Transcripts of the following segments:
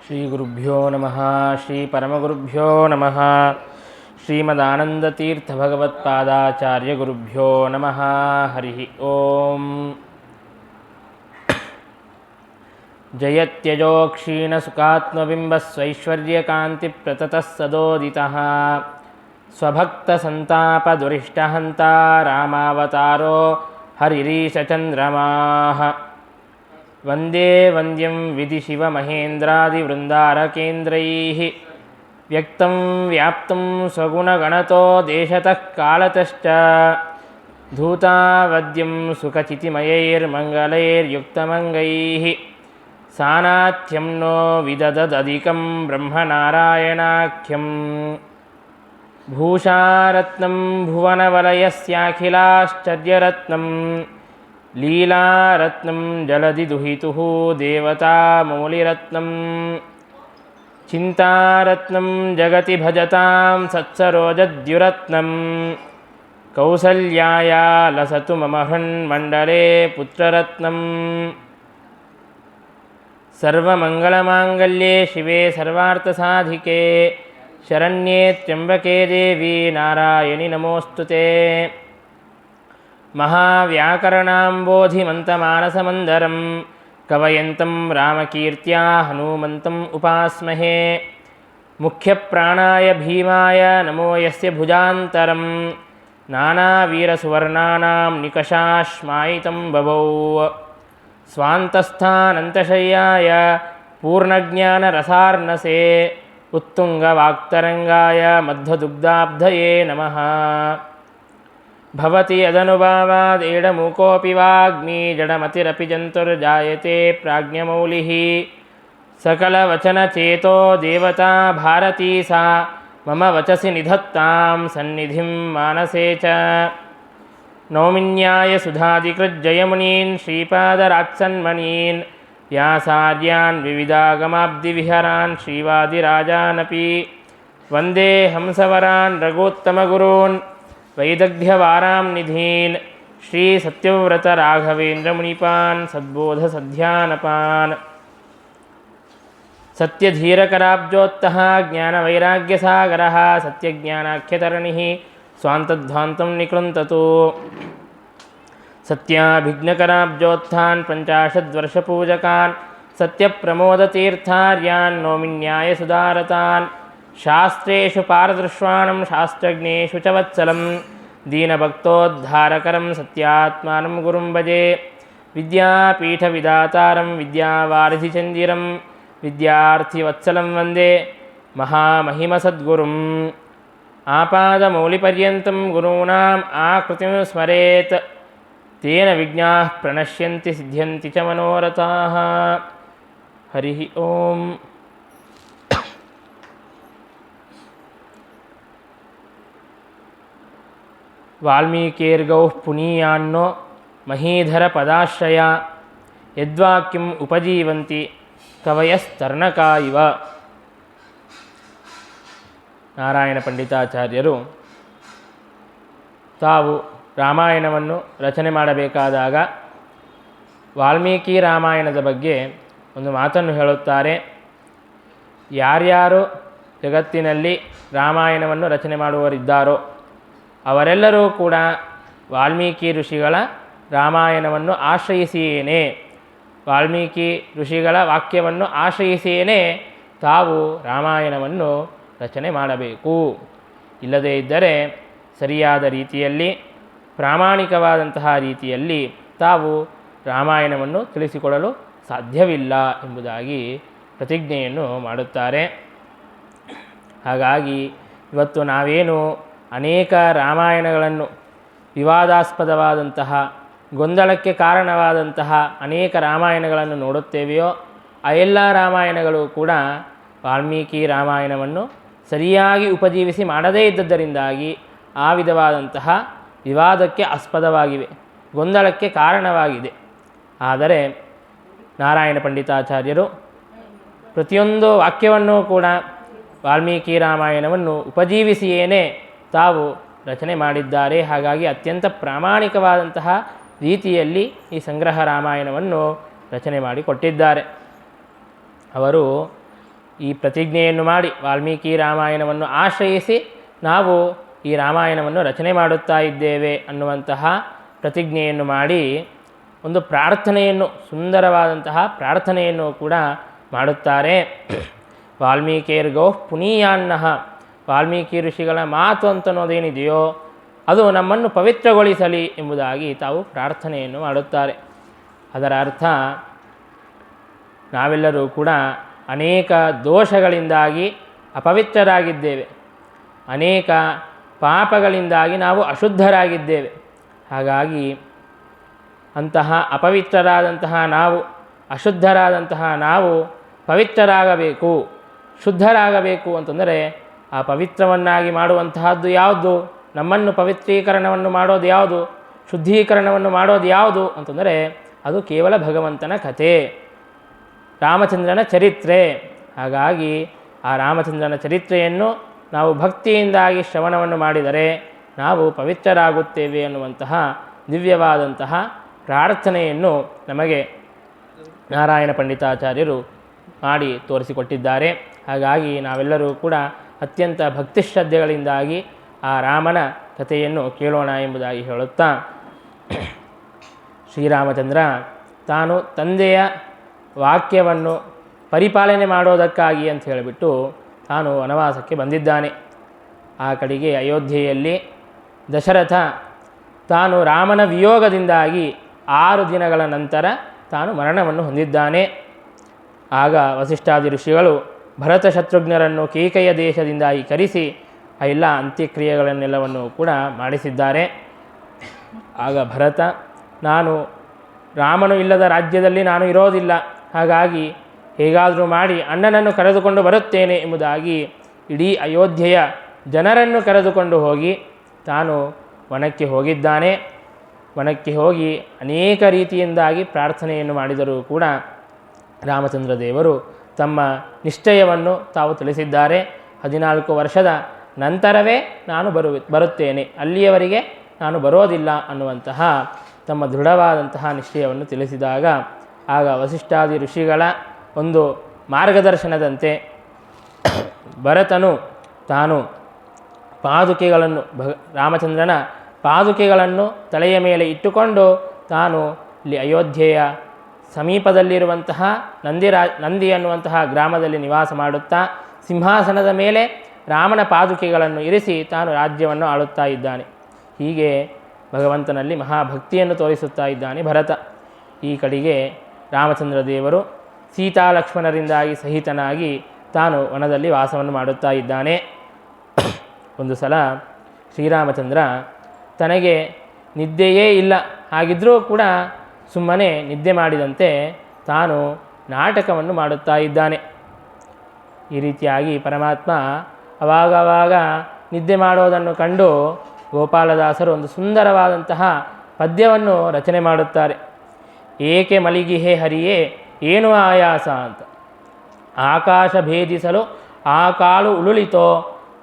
ಶ್ರೀ ಗುರುಭ್ಯೋ ನಮಃ. ಶ್ರೀ ಪರಮಗುರುಭ್ಯೋ ನಮಃ. ಶ್ರೀಮದಾನಂದತೀರ್ಥ ಭಗವತ್ಪಾದಾಚಾರ್ಯ ಗುರುಭ್ಯೋ ನಮಃ. ಹರಿ ಓಂ. ಜಯತ್ಯಜೋ ಕ್ಷೀಣ ಸುಖಾತ್ಮಬಿಂಬಸ್ವೈಶ್ವರ್ಯಕಾಂತಿ ಪ್ರತತಃ ಸದೋದಿತಃ ಸ್ವಭಕ್ತ ಸಂತಾಪ ದುರಿಷ್ಟಹಂತ ರಾಮಾವತಾರೋ ಹರಿರೀಶಚಂದ್ರಮಾಃ. ವಂದೇ ವಂದ್ಯಂ ವಿಧಿ ಶಿವ ಮಹೇಂದ್ರಾದಿ ವೃಂದಾರಕೇಂದ್ರೈಃ ವ್ಯಕ್ತಂ ವ್ಯಾಪ್ತಂ ಸ್ವಗುಣಗಣತೋ ದೇಶತಃ ಕಾಲತಶ್ಚ ಧೂತಾವದ್ಯಂ ಸುಖಚಿತಿಮಯೈರ್ಮಂಗಲೈರ್ಯುಕ್ತಮಂಗೈಃ ಸಾನಾಥ್ಯಂ ನೋ ವಿದದದಧಿಕಂ ಬ್ರಹ್ಮನಾರಾಯಣಾಖ್ಯಂ. ಭೂಷಾರತ್ನಂ ಭುವನವಲಯಸ್ಯಾಖಿಲಾಶ್ಚರ್ಯರತ್ನಂ ಲೀಲಾರತ್ನಂ ಜಲಧಿದುಹಿತುಃ ದೇವತಾಮೌಲಿರತ್ನಂ. ಚಿಂತಾರತ್ನಂ ಜಗತಿ ಭಜತಾಂ ಸತ್ಸರೋಜದ್ಯುರತ್ನಂ. ಕೌಸಲ್ಯಾಯಾ ಲಸತು ಮಮ ಹೃನ್ಮಂಡಲೇ ಪುತ್ರರತ್ನಂ. ಸರ್ವಮಂಗಲಮಾಂಗಲ್ಯೇ ಶಿವೆ ಸರ್ವಾರ್ಥಸಾಧಿಕೆ ಶರಣ್ಯೇ ತ್ರ್ಯಂಬಕೆ ದೇವಿ ನಾರಾಯಣಿ ನಮೋಸ್ತುತೆ. ಮಹಾವ್ಯಾಕರಣಾಂಬೋಧಿಮಂತಮಾನಸಮಂದರಂ ಕವಯಂತಂ ರಾಮಕೀರ್ತ್ಯಾ ಹನುಮಂತಂ ಉಪಾಸ್ಮಹೇ. ಮುಖ್ಯಪ್ರಾಣಾಯ ಭೀಮಾಯ ನಮೋ ಯಸ್ಯ ಭುಜಾಂತರಂ ನಾನಾವೀರಸುವರ್ಣಾನಾಂ ನಿಕಷಾಶ್ಮಾಯಿತಂ ಬಭೌ. ಸ್ವಾಂತಸ್ಥಾನಂತಶಯ್ಯಾಯ ಪೂರ್ಣಜ್ಞಾನರಸಾರ್ಣಸೇ ಉತ್ತುಂಗವಾಕ್ತರಂಗಾಯ ಮಧ್ವದುಗ್ಧಾಬ್ಧಯೇ ನಮಃ. ಭವತಿ ಯದನುಭಾವಾದೇಡಮೂಕೋऽಪಿ ವಾಗ್ಮಿ ಜಡಮತಿರಪಿ ಜಂತುರ್ಜಾಯತೆ ಪ್ರಾಜ್ಞಮೌಲಿಃ. ಸಕಲವಚನಚೇತೋ ದೇವತಾ ಭಾರತೀ ಸಾ ಮಮ ವಚಸಿ ನಿಧತ್ತಾಂ ಸನ್ನಿಧಿಂ ಮಾನಸೇ ಚ. ನೌಮಿನ್ಯಾಯ ಸುಧಾಧಿಕೃಜ್ಜಯಮುನೀನ್ ಶ್ರೀಪಾದರಾತ್ಸನ್ಮನೀನ್ ವ್ಯಾಸಾರ್ಯಾನ್ ವಿವಿಧಾಗಮಾಬ್ಧಿವಿಹರಾನ್ ಶ್ರೀವಾದಿರಾಜಾನಪಿ. ವಂದೇ ಹಂಸವರಾನ್ ರಘೋತ್ತಮಗುರೂನ್ ವೈದಗ್ಧ್ಯವಾರಾಂ ನಿಧೀನ್ ಶ್ರೀ ಸತ್ಯವ್ರತ ರಾಘವೇಂದ್ರ ಮುನಿಪಾನ್ ಸದ್ಬೋಧ ಸಧ್ಯಾನಪಾನ್. ಸತ್ಯಧೀರಕರಾಬ್ಜೋತ್ತಃ ಜ್ಞಾನವೈರಾಗ್ಯಸಾಗರಃ ಸತ್ಯಜ್ಞಾನಾಖ್ಯತರಣಿಃ ಸ್ವಾಂತಧ್ವಾಂತಂ ನಿಕೃಂತತು. ಸತ್ಯಾಭಿಜ್ಞಕರಾಬ್ಜೋತ್ಥಾನ್ ಪಂಚಾಶದ್ವರ್ಷಪೂಜಕಾನ್ ಸತ್ಯಪ್ರಮೋದತೀರ್ಥಾರ್ಯಾನ್ ನೌಮಿನ್ಯಾಯ ಸುಧಾರತಾನ್. ಶಾಸ್ತ್ರೇಷು ಪಾರದೃಶ್ವಾಣಂ ಶಾಸ್ತ್ರಜ್ಞೇಷು ಚ ವತ್ಸಲಂ ದೀನಭಕ್ತೋದ್ಧಾರಕರಂ ಸತ್ಯಾತ್ಮಾನಂ ಗುರುಂ ಭಜೆ. ವಿದ್ಯಾಪೀಠವಿದಾತಾರಂ ವಿದ್ಯಾವಾರಿಧಿಚಂದಿರಂ ವಿದ್ಯಾರ್ಥಿವತ್ಸಲಂ ವಂದೇ ಮಹಾಮಹಿಮಸದ್ಗುರುಂ. ಆಪಾದಮೌಲಿಪರ್ಯಂತಂ ಗುರೂಣಾಂ ಆಕೃತಿಂ ಸ್ಮರೇತ್ ತೇನ ವಿಘ್ನಾಃ ಪ್ರಣಶ್ಯಂತಿ ಸಿದ್ಧ್ಯಂತಿ ಚ ಮನೋರಥಾಃ. ಹರಿ ಓಂ. ವಾಲ್ಮೀಕೇರ್ಗೌಃ ಪುನೀಯಾನ್ನೋ ಮಹೀಧರ ಪದಾಶ್ರಯ ಯದ್ವಾಕ್ಯಂ ಉಪಜೀವಂತಿ ಕವಯಸ್ತರ್ಣಕಾ ಇವ. ನಾರಾಯಣ ಪಂಡಿತಾಚಾರ್ಯರು ತಾವು ರಾಮಾಯಣವನ್ನು ರಚನೆ ಮಾಡಬೇಕಾದಾಗ ವಾಲ್ಮೀಕಿ ರಾಮಾಯಣದ ಬಗ್ಗೆ ಒಂದು ಮಾತನ್ನು ಹೇಳುತ್ತಾರೆ. ಯಾರ್ಯಾರು ಜಗತ್ತಿನಲ್ಲಿ ರಾಮಾಯಣವನ್ನು ರಚನೆ ಮಾಡುವವರಿದ್ದಾರೋ ಅವರೆಲ್ಲರೂ ಕೂಡ ವಾಲ್ಮೀಕಿ ಋಷಿಗಳ ರಾಮಾಯಣವನ್ನು ಆಶ್ರಯಿಸಿಯೇನೆ, ವಾಲ್ಮೀಕಿ ಋಷಿಗಳ ವಾಕ್ಯವನ್ನು ಆಶ್ರಯಿಸಿಯೇನೆ ತಾವು ರಾಮಾಯಣವನ್ನು ರಚನೆ ಮಾಡಬೇಕು. ಇಲ್ಲದೇ ಇದ್ದರೆ ಸರಿಯಾದ ರೀತಿಯಲ್ಲಿ ಪ್ರಾಮಾಣಿಕವಾದಂತಹ ರೀತಿಯಲ್ಲಿ ತಾವು ರಾಮಾಯಣವನ್ನು ತಿಳಿಸಿಕೊಡಲು ಸಾಧ್ಯವಿಲ್ಲ ಎಂಬುದಾಗಿ ಪ್ರತಿಜ್ಞೆಯನ್ನು ಮಾಡುತ್ತಾರೆ. ಹಾಗಾಗಿ ಇವತ್ತು ನಾವೇನು ಅನೇಕ ರಾಮಾಯಣಗಳನ್ನು ವಿವಾದಾಸ್ಪದವಾದಂತಹ ಗೊಂದಲಕ್ಕೆ ಕಾರಣವಾದಂತಹ ಅನೇಕ ರಾಮಾಯಣಗಳನ್ನು ನೋಡುತ್ತೇವೆಯೋ ಆ ಎಲ್ಲ ರಾಮಾಯಣಗಳು ಕೂಡ ವಾಲ್ಮೀಕಿ ರಾಮಾಯಣವನ್ನು ಸರಿಯಾಗಿ ಉಪಜೀವಿಸಿ ಮಾಡದೇ ಇದ್ದದ್ದರಿಂದಾಗಿ ಆ ವಿಧವಾದಂತಹ ವಿವಾದಕ್ಕೆ ಆಸ್ಪದವಾಗಿವೆ, ಗೊಂದಲಕ್ಕೆ ಕಾರಣವಾಗಿದೆ. ಆದರೆ ನಾರಾಯಣ ಪಂಡಿತಾಚಾರ್ಯರು ಪ್ರತಿಯೊಂದು ವಾಕ್ಯವನ್ನು ಕೂಡ ವಾಲ್ಮೀಕಿ ರಾಮಾಯಣವನ್ನು ಉಪಜೀವಿಸಿಯೇನೆ ತಾವು ರಚನೆ ಮಾಡಿದ್ದಾರೆ. ಹಾಗಾಗಿ ಅತ್ಯಂತ ಪ್ರಾಮಾಣಿಕವಾದಂತಹ ರೀತಿಯಲ್ಲಿ ಈ ಸಂಗ್ರಹ ರಾಮಾಯಣವನ್ನು ರಚನೆ ಮಾಡಿಕೊಟ್ಟಿದ್ದಾರೆ. ಅವರು ಈ ಪ್ರತಿಜ್ಞೆಯನ್ನು ಮಾಡಿ ವಾಲ್ಮೀಕಿ ರಾಮಾಯಣವನ್ನು ಆಶ್ರಯಿಸಿ ನಾವು ಈ ರಾಮಾಯಣವನ್ನು ರಚನೆ ಮಾಡುತ್ತಾ ಇದ್ದೇವೆ ಅನ್ನುವಂತಹ ಪ್ರತಿಜ್ಞೆಯನ್ನು ಮಾಡಿ ಒಂದು ಪ್ರಾರ್ಥನೆಯನ್ನು, ಸುಂದರವಾದಂತಹ ಪ್ರಾರ್ಥನೆಯನ್ನು ಕೂಡ ಮಾಡುತ್ತಾರೆ. ವಾಲ್ಮೀಕಿರ್ಗೋ ಪುನೀಯಾನ್ನಃ, ವಾಲ್ಮೀಕಿ ಋಷಿಗಳ ಮಾತು ಅಂತನ್ನೋದೇನಿದೆಯೋ ಅದು ನಮ್ಮನ್ನು ಪವಿತ್ರಗೊಳಿಸಲಿ ಎಂಬುದಾಗಿ ತಾವು ಪ್ರಾರ್ಥನೆಯನ್ನು ಮಾಡುತ್ತಾರೆ. ಅದರ ಅರ್ಥ, ನಾವೆಲ್ಲರೂ ಕೂಡ ಅನೇಕ ದೋಷಗಳಿಂದಾಗಿ ಅಪವಿತ್ರರಾಗಿದ್ದೇವೆ, ಅನೇಕ ಪಾಪಗಳಿಂದಾಗಿ ನಾವು ಅಶುದ್ಧರಾಗಿದ್ದೇವೆ. ಹಾಗಾಗಿ ಅಂತಹ ಅಪವಿತ್ರರಾದಂತಹ ನಾವು, ಅಶುದ್ಧರಾದಂತಹ ನಾವು ಪವಿತ್ರರಾಗಬೇಕು, ಶುದ್ಧರಾಗಬೇಕು ಅಂತಂದರೆ ಆ ಪವಿತ್ರವನ್ನಾಗಿ ಮಾಡುವಂತಹದ್ದು ಯಾವುದು, ನಮ್ಮನ್ನು ಪವಿತ್ರೀಕರಣವನ್ನು ಮಾಡೋದು ಯಾವುದು, ಶುದ್ಧೀಕರಣವನ್ನು ಮಾಡೋದು ಯಾವುದು ಅಂತಂದರೆ ಅದು ಕೇವಲ ಭಗವಂತನ ಕಥೆ, ರಾಮಚಂದ್ರನ ಚರಿತ್ರೆ. ಹಾಗಾಗಿ ಆ ರಾಮಚಂದ್ರನ ಚರಿತ್ರೆಯನ್ನು ನಾವು ಭಕ್ತಿಯಿಂದಾಗಿ ಶ್ರವಣವನ್ನು ಮಾಡಿದರೆ ನಾವು ಪವಿತ್ರರಾಗುತ್ತೇವೆ ಅನ್ನುವಂತಹ ದಿವ್ಯವಾದಂತಹ ಪ್ರಾರ್ಥನೆಯನ್ನು ನಮಗೆ ನಾರಾಯಣ ಪಂಡಿತಾಚಾರ್ಯರು ಮಾಡಿ ತೋರಿಸಿಕೊಟ್ಟಿದ್ದಾರೆ. ಹಾಗಾಗಿ ನಾವೆಲ್ಲರೂ ಕೂಡ ಅತ್ಯಂತ ಭಕ್ತಿಶ್ರದ್ಧೆಗಳಿಂದಾಗಿ ಆ ರಾಮನ ಕಥೆಯನ್ನು ಕೇಳೋಣ ಎಂಬುದಾಗಿ ಹೇಳುತ್ತಾ, ಶ್ರೀರಾಮಚಂದ್ರ ತಾನು ತಂದೆಯ ವಾಕ್ಯವನ್ನು ಪರಿಪಾಲನೆ ಮಾಡೋದಕ್ಕಾಗಿ ಅಂತ ಹೇಳಿಬಿಟ್ಟು ತಾನು ವನವಾಸಕ್ಕೆ ಬಂದಿದ್ದಾನೆ. ಆ ಕಡೆಗೆ ಅಯೋಧ್ಯೆಯಲ್ಲಿ ದಶರಥ ತಾನು ರಾಮನ ವಿಯೋಗದಿಂದಾಗಿ 6 ದಿನಗಳ ನಂತರ ತಾನು ಮರಣವನ್ನು ಹೊಂದಿದ್ದಾನೆ. ಆಗ ವಸಿಷ್ಠಾದಿ ಋಷಿಗಳು ಭರತ ಶತ್ರುಘ್ನರನ್ನು ಕೇಕಯ್ಯ ದೇಶದಿಂದಾಗಿ ಕರೆಸಿ ಆ ಎಲ್ಲ ಅಂತ್ಯಕ್ರಿಯೆಗಳನ್ನೆಲ್ಲವನ್ನು ಕೂಡ ಮಾಡಿಸಿದ್ದಾರೆ. ಆಗ ಭರತ, ನಾನು ರಾಮನು ಇಲ್ಲದ ರಾಜ್ಯದಲ್ಲಿ ನಾನು ಇರೋದಿಲ್ಲ, ಹಾಗಾಗಿ ಹೇಗಾದರೂ ಮಾಡಿ ಅಣ್ಣನನ್ನು ಕರೆದುಕೊಂಡು ಬರುತ್ತೇನೆ ಎಂಬುದಾಗಿ ಇಡೀ ಅಯೋಧ್ಯೆಯ ಜನರನ್ನು ಕರೆದುಕೊಂಡು ಹೋಗಿ ತಾನು ವನಕ್ಕೆ ಹೋಗಿದ್ದಾನೆ. ವನಕ್ಕೆ ಹೋಗಿ ಅನೇಕ ರೀತಿಯಿಂದಾಗಿ ಪ್ರಾರ್ಥನೆಯನ್ನು ಮಾಡಿದರೂ ಕೂಡ ರಾಮಚಂದ್ರ ದೇವರು ತಮ್ಮ ನಿಶ್ಚಯವನ್ನು ತಾವು ತಿಳಿಸಿದ್ದಾರೆ. 14 ವರ್ಷದ ನಂತರವೇ ನಾನು ಬರುತ್ತೇನೆ, ಅಲ್ಲಿಯವರೆಗೆ ನಾನು ಬರೋದಿಲ್ಲ ಅನ್ನುವಂತಹ ತಮ್ಮ ದೃಢವಾದಂತಹ ನಿಶ್ಚಯವನ್ನು ತಿಳಿಸಿದಾಗ ಆಗ ವಸಿಷ್ಠಾದಿ ಋಷಿಗಳ ಒಂದು ಮಾರ್ಗದರ್ಶನದಂತೆ ಭರತನು ತಾನು ಪಾದುಕೆಗಳನ್ನು ರಾಮಚಂದ್ರನ ಪಾದುಕೆಗಳನ್ನು ತಲೆಯ ಮೇಲೆ ಇಟ್ಟುಕೊಂಡು ತಾನು ಇಲ್ಲಿ ಅಯೋಧ್ಯೆಯ ಸಮೀಪದಲ್ಲಿರುವಂತಹ ನಂದಿ ಅನ್ನುವಂತಹ ಗ್ರಾಮದಲ್ಲಿ ನಿವಾಸ ಮಾಡುತ್ತಾ ಸಿಂಹಾಸನದ ಮೇಲೆ ರಾಮನ ಪಾದುಕೆಗಳನ್ನು ಇರಿಸಿ ತಾನು ರಾಜ್ಯವನ್ನು ಆಳುತ್ತಾ ಇದ್ದಾನೆ. ಹೀಗೆ ಭಗವಂತನಲ್ಲಿ ಮಹಾಭಕ್ತಿಯನ್ನು ತೋರಿಸುತ್ತಾ ಇದ್ದಾನೆ ಭರತ. ಈ ಕಡೆಗೆ ರಾಮಚಂದ್ರ ದೇವರು ಸೀತಾ ಲಕ್ಷ್ಮಣರಿಂದಾಗಿ ಸಹಿತನಾಗಿ ತಾನು ವನದಲ್ಲಿ ವಾಸವನ್ನು ಮಾಡುತ್ತಾ ಇದ್ದಾನೆ. ಒಂದು ಸಲ ಶ್ರೀರಾಮಚಂದ್ರ ತನಗೆ ನಿದ್ದೆಯೇ ಇಲ್ಲ, ಹಾಗಿದ್ದರೂ ಕೂಡ ಸುಮ್ಮನೆ ನಿದ್ದೆ ಮಾಡಿದಂತೆ ತಾನು ನಾಟಕವನ್ನು ಮಾಡುತ್ತಾ ಇದ್ದಾನೆ. ಈ ರೀತಿಯಾಗಿ ಪರಮಾತ್ಮ ಅವಾಗವಾಗ ನಿದ್ದೆ ಮಾಡೋದನ್ನು ಕಂಡು ಗೋಪಾಲದಾಸರು ಒಂದು ಸುಂದರವಾದಂತಹ ಪದ್ಯವನ್ನು ರಚನೆ ಮಾಡುತ್ತಾರೆ. ಏಕೆ ಮಲಿಗಿಹೆ ಹರಿಯೇ ಏನು ಆಯಾಸ ಅಂತ. ಆಕಾಶ ಭೇದಿಸಲು ಆ ಕಾಲು ಉಳುಳಿತೋ,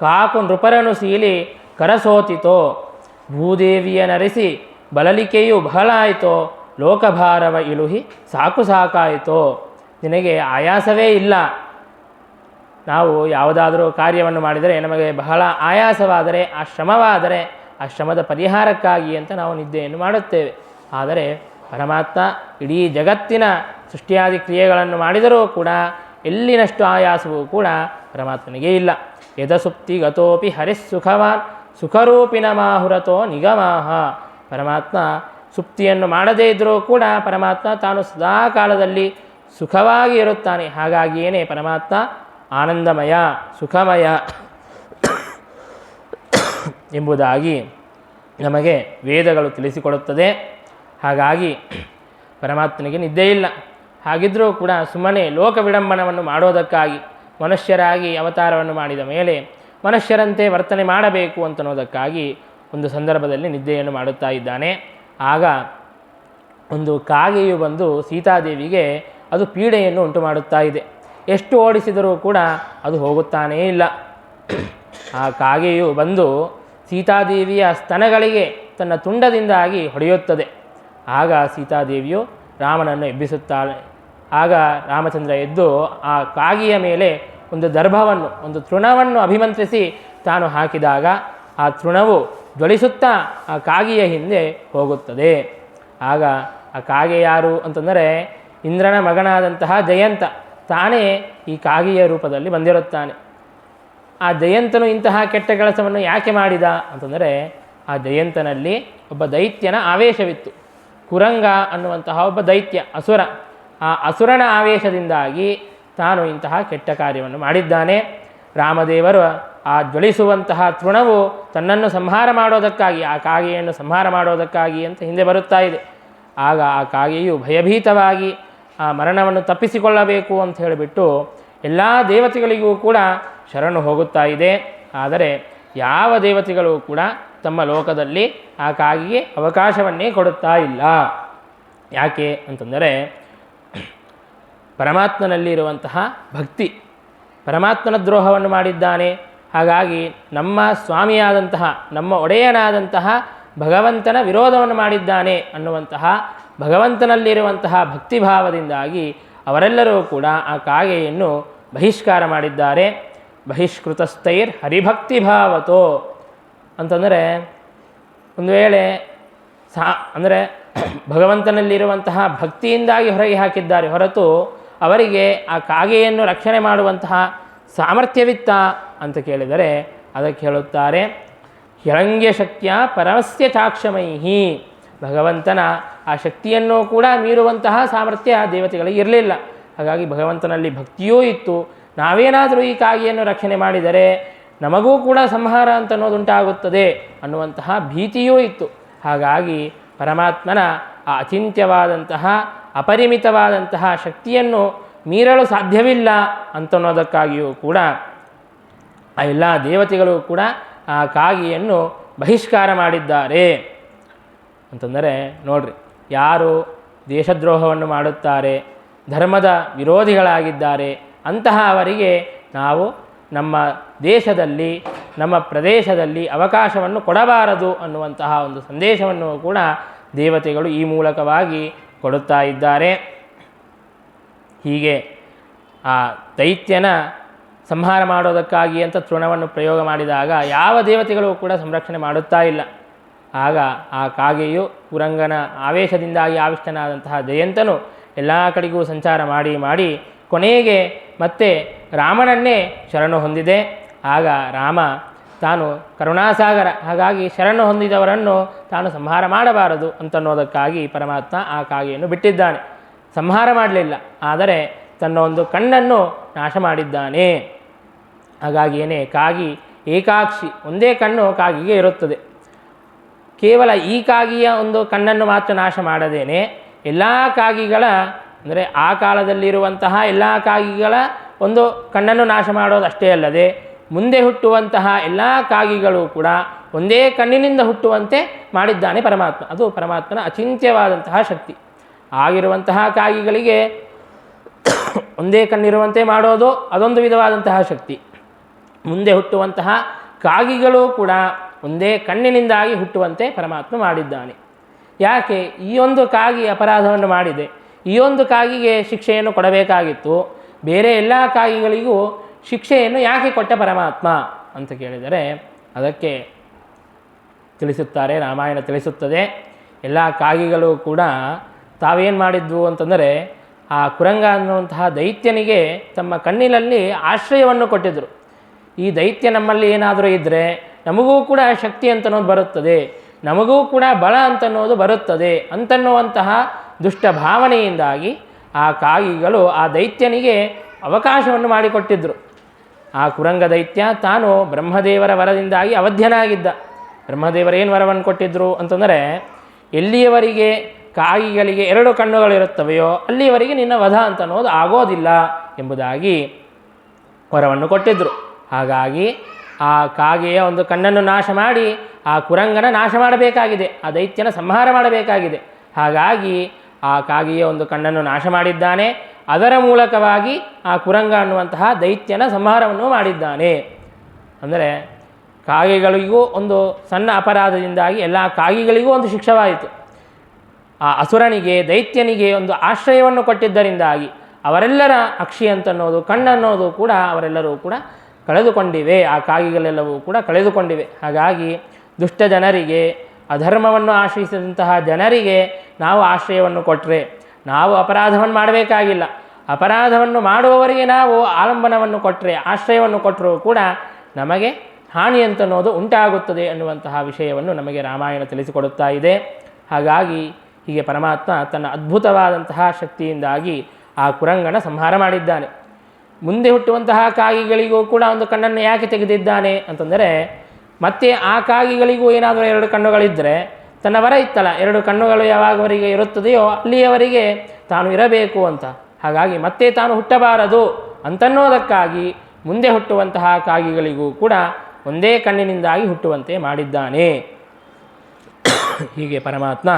ಕಾಕು ನೃಪರನು ಸೀಲಿ ಕರಸೋತಿತೋ, ಭೂದೇವಿಯ ನರೆಸಿ ಬಲಲಿಕೆಯು ಬಹಳ ಆಯಿತೋ, ಲೋಕಭಾರವ ಇಳುಹಿ ಸಾಕು ಸಾಕಾಯಿತೋ. ನಿನಗೆ ಆಯಾಸವೇ ಇಲ್ಲ, ನಾವು ಯಾವುದಾದರೂ ಕಾರ್ಯವನ್ನು ಮಾಡಿದರೆ ನಮಗೆ ಬಹಳ ಆಯಾಸವಾದರೆ, ಆ ಶ್ರಮವಾದರೆ ಆ ಶ್ರಮದ ಪರಿಹಾರಕ್ಕಾಗಿ ಅಂತ ನಾವು ನಿದ್ದೆಯನ್ನು ಮಾಡುತ್ತೇವೆ. ಆದರೆ ಪರಮಾತ್ಮ ಇಡೀ ಜಗತ್ತಿನ ಸೃಷ್ಟಿಯಾದಿ ಕ್ರಿಯೆಗಳನ್ನು ಮಾಡಿದರೂ ಕೂಡ ಎಲ್ಲಿನಷ್ಟು ಆಯಾಸವೂ ಕೂಡ ಪರಮಾತ್ಮನಿಗೆ ಇಲ್ಲ. ಯದಸುಪ್ತಿ ಗತೋಪಿ ಹರಿಸ್ಸುಖವಾನ್ ಸುಖರೂಪಿನ ಮಾಹುರತೋ ನಿಗಮಾಹ. ಪರಮಾತ್ಮ ಸುಪ್ತಿಯನ್ನು ಮಾಡದೇ ಇದ್ದರೂ ಕೂಡ ಪರಮಾತ್ಮ ತಾನು ಸದಾ ಕಾಲದಲ್ಲಿ ಸುಖವಾಗಿ ಇರುತ್ತಾನೆ. ಹಾಗಾಗಿಯೇ ಪರಮಾತ್ಮ ಆನಂದಮಯ, ಸುಖಮಯ ಎಂಬುದಾಗಿ ನಮಗೆ ವೇದಗಳು ತಿಳಿಸಿಕೊಡುತ್ತದೆ. ಹಾಗಾಗಿ ಪರಮಾತ್ಮನಿಗೆ ನಿದ್ದೆ ಇಲ್ಲ. ಹಾಗಿದ್ದರೂ ಕೂಡ ಸುಮ್ಮನೆ ಲೋಕ ವಿಡಂಬನವನ್ನು ಮಾಡೋದಕ್ಕಾಗಿ ಮನುಷ್ಯರಾಗಿ ಅವತಾರವನ್ನು ಮಾಡಿದ ಮೇಲೆ ಮನುಷ್ಯರಂತೆ ವರ್ತನೆ ಮಾಡಬೇಕು ಅಂತನ್ನೋದಕ್ಕಾಗಿ ಒಂದು ಸಂದರ್ಭದಲ್ಲಿ ನಿದ್ದೆಯನ್ನು ಮಾಡುತ್ತಾ ಇದ್ದಾನೆ. ಆಗ ಒಂದು ಕಾಗೆಯು ಬಂದು ಸೀತಾದೇವಿಗೆ ಅದು ಪೀಡೆಯನ್ನು ಉಂಟು ಮಾಡುತ್ತಾ ಇದೆ. ಎಷ್ಟು ಓಡಿಸಿದರೂ ಕೂಡ ಅದು ಹೋಗುತ್ತಾನೇ ಇಲ್ಲ. ಆ ಕಾಗೆಯು ಬಂದು ಸೀತಾದೇವಿಯ ಸ್ತನಗಳಿಗೆ ತನ್ನ ತುಂಡದಿಂದಾಗಿ ಹೊಡೆಯುತ್ತದೆ. ಆಗ ಸೀತಾದೇವಿಯು ರಾಮನನ್ನು ಎಬ್ಬಿಸುತ್ತಾಳೆ. ಆಗ ರಾಮಚಂದ್ರ ಎದ್ದು ಆ ಕಾಗೆಯ ಮೇಲೆ ಒಂದು ದರ್ಭವನ್ನು, ಒಂದು ತೃಣವನ್ನು ಅಭಿಮಂತ್ರಿಸಿ ತಾನು ಹಾಕಿದಾಗ ಆ ತೃಣವು ಜ್ವಲಿಸುತ್ತಾ ಆ ಕಾಗಿಯ ಹಿಂದೆ ಹೋಗುತ್ತದೆ. ಆಗ ಆ ಕಾಗೆ ಯಾರು ಅಂತಂದರೆ ಇಂದ್ರನ ಮಗನಾದಂತಹ ಜಯಂತ ತಾನೇ ಈ ಕಾಗಿಯ ರೂಪದಲ್ಲಿ ಬಂದಿರುತ್ತಾನೆ. ಆ ಜಯಂತನು ಇಂತಹ ಕೆಟ್ಟ ಕೆಲಸವನ್ನು ಯಾಕೆ ಮಾಡಿದ ಅಂತಂದರೆ ಆ ಜಯಂತನಲ್ಲಿ ಒಬ್ಬ ದೈತ್ಯನ ಆವೇಶವಿತ್ತು. ಕುರಂಗ ಅನ್ನುವಂತಹ ಒಬ್ಬ ದೈತ್ಯ ಅಸುರ, ಆ ಅಸುರನ ಆವೇಶದಿಂದಾಗಿ ತಾನು ಇಂತಹ ಕೆಟ್ಟ ಕಾರ್ಯವನ್ನು ಮಾಡಿದ್ದಾನೆ. ರಾಮದೇವರು ಆ ಜ್ವಲಿಸುವಂತಹ ತೃಣವು ತನ್ನನ್ನು ಸಂಹಾರ ಮಾಡೋದಕ್ಕಾಗಿ, ಆ ಕಾಗೆಯನ್ನು ಸಂಹಾರ ಮಾಡೋದಕ್ಕಾಗಿ ಅಂತ ಹಿಂದೆ ಬರುತ್ತಾ ಇದೆ. ಆಗ ಆ ಕಾಗೆಯು ಭಯಭೀತವಾಗಿ ಆ ಮರಣವನ್ನು ತಪ್ಪಿಸಿಕೊಳ್ಳಬೇಕು ಅಂತ ಹೇಳಿಬಿಟ್ಟು ಎಲ್ಲ ದೇವತೆಗಳಿಗೂ ಕೂಡ ಶರಣು ಹೋಗುತ್ತಾ ಇದೆ. ಆದರೆ ಯಾವ ದೇವತೆಗಳು ಕೂಡ ತಮ್ಮ ಲೋಕದಲ್ಲಿ ಆ ಕಾಗಿಗೆ ಅವಕಾಶವನ್ನೇ ಕೊಡುತ್ತಾ ಇಲ್ಲ. ಯಾಕೆ ಅಂತಂದರೆ ಪರಮಾತ್ಮನಲ್ಲಿರುವಂತಹ ಭಕ್ತಿ, ಪರಮಾತ್ಮನ ದ್ರೋಹವನ್ನು ಮಾಡಿದ್ದಾನೆ. ಹಾಗಾಗಿ ನಮ್ಮ ಸ್ವಾಮಿಯಾದಂತಹ, ನಮ್ಮ ಒಡೆಯನಾದಂತಹ ಭಗವಂತನ ವಿರೋಧವನ್ನು ಮಾಡಿದ್ದಾನೆ ಅನ್ನುವಂತಹ ಭಗವಂತನಲ್ಲಿರುವಂತಹ ಭಕ್ತಿಭಾವದಿಂದಾಗಿ ಅವರೆಲ್ಲರೂ ಕೂಡ ಆ ಕಾಗೆಯನ್ನು ಬಹಿಷ್ಕಾರ ಮಾಡಿದ್ದಾರೆ. ಬಹಿಷ್ಕೃತಸ್ಥೈರ್ ಹರಿಭಕ್ತಿಭಾವತೋ ಅಂತಂದರೆ ಒಂದು ವೇಳೆ ಅಂದರೆ ಭಗವಂತನಲ್ಲಿರುವಂತಹ ಭಕ್ತಿಯಿಂದಾಗಿ ಹೊರಗೆ ಹಾಕಿದ್ದಾರೆ ಹೊರತು ಅವರಿಗೆ ಆ ಕಾಗೆಯನ್ನು ರಕ್ಷಣೆ ಮಾಡುವಂತಹ ಸಾಮರ್ಥ್ಯವಿತ್ತ ಅಂತ ಕೇಳಿದರೆ ಅದಕ್ಕೆ ಹೇಳುತ್ತಾರೆ, ಹಿರಂಗ್ಯ ಶಕ್ತಿಯ ಪರಮಸ್ಯ ಚಾಕ್ಷಮೈಹಿ, ಭಗವಂತನ ಆ ಶಕ್ತಿಯನ್ನು ಕೂಡ ಮೀರುವಂತಹ ಸಾಮರ್ಥ್ಯ ದೇವತೆಗಳಿಗೆ ಇರಲಿಲ್ಲ. ಹಾಗಾಗಿ ಭಗವಂತನಲ್ಲಿ ಭಕ್ತಿಯೂ ಇತ್ತು. ನಾವೇನಾದರೂ ಈ ಕಾಗೆಯನ್ನು ರಕ್ಷಣೆ ಮಾಡಿದರೆ ನಮಗೂ ಕೂಡ ಸಂಹಾರ ಅಂತ ಅನ್ನೋದುಂಟಾಗುತ್ತದೆ ಅನ್ನುವಂತಹ ಭೀತಿಯೂ ಇತ್ತು. ಹಾಗಾಗಿ ಪರಮಾತ್ಮನ ಆ ಅಚಿಂತ್ಯವಾದಂತಹ ಅಪರಿಮಿತವಾದಂತಹ ಶಕ್ತಿಯನ್ನು ಮೀರಲು ಸಾಧ್ಯವಿಲ್ಲ ಅಂತನ್ನೋದಕ್ಕಾಗಿಯೂ ಕೂಡ ಆ ಎಲ್ಲ ದೇವತೆಗಳು ಕೂಡ ಆ ಕಾಗೆಯನ್ನು ಬಹಿಷ್ಕಾರ ಮಾಡಿದ್ದಾರೆ. ಅಂತಂದರೆ ನೋಡ್ರಿ, ಯಾರು ದೇಶದ್ರೋಹವನ್ನು ಮಾಡುತ್ತಾರೆ, ಧರ್ಮದ ವಿರೋಧಿಗಳಾಗಿದ್ದಾರೆ, ಅಂತಹ ಅವರಿಗೆ ನಾವು ನಮ್ಮ ದೇಶದಲ್ಲಿ, ನಮ್ಮ ಪ್ರದೇಶದಲ್ಲಿ ಅವಕಾಶವನ್ನು ಕೊಡಬಾರದು ಅನ್ನುವಂತಹ ಒಂದು ಸಂದೇಶವನ್ನು ಕೂಡ ದೇವತೆಗಳು ಈ ಮೂಲಕವಾಗಿ ಕೊಡುತ್ತಾ ಇದ್ದಾರೆ. ಹೀಗೆ ಆ ದೈತ್ಯನ ಸಂಹಾರ ಮಾಡೋದಕ್ಕಾಗಿ ಅಂತ ತೃಣವನ್ನು ಪ್ರಯೋಗ ಮಾಡಿದಾಗ ಯಾವ ದೇವತೆಗಳು ಕೂಡ ಸಂರಕ್ಷಣೆ ಮಾಡುತ್ತಾ ಇಲ್ಲ. ಆಗ ಆ ಕಾಗೆಯು ಕುರಂಗನ ಆವೇಶದಿಂದಾಗಿ ಆವಿಷ್ಟನಾದಂತಹ ಜಯಂತನು ಎಲ್ಲ ಕಡೆಗೂ ಸಂಚಾರ ಮಾಡಿ ಮಾಡಿ ಕೊನೆಗೆ ಮತ್ತೆ ರಾಮನನ್ನೇ ಶರಣು ಹೊಂದಿದೆ. ಆಗ ರಾಮ ತಾನು ಕರುಣಾಸಾಗರ, ಹಾಗಾಗಿ ಶರಣು ಹೊಂದಿದವರನ್ನು ತಾನು ಸಂಹಾರ ಮಾಡಬಾರದು ಅಂತನ್ನೋದಕ್ಕಾಗಿ ಪರಮಾತ್ಮ ಆ ಕಾಗೆಯನ್ನು ಬಿಟ್ಟಿದ್ದಾನೆ. ಸಂಹಾರ ಮಾಡಲಿಲ್ಲ, ಆದರೆ ತನ್ನ ಒಂದು ಕಣ್ಣನ್ನು ನಾಶ ಮಾಡಿದ್ದಾನೆ. ಹಾಗಾಗಿಯೇ ಕಾಗಿ ಏಕಾಕ್ಷಿ, ಒಂದೇ ಕಣ್ಣು ಕಾಗಿಗೆ ಇರುತ್ತದೆ. ಕೇವಲ ಈ ಕಾಗಿಯ ಒಂದು ಕಣ್ಣನ್ನು ಮಾತ್ರ ನಾಶ ಮಾಡದೇನೆ ಎಲ್ಲ ಕಾಗಿಗಳ, ಅಂದರೆ ಆ ಕಾಲದಲ್ಲಿರುವಂತಹ ಎಲ್ಲ ಕಾಗಿಗಳ ಒಂದು ಕಣ್ಣನ್ನು ನಾಶ ಮಾಡೋದು ಅಷ್ಟೇ ಅಲ್ಲದೆ ಮುಂದೆ ಹುಟ್ಟುವಂತಹ ಎಲ್ಲ ಕಾಗಿಗಳು ಕೂಡ ಒಂದೇ ಕಣ್ಣಿನಿಂದ ಹುಟ್ಟುವಂತೆ ಮಾಡಿದ್ದಾನೆ ಪರಮಾತ್ಮ. ಅದು ಪರಮಾತ್ಮನ ಅಚಿಂತ್ಯವಾದಂತಹ ಶಕ್ತಿ. ಆಗಿರುವಂತಹ ಕಾಗಿಗಳಿಗೆ ಒಂದೇ ಕಣ್ಣಿರುವಂತೆ ಮಾಡೋದು ಅದೊಂದು ವಿಧವಾದಂತಹ ಶಕ್ತಿ. ಮುಂದೆ ಹುಟ್ಟುವಂತಹ ಕಾಗಿಗಳು ಕೂಡ ಒಂದೇ ಕಣ್ಣಿನಿಂದಾಗಿ ಹುಟ್ಟುವಂತೆ ಪರಮಾತ್ಮ ಮಾಡಿದ್ದಾನೆ. ಯಾಕೆ ಈ ಒಂದು ಕಾಗಿ ಅಪರಾಧವನ್ನು ಮಾಡಿದೆ, ಈ ಒಂದು ಕಾಗಿಗೆ ಶಿಕ್ಷೆಯನ್ನು ಕೊಡಬೇಕಾಗಿತ್ತು, ಬೇರೆ ಎಲ್ಲ ಕಾಗಿಗಳಿಗೂ ಶಿಕ್ಷೆಯನ್ನು ಯಾಕೆ ಕೊಟ್ಟ ಪರಮಾತ್ಮ ಅಂತ ಕೇಳಿದರೆ ಅದಕ್ಕೆ ತಿಳಿಸುತ್ತಾರೆ, ರಾಮಾಯಣ ತಿಳಿಸುತ್ತದೆ. ಎಲ್ಲ ಕಾಗಿಗಳು ಕೂಡ ತಾವೇನು ಮಾಡಿದ್ವು ಅಂತಂದರೆ ಆ ಕುರಂಗ ಅನ್ನುವಂತಹ ದೈತ್ಯನಿಗೆ ತಮ್ಮ ಕಣ್ಣಿನಲ್ಲಿ ಆಶ್ರಯವನ್ನು ಕೊಟ್ಟಿದ್ದರು. ಈ ದೈತ್ಯ ನಮ್ಮಲ್ಲಿ ಏನಾದರೂ ಇದ್ದರೆ ನಮಗೂ ಕೂಡ ಶಕ್ತಿ ಅಂತನ್ನೋದು ಬರುತ್ತದೆ, ನಮಗೂ ಕೂಡ ಬಲ ಅಂತನ್ನೋದು ಬರುತ್ತದೆ ಅಂತನ್ನುವಂತಹ ದುಷ್ಟ ಭಾವನೆಯಿಂದಾಗಿ ಆ ಕಾಗಿಗಳು ಆ ದೈತ್ಯನಿಗೆ ಅವಕಾಶವನ್ನು ಮಾಡಿಕೊಟ್ಟಿದ್ದರು. ಆ ಕುರಂಗ ದೈತ್ಯ ತಾನು ಬ್ರಹ್ಮದೇವರ ವರದಿಂದಾಗಿ ಅವಧ್ಯನಾಗಿದ್ದ. ಬ್ರಹ್ಮದೇವರೇನು ವರವನ್ನು ಕೊಟ್ಟಿದ್ದರು ಅಂತಂದರೆ, ಎಲ್ಲಿಯವರೆಗೆ ಕಾಗಿಗಳಿಗೆ 2 ಕಣ್ಣುಗಳಿರುತ್ತವೆಯೋ ಅಲ್ಲಿಯವರೆಗೆ ನಿನ್ನ ವಧ ಅಂತನ್ನೋದು ಆಗೋದಿಲ್ಲ ಎಂಬುದಾಗಿ ವರವನ್ನು ಕೊಟ್ಟಿದ್ದರು. ಹಾಗಾಗಿ ಆ ಕಾಗೆಯ ಒಂದು ಕಣ್ಣನ್ನು ನಾಶ ಮಾಡಿ ಆ ಕುರಂಗನ ನಾಶ ಮಾಡಬೇಕಾಗಿದೆ, ಆ ದೈತ್ಯನ ಸಂಹಾರ ಮಾಡಬೇಕಾಗಿದೆ. ಹಾಗಾಗಿ ಆ ಕಾಗೆಯ ಒಂದು ಕಣ್ಣನ್ನು ನಾಶ ಮಾಡಿದ್ದಾನೆ. ಅದರ ಮೂಲಕವಾಗಿ ಆ ಕುರಂಗ ಅನ್ನುವಂತಹ ದೈತ್ಯನ ಸಂಹಾರವನ್ನು ಮಾಡಿದ್ದಾನೆ. ಅಂದರೆ ಕಾಗೆಗಳಿಗೂ ಒಂದು ಸಣ್ಣ ಅಪರಾಧದಿಂದಾಗಿ ಎಲ್ಲ ಕಾಗಿಗಳಿಗೂ ಒಂದು ಶಿಕ್ಷವಾಯಿತು. ಆ ಅಸುರನಿಗೆ, ದೈತ್ಯನಿಗೆ ಒಂದು ಆಶ್ರಯವನ್ನು ಕೊಟ್ಟಿದ್ದರಿಂದಾಗಿ ಅವರೆಲ್ಲರ ಅಕ್ಷಿ ಅಂತನ್ನೋದು ಕಣ್ಣನ್ನೋದು ಕೂಡ ಅವರೆಲ್ಲರೂ ಕೂಡ ಕಳೆದುಕೊಂಡಿವೆ. ಆ ಕಾಗಿಗಳೆಲ್ಲವೂ ಕೂಡ ಕಳೆದುಕೊಂಡಿವೆ. ಹಾಗಾಗಿ ದುಷ್ಟ ಜನರಿಗೆ, ಅಧರ್ಮವನ್ನು ಆಶ್ರಯಿಸಿದಂತಹ ಜನರಿಗೆ ನಾವು ಆಶ್ರಯವನ್ನು ಕೊಟ್ಟರೆ, ನಾವು ಅಪರಾಧವನ್ನು ಮಾಡಬೇಕಾಗಿಲ್ಲ. ಅಪರಾಧವನ್ನು ಮಾಡುವವರಿಗೆ ನಾವು ಆಲಂಬನವನ್ನು ಕೊಟ್ಟರೆ, ಆಶ್ರಯವನ್ನು ಕೊಟ್ಟರೂ ಕೂಡ ನಮಗೆ ಹಾನಿ ಅಂತನ್ನೋದು ಉಂಟಾಗುತ್ತದೆ ಅನ್ನುವಂತಹ ವಿಷಯವನ್ನು ನಮಗೆ ರಾಮಾಯಣ ತಿಳಿಸಿಕೊಡುತ್ತಾ ಇದೆ. ಹಾಗಾಗಿ ಹೀಗೆ ಪರಮಾತ್ಮ ತನ್ನ ಅದ್ಭುತವಾದಂತಹ ಶಕ್ತಿಯಿಂದಾಗಿ ಆ ಕುರಂಗನ ಸಂಹಾರ ಮಾಡಿದ್ದಾನೆ. ಮುಂದೆ ಹುಟ್ಟುವಂತಹ ಕಾಗಿಗಳಿಗೂ ಕೂಡ ಒಂದು ಕಣ್ಣನ್ನು ಯಾಕೆ ತೆಗೆದಿದ್ದಾನೆ ಅಂತಂದರೆ, ಮತ್ತೆ ಆ ಕಾಗಿಗಳಿಗೂ ಏನಾದರೂ 2 ಕಣ್ಣುಗಳಿದ್ದರೆ, ತನ್ನ ವರ ಇತ್ತಲ್ಲ, 2 ಕಣ್ಣುಗಳು ಯಾವಾಗವರೆಗೆ ಇರುತ್ತದೆಯೋ ಅಲ್ಲಿಯವರೆಗೆ ತಾನು ಇರಬೇಕು ಅಂತ. ಹಾಗಾಗಿ ಮತ್ತೆ ತಾನು ಹುಟ್ಟಬಾರದು ಅಂತನ್ನೋದಕ್ಕಾಗಿ ಮುಂದೆ ಹುಟ್ಟುವಂತಹ ಕಾಗಿಗಳಿಗೂ ಕೂಡ ಒಂದೇ ಕಣ್ಣಿನಿಂದಾಗಿ ಹುಟ್ಟುವಂತೆ ಮಾಡಿದ್ದಾನೆ. ಹೀಗೆ ಪರಮಾತ್ಮ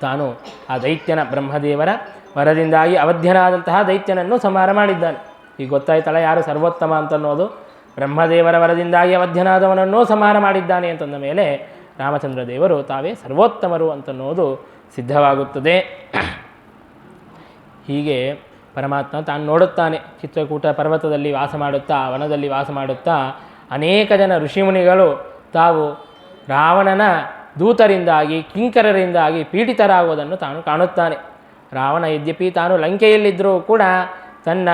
ತಾನು ಆ ದೈತ್ಯನ, ಬ್ರಹ್ಮದೇವರ ವರದಿಂದಾಗಿ ಅವಧ್ಯನಾದಂತಹ ದೈತ್ಯನನ್ನು ಸಂಹಾರ ಮಾಡಿದ್ದಾನೆ. ಈಗ ಗೊತ್ತಾಯ್ತಲ್ಲ ಯಾರು ಸರ್ವೋತ್ತಮ ಅಂತನ್ನೋದು. ಬ್ರಹ್ಮದೇವರ ವರದಿಂದಾಗಿ ಅವಧ್ಯನಾದವನನ್ನೂ ಸಂಹಾರ ಮಾಡಿದ್ದಾನೆ ಅಂತಂದ ಮೇಲೆ ರಾಮಚಂದ್ರ ದೇವರು ತಾವೇ ಸರ್ವೋತ್ತಮರು ಅಂತನ್ನೋದು ಸಿದ್ಧವಾಗುತ್ತದೆ. ಹೀಗೆ ಪರಮಾತ್ಮ ತಾನು ನೋಡುತ್ತಾನೆ. ಚಿತ್ರಕೂಟ ಪರ್ವತದಲ್ಲಿ ವಾಸ ಮಾಡುತ್ತಾ, ವನದಲ್ಲಿ ವಾಸ ಮಾಡುತ್ತಾ ಅನೇಕ ಜನ ಋಷಿಮುನಿಗಳು ತಾವು ರಾವಣನ ದೂತರಿಂದಾಗಿ, ಕಿಂಕರರಿಂದಾಗಿ ಪೀಡಿತರಾಗುವುದನ್ನು ತಾನು ಕಾಣುತ್ತಾನೆ. ರಾವಣ ಯದ್ಯಪಿ ತಾನು ಲಂಕೆಯಲ್ಲಿದ್ದರೂ ಕೂಡ ತನ್ನ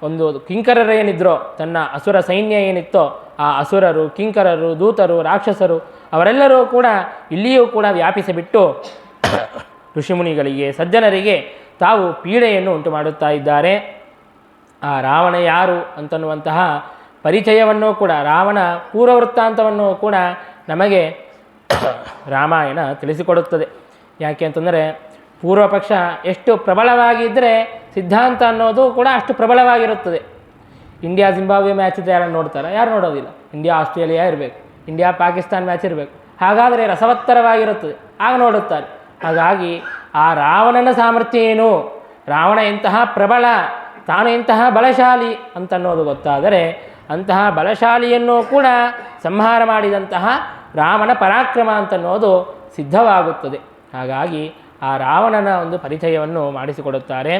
ಒಂದು ಕಿಂಕರರೇನಿದ್ರೋ, ತನ್ನ ಅಸುರ ಸೈನ್ಯ ಏನಿತ್ತೋ ಆ ಅಸುರರು, ಕಿಂಕರರು, ದೂತರು, ರಾಕ್ಷಸರು ಅವರೆಲ್ಲರೂ ಕೂಡ ಇಲ್ಲಿಯೂ ಕೂಡ ವ್ಯಾಪಿಸಿಬಿಟ್ಟು ಋಷಿಮುನಿಗಳಿಗೆ, ಸಜ್ಜನರಿಗೆ ತಾವು ಪೀಡೆಯನ್ನು ಉಂಟು ಮಾಡುತ್ತಾ ಇದ್ದಾರೆ. ಆ ರಾವಣ ಯಾರು ಅಂತನ್ನುವಂತಹ ಪರಿಚಯವನ್ನು ಕೂಡ, ರಾವಣ ಪೂರ್ವವೃತ್ತಾಂತವನ್ನು ಕೂಡ ನಮಗೆ ರಾಮಾಯಣ ತಿಳಿಸಿಕೊಡುತ್ತದೆ. ಯಾಕೆ ಅಂತಂದರೆ, ಪೂರ್ವ ಪಕ್ಷ ಎಷ್ಟು ಪ್ರಬಲವಾಗಿದ್ದರೆ ಸಿದ್ಧಾಂತ ಅನ್ನೋದು ಕೂಡ ಅಷ್ಟು ಪ್ರಬಲವಾಗಿರುತ್ತದೆ. ಇಂಡಿಯಾ ಜಿಂಬಾಬ್ವೆ ಮ್ಯಾಚ್ ಇದ್ದರೆ ಯಾರನ್ನು ನೋಡ್ತಾರೆ? ಯಾರು ನೋಡೋದಿಲ್ಲ. ಇಂಡಿಯಾ ಆಸ್ಟ್ರೇಲಿಯಾ ಇರಬೇಕು, ಇಂಡಿಯಾ ಪಾಕಿಸ್ತಾನ ಮ್ಯಾಚ್ ಇರಬೇಕು, ಹಾಗಾದರೆ ರಸವತ್ತರವಾಗಿರುತ್ತದೆ, ಆಗ ನೋಡುತ್ತಾರೆ. ಹಾಗಾಗಿ ಆ ರಾವಣನ ಸಾಮರ್ಥ್ಯ ಏನು, ರಾವಣ ಎಂತಹ ಪ್ರಬಲ, ತಾನು ಎಂತಹ ಬಲಶಾಲಿ ಅಂತನ್ನೋದು ಗೊತ್ತಾದರೆ ಅಂತಹ ಬಲಶಾಲಿಯನ್ನು ಕೂಡ ಸಂಹಾರ ಮಾಡಿದಂತಹ ರಾಮನ ಪರಾಕ್ರಮ ಅಂತನ್ನೋದು ಸಿದ್ಧವಾಗುತ್ತದೆ. ಹಾಗಾಗಿ ಆ ರಾವಣನ ಒಂದು ಪರಿಚಯವನ್ನು ಮಾಡಿಸಿಕೊಡುತ್ತಾರೆ.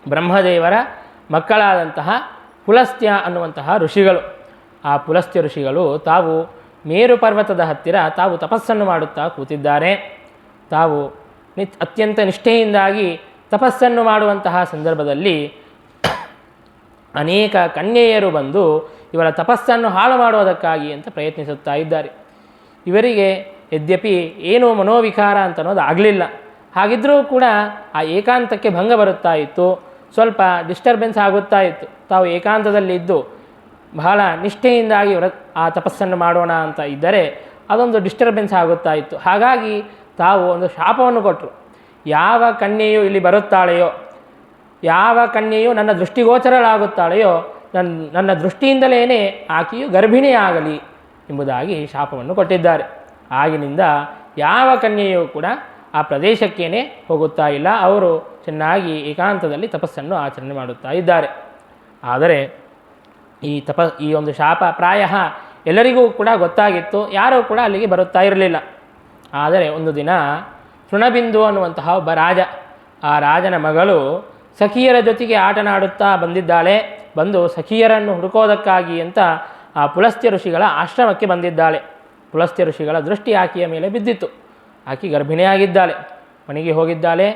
ಬ್ರಹ್ಮದೇವರ ಮಕ್ಕಳಾದಂತಹ ಪುಲಸ್ತ್ಯ ಅನ್ನುವಂತಹ ಋಷಿಗಳು, ಆ ಪುಲಸ್ತ್ಯ ಋಷಿಗಳು ತಾವು ಮೇರು ಪರ್ವತದ ಹತ್ತಿರ ತಾವು ತಪಸ್ಸನ್ನು ಮಾಡುತ್ತಾ ಕೂತಿದ್ದಾರೆ. ತಾವು ಅತ್ಯಂತ ನಿಷ್ಠೆಯಿಂದಾಗಿ ತಪಸ್ಸನ್ನು ಮಾಡುವಂತಹ ಸಂದರ್ಭದಲ್ಲಿ ಅನೇಕ ಕನ್ಯೆಯರು ಬಂದು ಇವರ ತಪಸ್ಸನ್ನು ಹಾಳು ಮಾಡುವುದಕ್ಕಾಗಿ ಅಂತ ಪ್ರಯತ್ನಿಸುತ್ತಾ ಇದ್ದಾರೆ. ಇವರಿಗೆ ಯದ್ಯಪಿ ಏನೂ ಮನೋವಿಕಾರ ಅಂತನ್ನೋದು ಆಗಲಿಲ್ಲ. ಹಾಗಿದ್ದರೂ ಕೂಡ ಆ ಏಕಾಂತಕ್ಕೆ ಭಂಗ ಬರುತ್ತಾ ಇತ್ತು, ಸ್ವಲ್ಪ ಡಿಸ್ಟರ್ಬೆನ್ಸ್ ಆಗುತ್ತಾ ಇತ್ತು. ತಾವು ಏಕಾಂತದಲ್ಲಿದ್ದು ಬಹಳ ನಿಷ್ಠೆಯಿಂದಾಗಿ ಆ ತಪಸ್ಸನ್ನು ಮಾಡೋಣ ಅಂತ ಇದ್ದರೆ ಅದೊಂದು ಡಿಸ್ಟರ್ಬೆನ್ಸ್ ಆಗುತ್ತಾ ಇತ್ತು. ಹಾಗಾಗಿ ತಾವು ಒಂದು ಶಾಪವನ್ನು ಕೊಟ್ಟರು. ಯಾವ ಕನ್ಯೆಯು ಇಲ್ಲಿ ಬರುತ್ತಾಳೆಯೋ, ಯಾವ ಕನ್ಯೆಯು ನನ್ನ ದೃಷ್ಟಿಗೋಚರಳಾಗುತ್ತಾಳೆಯೋ ನನ್ನ ದೃಷ್ಟಿಯಿಂದಲೇ ಆಕೆಯು ಗರ್ಭಿಣಿಯಾಗಲಿ ಎಂಬುದಾಗಿ ಶಾಪವನ್ನು ಕೊಟ್ಟಿದ್ದಾರೆ. ಆಗಿನಿಂದ ಯಾವ ಕನ್ಯೆಯೂ ಕೂಡ ಆ ಪ್ರದೇಶಕ್ಕೇನೆ ಹೋಗುತ್ತಾ ಇಲ್ಲ. ಅವರು ಚೆನ್ನಾಗಿ ಏಕಾಂತದಲ್ಲಿ ತಪಸ್ಸನ್ನು ಆಚರಣೆ ಮಾಡುತ್ತಾ ಇದ್ದಾರೆ. ಆದರೆ ಈ ಒಂದು ಶಾಪ ಪ್ರಾಯ ಎಲ್ಲರಿಗೂ ಕೂಡ ಗೊತ್ತಾಗಿತ್ತು, ಯಾರೂ ಕೂಡ ಅಲ್ಲಿಗೆ ಬರುತ್ತಾ ಇರಲಿಲ್ಲ. ಆದರೆ ಒಂದು ದಿನ ತೃಣಬಿಂದು ಅನ್ನುವಂತಹ ಒಬ್ಬ ರಾಜ, ಆ ರಾಜನ ಮಗಳು ಸಖಿಯರ ಜೊತೆಗೆ ಆಟನಾಡುತ್ತಾ ಬಂದಿದ್ದಾಳೆ. ಬಂದು ಸಖಿಯರನ್ನು ಹುಡುಕೋದಕ್ಕಾಗಿ ಅಂತ ಆ ಪುಲಸ್ತ್ಯ ಋಷಿಗಳ ಆಶ್ರಮಕ್ಕೆ ಬಂದಿದ್ದಾಳೆ. ಪುಲಸ್ತ್ಯ ಋಷಿಗಳ ದೃಷ್ಟಿ ಆಕೆಯ ಮೇಲೆ ಬಿದ್ದಿತ್ತು. ಆಕೆ ಗರ್ಭಿಣಿಯಾಗಿದ್ದಾಳೆ, ಮನೆಗೆ ಹೋಗಿದ್ದಾಳೆ,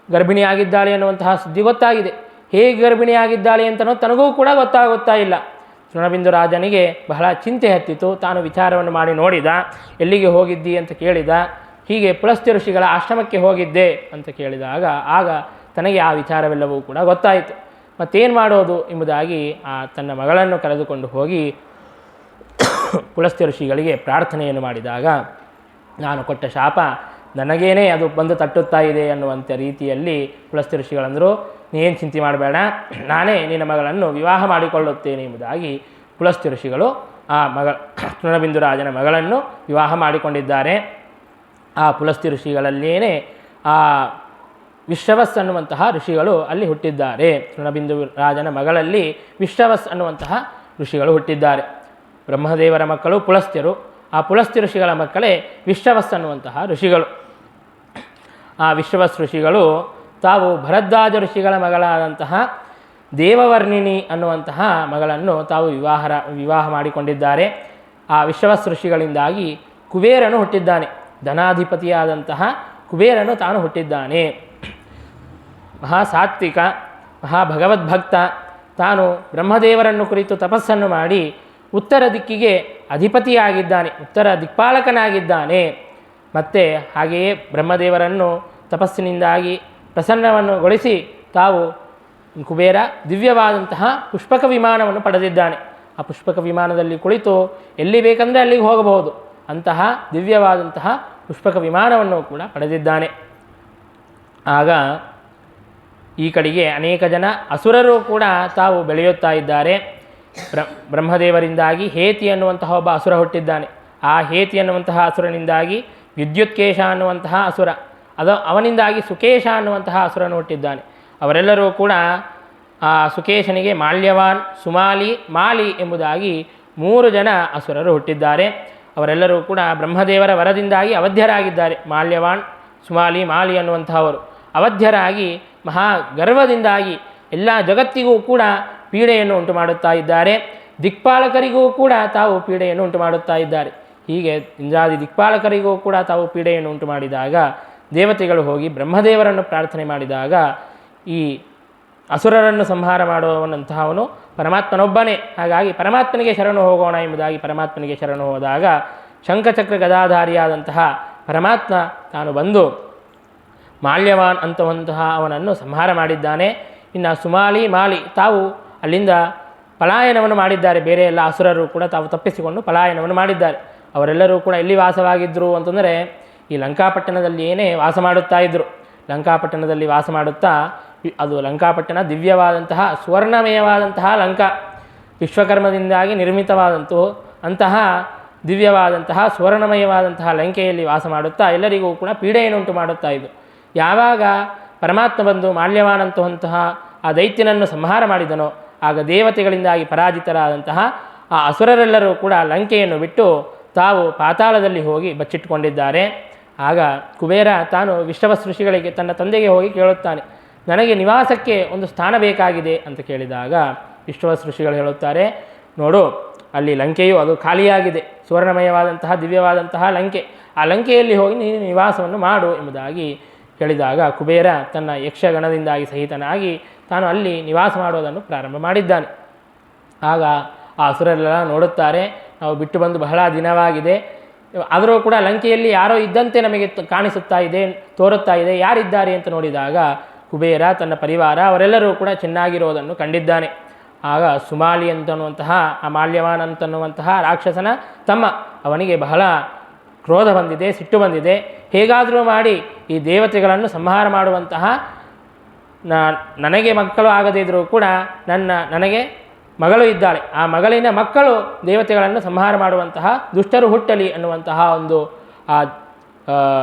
ಗರ್ಭಿಣಿಯಾಗಿದ್ದಾಳೆ ಅನ್ನುವಂತಹ ಸುದ್ದಿ ಗೊತ್ತಾಗಿದೆ. ಹೇಗೆ ಗರ್ಭಿಣಿಯಾಗಿದ್ದಾಳೆ ಅಂತನೋ ತನಗೂ ಕೂಡ ಗೊತ್ತಾಗುತ್ತಾ ಇಲ್ಲ. ತೃಣಬಿಂದು ರಾಜನಿಗೆ ಬಹಳ ಚಿಂತೆ ಹತ್ತಿತು. ತಾನು ವಿಚಾರವನ್ನು ಮಾಡಿ ನೋಡಿದ. ಎಲ್ಲಿಗೆ ಹೋಗಿದ್ದಿ ಅಂತ ಕೇಳಿದ. ಹೀಗೆ ಪುಲಸ್ತ್ಯ ಋಷಿಗಳ ಆಶ್ರಮಕ್ಕೆ ಹೋಗಿದ್ದೆ ಅಂತ ಕೇಳಿದಾಗ ಆಗ ತನಗೆ ಆ ವಿಚಾರವೆಲ್ಲವೂ ಕೂಡ ಗೊತ್ತಾಯಿತು. ಮತ್ತೇನು ಮಾಡೋದು ಎಂಬುದಾಗಿ ತನ್ನ ಮಗಳನ್ನು ಕರೆದುಕೊಂಡು ಹೋಗಿ ಪುಲಸ್ತ್ಯ ಋಷಿಗಳಿಗೆ ಪ್ರಾರ್ಥನೆಯನ್ನು ಮಾಡಿದಾಗ, ನಾನು ಕೊಟ್ಟ ಶಾಪ ನನಗೇನೆ ಅದು ಬಂದು ತಟ್ಟುತ್ತಾ ಇದೆ ಅನ್ನುವಂಥ ರೀತಿಯಲ್ಲಿ ಪುಲಸ್ತ್ಯ ಋಷಿಗಳಂದರು, ನೀನು ಚಿಂತೆ ಮಾಡಬೇಡ, ನಾನೇ ನಿನ್ನ ಮಗಳನ್ನು ವಿವಾಹ ಮಾಡಿಕೊಳ್ಳುತ್ತೇನೆ ಎಂಬುದಾಗಿ ಪುಲಸ್ತ್ಯ ಋಷಿಗಳು ಆ ತೃಣಬಿಂದು ರಾಜನ ಮಗಳನ್ನು ವಿವಾಹ ಮಾಡಿಕೊಂಡಿದ್ದಾರೆ. ಆ ಪುಲಸ್ತ್ಯ ಋಷಿಗಳಲ್ಲೇನೆ ಆ ವಿಶ್ರವಸ್ ಅನ್ನುವಂತಹ ಋಷಿಗಳು ಅಲ್ಲಿ ಹುಟ್ಟಿದ್ದಾರೆ. ತೃಣಬಿಂದು ರಾಜನ ಮಗಳಲ್ಲಿ ವಿಶ್ರವಸ್ ಅನ್ನುವಂತಹ ಋಷಿಗಳು ಹುಟ್ಟಿದ್ದಾರೆ. ಬ್ರಹ್ಮದೇವರ ಮಕ್ಕಳು ಪುಲಸ್ತ್ಯರು, ಆ ಪುಲಸ್ತ್ಯ ಋಷಿಗಳ ಮಕ್ಕಳೇ ವಿಶ್ರವಸ್ ಅನ್ನುವಂತಹ ಋಷಿಗಳು. ಆ ವಿಶ್ರವಸ್ ಋಷಿಗಳು ತಾವು ಭರದ್ವಾಜ ಋಷಿಗಳ ಮಗಳಾದಂತಹ ದೇವವರ್ಣಿನಿ ಅನ್ನುವಂತಹ ಮಗಳನ್ನು ತಾವು ವಿವಾಹ ಮಾಡಿಕೊಂಡಿದ್ದಾರೆ. ಆ ವಿಶ್ವವಸ್ ಋಷಿಗಳಿಂದಾಗಿ ಕುಬೇರನು ಹುಟ್ಟಿದ್ದಾನೆ. ಧನಾಧಿಪತಿಯಾದಂತಹ ಕುಬೇರನು ತಾನು ಹುಟ್ಟಿದ್ದಾನೆ. ಮಹಾಸಾತ್ವಿಕ, ಮಹಾಭಗವದ್ಭಕ್ತ. ತಾನು ಬ್ರಹ್ಮದೇವರನ್ನು ಕುರಿತು ತಪಸ್ಸನ್ನು ಮಾಡಿ ಉತ್ತರ ದಿಕ್ಕಿಗೆ ಅಧಿಪತಿಯಾಗಿದ್ದಾನೆ, ಉತ್ತರ ದಿಕ್ಪಾಲಕನಾಗಿದ್ದಾನೆ. ಮತ್ತು ಹಾಗೆಯೇ ಬ್ರಹ್ಮದೇವರನ್ನು ತಪಸ್ಸಿನಿಂದಾಗಿ ಪ್ರಸನ್ನವನ್ನುಗೊಳಿಸಿ ತಾವು ಕುಬೇರ ದಿವ್ಯವಾದಂತಹ ಪುಷ್ಪಕ ವಿಮಾನವನ್ನು ಪಡೆದಿದ್ದಾನೆ. ಆ ಪುಷ್ಪಕ ವಿಮಾನದಲ್ಲಿ ಕುಳಿತು ಎಲ್ಲಿ ಬೇಕಂದರೆ ಅಲ್ಲಿಗೆ ಹೋಗಬಹುದು. ಅಂತಹ ದಿವ್ಯವಾದಂತಹ ಪುಷ್ಪಕ ವಿಮಾನವನ್ನು ಕೂಡ ಪಡೆದಿದ್ದಾನೆ. ಆಗ ಈ ಕಡೆಗೆ ಅನೇಕ ಜನ ಅಸುರರು ಕೂಡ ತಾವು ಬೆಳೆಯುತ್ತಾ ಇದ್ದಾರೆ. ಬ್ರಹ್ಮದೇವರಿಂದಾಗಿ ಹೇತಿ ಅನ್ನುವಂತಹ ಒಬ್ಬ ಅಸುರ ಹುಟ್ಟಿದ್ದಾನೆ. ಆ ಹೇತಿ ಅನ್ನುವಂತಹ ಅಸುರನಿಂದಾಗಿ ವಿದ್ಯುತ್ಕೇಶ ಅನ್ನುವಂತಹ ಅಸುರ, ಅವನಿಂದಾಗಿ ಸುಕೇಶ ಅನ್ನುವಂತಹ ಅಸುರನು ಹುಟ್ಟಿದ್ದಾನೆ. ಅವರೆಲ್ಲರೂ ಕೂಡ ಆ ಸುಕೇಶನಿಗೆ ಮಾಲ್ಯವಾನ್, ಸುಮಾಲಿ, ಮಾಲಿ ಎಂಬುದಾಗಿ 3 ಜನ ಅಸುರರು ಹುಟ್ಟಿದ್ದಾರೆ. ಅವರೆಲ್ಲರೂ ಕೂಡ ಬ್ರಹ್ಮದೇವರ ವರದಿಂದಾಗಿ ಅವಧ್ಯರಾಗಿದ್ದಾರೆ. ಮಾಲ್ಯವಾನ್, ಸುಮಾಲಿ, ಮಾಲಿ ಅನ್ನುವಂತಹವರು ಅವಧ್ಯರಾಗಿ ಮಹಾ ಗರ್ವದಿಂದಾಗಿ ಎಲ್ಲ ಜಗತ್ತಿಗೂ ಕೂಡ ಪೀಡೆಯನ್ನು ಉಂಟು ಮಾಡುತ್ತಾ ಇದ್ದಾರೆ. ದಿಕ್ಪಾಲಕರಿಗೂ ಕೂಡ ತಾವು ಪೀಡೆಯನ್ನು ಉಂಟು ಮಾಡುತ್ತಾ ಇದ್ದಾರೆ. ಹೀಗೆ ಇಂದ್ರಾದಿ ದಿಕ್ಪಾಲಕರಿಗೂ ಕೂಡ ತಾವು ಪೀಡೆಯನ್ನು ಉಂಟು ಮಾಡಿದಾಗ ದೇವತೆಗಳು ಹೋಗಿ ಬ್ರಹ್ಮದೇವರನ್ನು ಪ್ರಾರ್ಥನೆ ಮಾಡಿದಾಗ ಈ ಅಸುರರನ್ನು ಸಂಹಾರ ಮಾಡುವಂತಹವನು ಪರಮಾತ್ಮನೊಬ್ಬನೇ. ಹಾಗಾಗಿ ಪರಮಾತ್ಮನಿಗೆ ಶರಣು ಹೋಗೋಣ ಎಂಬುದಾಗಿ ಪರಮಾತ್ಮನಿಗೆ ಶರಣು ಹೋದಾಗ ಶಂಖಚಕ್ರ ಗದಾಧಾರಿಯಾದಂತಹ ಪರಮಾತ್ಮ ತಾನು ಬಂದು ಮಾಲ್ಯವಾನ್ ಅಂತವಂತಹ ಅವನನ್ನು ಸಂಹಾರ ಮಾಡಿದ್ದಾನೆ. ಇನ್ನು ಸುಮಾಲಿ, ಮಾಲಿ ತಾವು ಅಲ್ಲಿಂದ ಪಲಾಯನವನ್ನು ಮಾಡಿದ್ದಾರೆ. ಬೇರೆ ಎಲ್ಲ ಅಸುರರು ಕೂಡ ತಾವು ತಪ್ಪಿಸಿಕೊಂಡು ಪಲಾಯನವನ್ನು ಮಾಡಿದ್ದಾರೆ. ಅವರೆಲ್ಲರೂ ಕೂಡ ಎಲ್ಲಿ ವಾಸವಾಗಿದ್ದರು ಅಂತಂದರೆ ಈ ಲಂಕಾಪಟ್ಟಣದಲ್ಲಿ ಏನೇ ವಾಸ ಮಾಡುತ್ತಾ ಇದ್ದರು. ಲಂಕಾಪಟ್ಟಣದಲ್ಲಿ ವಾಸ ಮಾಡುತ್ತಾ, ಅದು ಲಂಕಾಪಟ್ಟಣ ದಿವ್ಯವಾದಂತಹ ಸುವರ್ಣಮಯವಾದಂತಹ ಲಂಕಾ, ವಿಶ್ವಕರ್ಮದಿಂದಾಗಿ ನಿರ್ಮಿತವಾದಂತಹ ಅಂತಹ ದಿವ್ಯವಾದಂತಹ ಸುವರ್ಣಮಯವಾದಂತಹ ಲಂಕೆಯಲ್ಲಿ ವಾಸ ಮಾಡುತ್ತಾ ಎಲ್ಲರಿಗೂ ಕೂಡ ಪೀಡೆಯನ್ನುಂಟು ಮಾಡುತ್ತಾ ಇದ್ದು. ಯಾವಾಗ ಪರಮಾತ್ಮ ಬಂದು ಮಾಲ್ಯವಾನಂತವಂತಹ ಆ ದೈತ್ಯನನ್ನು ಸಂಹಾರ ಮಾಡಿದನೋ ಆಗ ದೇವತೆಗಳಿಂದಾಗಿ ಪರಾಜಿತರಾದಂತಹ ಆ ಅಸುರರೆಲ್ಲರೂ ಕೂಡ ಲಂಕೆಯನ್ನು ಬಿಟ್ಟು ತಾವು ಪಾತಾಳದಲ್ಲಿ ಹೋಗಿ ಬಚ್ಚಿಟ್ಟುಕೊಂಡಿದ್ದಾರೆ. ಆಗ ಕುಬೇರ ತಾನು ವಿಶ್ವವಸ್ ಋಷಿಗಳಿಗೆ ತನ್ನ ತಂದೆಗೆ ಹೋಗಿ ಕೇಳುತ್ತಾನೆ, ನನಗೆ ನಿವಾಸಕ್ಕೆ ಒಂದು ಸ್ಥಾನ ಬೇಕಾಗಿದೆ ಅಂತ ಕೇಳಿದಾಗ ವಿಶ್ವವಸ್ ಋಷಿಗಳು ಹೇಳುತ್ತಾರೆ, ನೋಡು ಅಲ್ಲಿ ಲಂಕೆಯು ಅದು ಖಾಲಿಯಾಗಿದೆ, ಸುವರ್ಣಮಯವಾದಂತಹ ದಿವ್ಯವಾದಂತಹ ಲಂಕೆ, ಆ ಲಂಕೆಯಲ್ಲಿ ಹೋಗಿ ನೀನು ನಿವಾಸವನ್ನು ಮಾಡು ಎಂಬುದಾಗಿ ಹೇಳಿದಾಗ ಕುಬೇರ ತನ್ನ ಯಕ್ಷಗಣದಿಂದಾಗಿ ಸಹಿತನಾಗಿ ತಾನು ಅಲ್ಲಿ ನಿವಾಸ ಮಾಡುವುದನ್ನು ಪ್ರಾರಂಭ ಮಾಡಿದ್ದಾನೆ. ಆಗ ಆ ಅಸುರರೆಲ್ಲ ನೋಡುತ್ತಾರೆ, ನಾವು ಬಿಟ್ಟು ಬಂದು ಬಹಳ ದಿನವಾಗಿದೆ, ಆದರೂ ಕೂಡ ಲಂಕೆಯಲ್ಲಿ ಯಾರೋ ಇದ್ದಂತೆ ನಮಗೆ ಕಾಣಿಸುತ್ತಾ ಇದೆ, ತೋರುತ್ತಾ ಇದೆ, ಯಾರಿದ್ದಾರೆ ಅಂತ ನೋಡಿದಾಗ ಕುಬೇರ ತನ್ನ ಪರಿವಾರ ಅವರೆಲ್ಲರೂ ಕೂಡ ಚೆನ್ನಾಗಿರೋದನ್ನು ಕಂಡಿದ್ದಾನೆ. ಆಗ ಸುಮಾಲಿ ಅಂತನ್ನುವಂತಹ ಆ ಮಾಲ್ಯವಾನ್ ಅಂತನ್ನುವಂತಹ ರಾಕ್ಷಸನ ತಮ್ಮ, ಅವನಿಗೆ ಬಹಳ ಕ್ರೋಧ ಬಂದಿದೆ, ಸಿಟ್ಟು ಬಂದಿದೆ. ಹೇಗಾದರೂ ಮಾಡಿ ಈ ದೇವತೆಗಳನ್ನು ಸಂಹಾರ ಮಾಡುವಂತಹ, ನನಗೆ ಮಕ್ಕಳು ಆಗದೇ ಇದ್ದರೂ ಕೂಡ ನನಗೆ ಮಗಳು ಇದ್ದಾಳೆ, ಆ ಮಗಳಿನ ಮಕ್ಕಳು ದೇವತೆಗಳನ್ನು ಸಂಹಾರ ಮಾಡುವಂತಹ ದುಷ್ಟರು ಹುಟ್ಟಲಿ ಅನ್ನುವಂತಹ ಒಂದು ಆ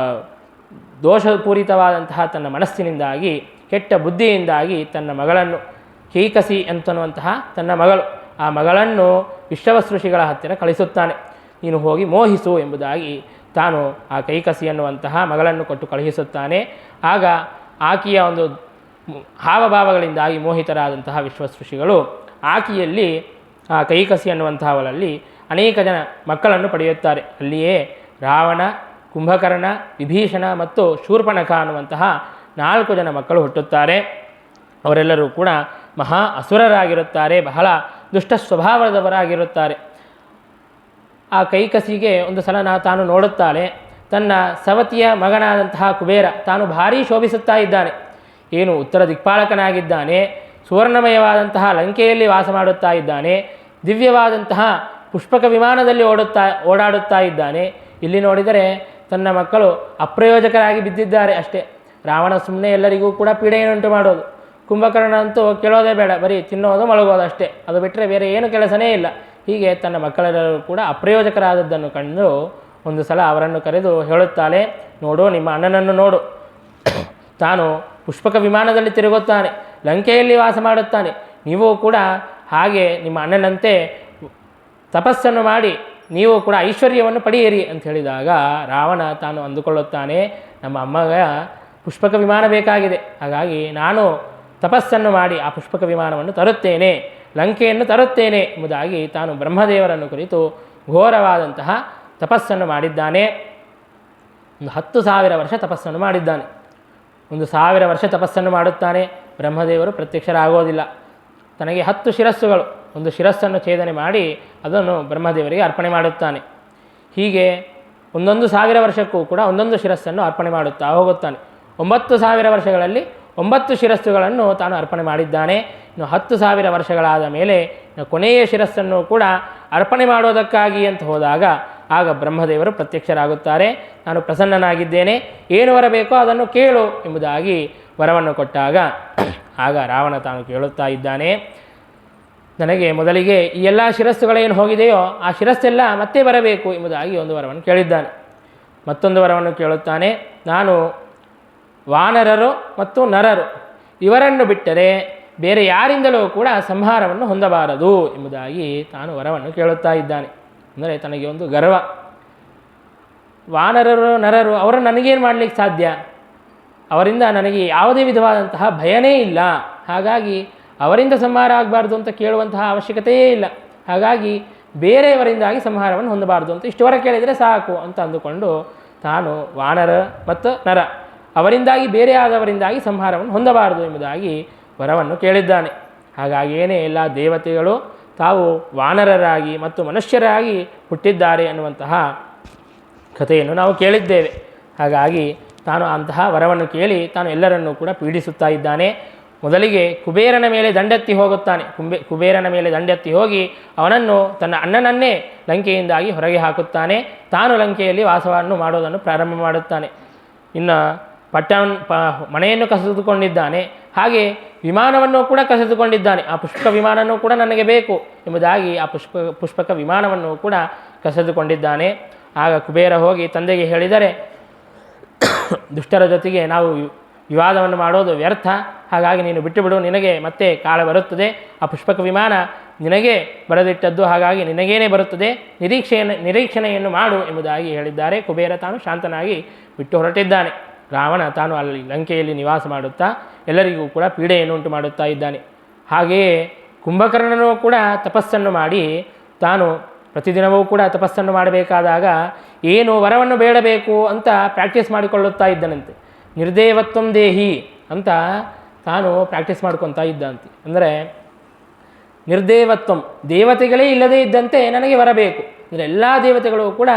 ದೋಷಪೂರಿತವಾದಂತಹ ತನ್ನ ಮನಸ್ಸಿನಿಂದಾಗಿ, ಕೆಟ್ಟ ಬುದ್ಧಿಯಿಂದಾಗಿ ತನ್ನ ಮಗಳನ್ನು, ಕೈಕಸಿ ಅಂತನ್ನುವಂತಹ ತನ್ನ ಮಗಳು, ಆ ಮಗಳನ್ನು ವಿಶ್ವವಸ್ ಋಷಿಗಳ ಹತ್ತಿರ ಕಳಿಸುತ್ತಾನೆ. ನೀನು ಹೋಗಿ ಮೋಹಿಸು ಎಂಬುದಾಗಿ ತಾನು ಆ ಕೈಕಸಿ ಅನ್ನುವಂತಹ ಮಗಳನ್ನು ಕೊಟ್ಟು ಕಳುಹಿಸುತ್ತಾನೆ. ಆಗ ಆಕೆಯ ಒಂದು ಹಾವಭಾವಗಳಿಂದಾಗಿ ಮೋಹಿತರಾದಂತಹ ವಿಶ್ವವಸ್ ಋಷಿಗಳು ಆಕೆಯಲ್ಲಿ, ಆ ಕೈಕಸಿ ಅನ್ನುವಂತಹವಳಲ್ಲಿ ಅನೇಕ ಜನ ಮಕ್ಕಳನ್ನು ಪಡೆಯುತ್ತಾರೆ. ಅಲ್ಲಿಯೇ ರಾವಣ, ಕುಂಭಕರ್ಣ, ವಿಭೀಷಣ ಮತ್ತು ಶೂರ್ಪಣಖ ಅನ್ನುವಂತಹ 4 ಜನ ಮಕ್ಕಳು ಹುಟ್ಟುತ್ತಾರೆ. ಅವರೆಲ್ಲರೂ ಕೂಡ ಮಹಾ ಅಸುರರಾಗಿರುತ್ತಾರೆ, ಬಹಳ ದುಷ್ಟ ಸ್ವಭಾವದವರಾಗಿರುತ್ತಾರೆ. ಆ ಕೈಕಸಿಗೆ ಒಂದು ಸಲ ತಾನು ನೋಡುತ್ತಾಳೆ, ತನ್ನ ಸವತಿಯ ಮಗನಾದಂತಹ ಕುಬೇರ ತಾನು ಭಾರೀ ಶೋಭಿಸುತ್ತಾ ಇದ್ದಾನೆ, ಏನು ಉತ್ತರ ದಿಕ್ಪಾಲಕನಾಗಿದ್ದಾನೆ, ಸುವರ್ಣಮಯವಾದಂತಹ ಲಂಕೆಯಲ್ಲಿ ವಾಸ ಮಾಡುತ್ತಾ ಇದ್ದಾನೆ, ದಿವ್ಯವಾದಂತಹ ಪುಷ್ಪಕ ವಿಮಾನದಲ್ಲಿ ಓಡಾಡುತ್ತಾ ಇದ್ದಾನೆ. ಇಲ್ಲಿ ನೋಡಿದರೆ ತನ್ನ ಮಕ್ಕಳು ಅಪ್ರಯೋಜಕರಾಗಿ ಬಿದ್ದಿದ್ದಾರೆ ಅಷ್ಟೇ. ರಾವಣ ಸುಮ್ಮನೆ ಎಲ್ಲರಿಗೂ ಕೂಡ ಪೀಡೆಯನ್ನುಂಟು ಮಾಡೋದು, ಕುಂಭಕರ್ಣ ಅಂತೂ ಕೇಳೋದೇ ಬೇಡ, ಬರೀ ತಿನ್ನೋದು ಮಲಗೋದು ಅಷ್ಟೇ, ಅದು ಬಿಟ್ಟರೆ ಬೇರೆ ಏನು ಕೆಲಸನೇ ಇಲ್ಲ. ಹೀಗೆ ತನ್ನ ಮಕ್ಕಳೆಲ್ಲರೂ ಕೂಡ ಅಪ್ರಯೋಜಕರಾದದ್ದನ್ನು ಕಂಡು ಒಂದು ಸಲ ಅವರನ್ನು ಕರೆದು ಹೇಳುತ್ತಾಳೆ, ನೋಡು ನಿಮ್ಮ ಅಣ್ಣನನ್ನು ನೋಡು, ತಾನು ಪುಷ್ಪಕ ವಿಮಾನದಲ್ಲಿ ತಿರುಗುತ್ತಾನೆ, ಲಂಕೆಯಲ್ಲಿ ವಾಸ ಮಾಡುತ್ತಾನೆ, ನೀವು ಕೂಡ ಹಾಗೆ ನಿಮ್ಮ ಅಣ್ಣನಂತೆ ತಪಸ್ಸನ್ನು ಮಾಡಿ ನೀವು ಕೂಡ ಐಶ್ವರ್ಯವನ್ನು ಪಡೆಯಿರಿ ಅಂತ ಹೇಳಿದಾಗ ರಾವಣ ತಾನು ಅಂದುಕೊಳ್ಳುತ್ತಾನೆ, ನಮ್ಮ ಅಮ್ಮಗ ಪುಷ್ಪಕ ವಿಮಾನ ಬೇಕಾಗಿದೆ. ಹಾಗಾಗಿ ನಾನು ತಪಸ್ಸನ್ನು ಮಾಡಿ ಆ ಪುಷ್ಪಕ ವಿಮಾನವನ್ನು ತರುತ್ತೇನೆ, ಲಂಕೆಯನ್ನು ತರುತ್ತೇನೆ ಎಂಬುದಾಗಿ ತಾನು ಬ್ರಹ್ಮದೇವರನ್ನು ಕುರಿತು ಘೋರವಾದಂತಹ ತಪಸ್ಸನ್ನು ಮಾಡಿದ್ದಾನೆ. ಒಂದು 10,000 ವರ್ಷ ತಪಸ್ಸನ್ನು ಮಾಡಿದ್ದಾನೆ. 1,000 ವರ್ಷ ತಪಸ್ಸನ್ನು ಮಾಡುತ್ತಾನೆ. ಬ್ರಹ್ಮದೇವರು ಪ್ರತ್ಯಕ್ಷರಾಗೋದಿಲ್ಲ. ತನಗೆ 10 ಶಿರಸ್ಸುಗಳು, ಒಂದು ಶಿರಸ್ಸನ್ನು ಛೇದನೆ ಮಾಡಿ ಅದನ್ನು ಬ್ರಹ್ಮದೇವರಿಗೆ ಅರ್ಪಣೆ ಮಾಡುತ್ತಾನೆ. ಹೀಗೆ 1,000 ವರ್ಷಕ್ಕೂ ಕೂಡ ಒಂದೊಂದು ಶಿರಸ್ಸನ್ನು ಅರ್ಪಣೆ ಮಾಡುತ್ತಾ ಹೋಗುತ್ತಾನೆ. 9,000 ವರ್ಷಗಳಲ್ಲಿ 9 ಶಿರಸ್ಸುಗಳನ್ನು ತಾನು ಅರ್ಪಣೆ ಮಾಡಿದ್ದಾನೆ. ಇನ್ನು 10,000 ವರ್ಷಗಳಾದ ಮೇಲೆ ಕೊನೆಯ ಶಿರಸ್ಸನ್ನು ಕೂಡ ಅರ್ಪಣೆ ಮಾಡೋದಕ್ಕಾಗಿ ಅಂತ ಹೋದಾಗ ಆಗ ಬ್ರಹ್ಮದೇವರು ಪ್ರತ್ಯಕ್ಷರಾಗುತ್ತಾರೆ. ನಾನು ಪ್ರಸನ್ನನಾಗಿದ್ದೇನೆ, ಏನು ವರ ಬೇಕೋ ಅದನ್ನು ಕೇಳು ಎಂಬುದಾಗಿ ವರವನ್ನು ಕೊಟ್ಟಾಗ ಆಗ ರಾವಣ ತಾನು ಕೇಳುತ್ತಾ ಇದ್ದಾನೆ, ನನಗೆ ಮೊದಲಿಗೆ ಈ ಎಲ್ಲ ಶಿರಸ್ಸುಗಳೇನು ಹೋಗಿದೆಯೋ ಆ ಶಿರಸ್ಸೆಲ್ಲ ಮತ್ತೆ ಬರಬೇಕು ಎಂಬುದಾಗಿ ಒಂದು ವರವನ್ನು ಕೇಳಿದ್ದಾನೆ. ಮತ್ತೊಂದು ವರವನ್ನು ಕೇಳುತ್ತಾನೆ, ನಾನು ವಾನರರು ಮತ್ತು ನರರು ಇವರನ್ನು ಬಿಟ್ಟರೆ ಬೇರೆ ಯಾರಿಂದಲೂ ಕೂಡ ಸಂಹಾರವನ್ನು ಹೊಂದಬಾರದು ಎಂಬುದಾಗಿ ತಾನು ವರವನ್ನು ಕೇಳುತ್ತಾ ಇದ್ದಾನೆ. ಅಂದರೆ ತನಗೆ ಒಂದು ಗರ್ವ. ವಾನರರು ನರರು ಅವರು ನನಗೇನು ಮಾಡಲಿಕ್ಕೆ ಸಾಧ್ಯ? ಅವರಿಂದ ನನಗೆ ಯಾವುದೇ ವಿಧವಾದಂತಹ ಭಯನೇ ಇಲ್ಲ. ಹಾಗಾಗಿ ಅವರಿಂದ ಸಂಹಾರ ಆಗಬಾರ್ದು ಅಂತ ಕೇಳುವಂತಹ ಅವಶ್ಯಕತೆಯೇ ಇಲ್ಲ. ಹಾಗಾಗಿ ಬೇರೆಯವರಿಂದಾಗಿ ಸಂಹಾರವನ್ನು ಹೊಂದಬಾರ್ದು ಅಂತ ಇಷ್ಟುವರ ಕೇಳಿದರೆ ಸಾಕು ಅಂತ ಅಂದುಕೊಂಡು ತಾನು ವಾನರ ಮತ್ತು ನರ ಅವರಿಂದಾಗಿ ಬೇರೆ ಆದವರಿಂದಾಗಿ ಸಂಹಾರವನ್ನು ಹೊಂದಬಾರದು ಎಂಬುದಾಗಿ ವರವನ್ನು ಕೇಳಿದ್ದಾನೆ. ಹಾಗಾಗಿಯೇ ಎಲ್ಲ ದೇವತೆಗಳು ತಾವು ವಾನರರಾಗಿ ಮತ್ತು ಮನುಷ್ಯರಾಗಿ ಹುಟ್ಟಿದ್ದಾರೆ ಅನ್ನುವಂತಹ ಕಥೆಯನ್ನು ನಾವು ಕೇಳಿದ್ದೇವೆ. ಹಾಗಾಗಿ ತಾನು ಅಂತಹ ವರವನ್ನು ಕೇಳಿ ತಾನು ಎಲ್ಲರನ್ನೂ ಕೂಡ ಪೀಡಿಸುತ್ತಾ ಇದ್ದಾನೆ. ಮೊದಲಿಗೆ ಕುಬೇರನ ಮೇಲೆ ದಂಡೆತ್ತಿ ಹೋಗುತ್ತಾನೆ. ಕುಬೇರನ ಮೇಲೆ ದಂಡೆತ್ತಿ ಹೋಗಿ ಅವನನ್ನು ತನ್ನ ಅಣ್ಣನನ್ನೇ ಲಂಕೆಯಿಂದಾಗಿ ಹೊರಗೆ ಹಾಕುತ್ತಾನೆ. ತಾನು ಲಂಕೆಯಲ್ಲಿ ವಾಸವನ್ನು ಮಾಡೋದನ್ನು ಪ್ರಾರಂಭ ಮಾಡುತ್ತಾನೆ. ಇನ್ನು ಮನೆಯನ್ನು ಕಸಿದುಕೊಂಡಿದ್ದಾನೆ, ಹಾಗೆ ವಿಮಾನವನ್ನು ಕೂಡ ಕಸಿದುಕೊಂಡಿದ್ದಾನೆ. ಆ ಪುಷ್ಪಕ ವಿಮಾನವೂ ಕೂಡ ನನಗೆ ಬೇಕು ಎಂಬುದಾಗಿ ಆ ಪುಷ್ಪಕ ವಿಮಾನವನ್ನು ಕೂಡ ಕಸಿದುಕೊಂಡಿದ್ದಾನೆ. ಆಗ ಕುಬೇರ ಹೋಗಿ ತಂದೆಗೆ ಹೇಳಿದರೆ, ದುಷ್ಟರ ಜೊತೆಗೆ ನಾವು ವಿವಾದವನ್ನು ಮಾಡೋದು ವ್ಯರ್ಥ, ಹಾಗಾಗಿ ನೀನು ಬಿಟ್ಟುಬಿಡು, ನಿನಗೆ ಮತ್ತೆ ಕಾಲ ಬರುತ್ತದೆ, ಆ ಪುಷ್ಪಕ ವಿಮಾನ ನಿನಗೆ ಬರೆದಿಟ್ಟದ್ದು, ಹಾಗಾಗಿ ನಿನಗೇನೇ ಬರುತ್ತದೆ, ನಿರೀಕ್ಷಣೆಯನ್ನು ಮಾಡು ಎಂಬುದಾಗಿ ಹೇಳಿದ್ದಾರೆ. ಕುಬೇರ ತಾನು ಶಾಂತನಾಗಿ ಬಿಟ್ಟು ಹೊರಟಿದ್ದಾನೆ. ರಾವಣ ತಾನು ಅಲ್ಲಿ ಲಂಕೆಯಲ್ಲಿ ನಿವಾಸ ಮಾಡುತ್ತಾ ಎಲ್ಲರಿಗೂ ಕೂಡ ಪೀಡೆಯನ್ನು ಉಂಟು ಮಾಡುತ್ತಾ ಇದ್ದಾನೆ. ಹಾಗೆಯೇ ಕುಂಭಕರ್ಣನೂ ಕೂಡ ತಪಸ್ಸನ್ನು ಮಾಡಿ ತಾನು ಪ್ರತಿದಿನವೂ ಕೂಡ ತಪಸ್ಸನ್ನು ಮಾಡಬೇಕಾದಾಗ ಏನು ವರವನ್ನು ಬೇಡಬೇಕು ಅಂತ ಪ್ರಾಕ್ಟೀಸ್ ಮಾಡಿಕೊಳ್ಳುತ್ತಾ ಇದ್ದನಂತೆ. ನಿರ್ದೇವತ್ವಂ ದೇಹಿ ಅಂತ ತಾನು ಪ್ರಾಕ್ಟೀಸ್ ಮಾಡ್ಕೊತಾ ಇದ್ದಂತೆ. ಅಂದರೆ ನಿರ್ದೇವತ್ವಂ, ದೇವತೆಗಳೇ ಇಲ್ಲದೇ ಇದ್ದಂತೆ ನನಗೆ ಬರಬೇಕು, ಅಂದರೆ ಎಲ್ಲ ದೇವತೆಗಳು ಕೂಡ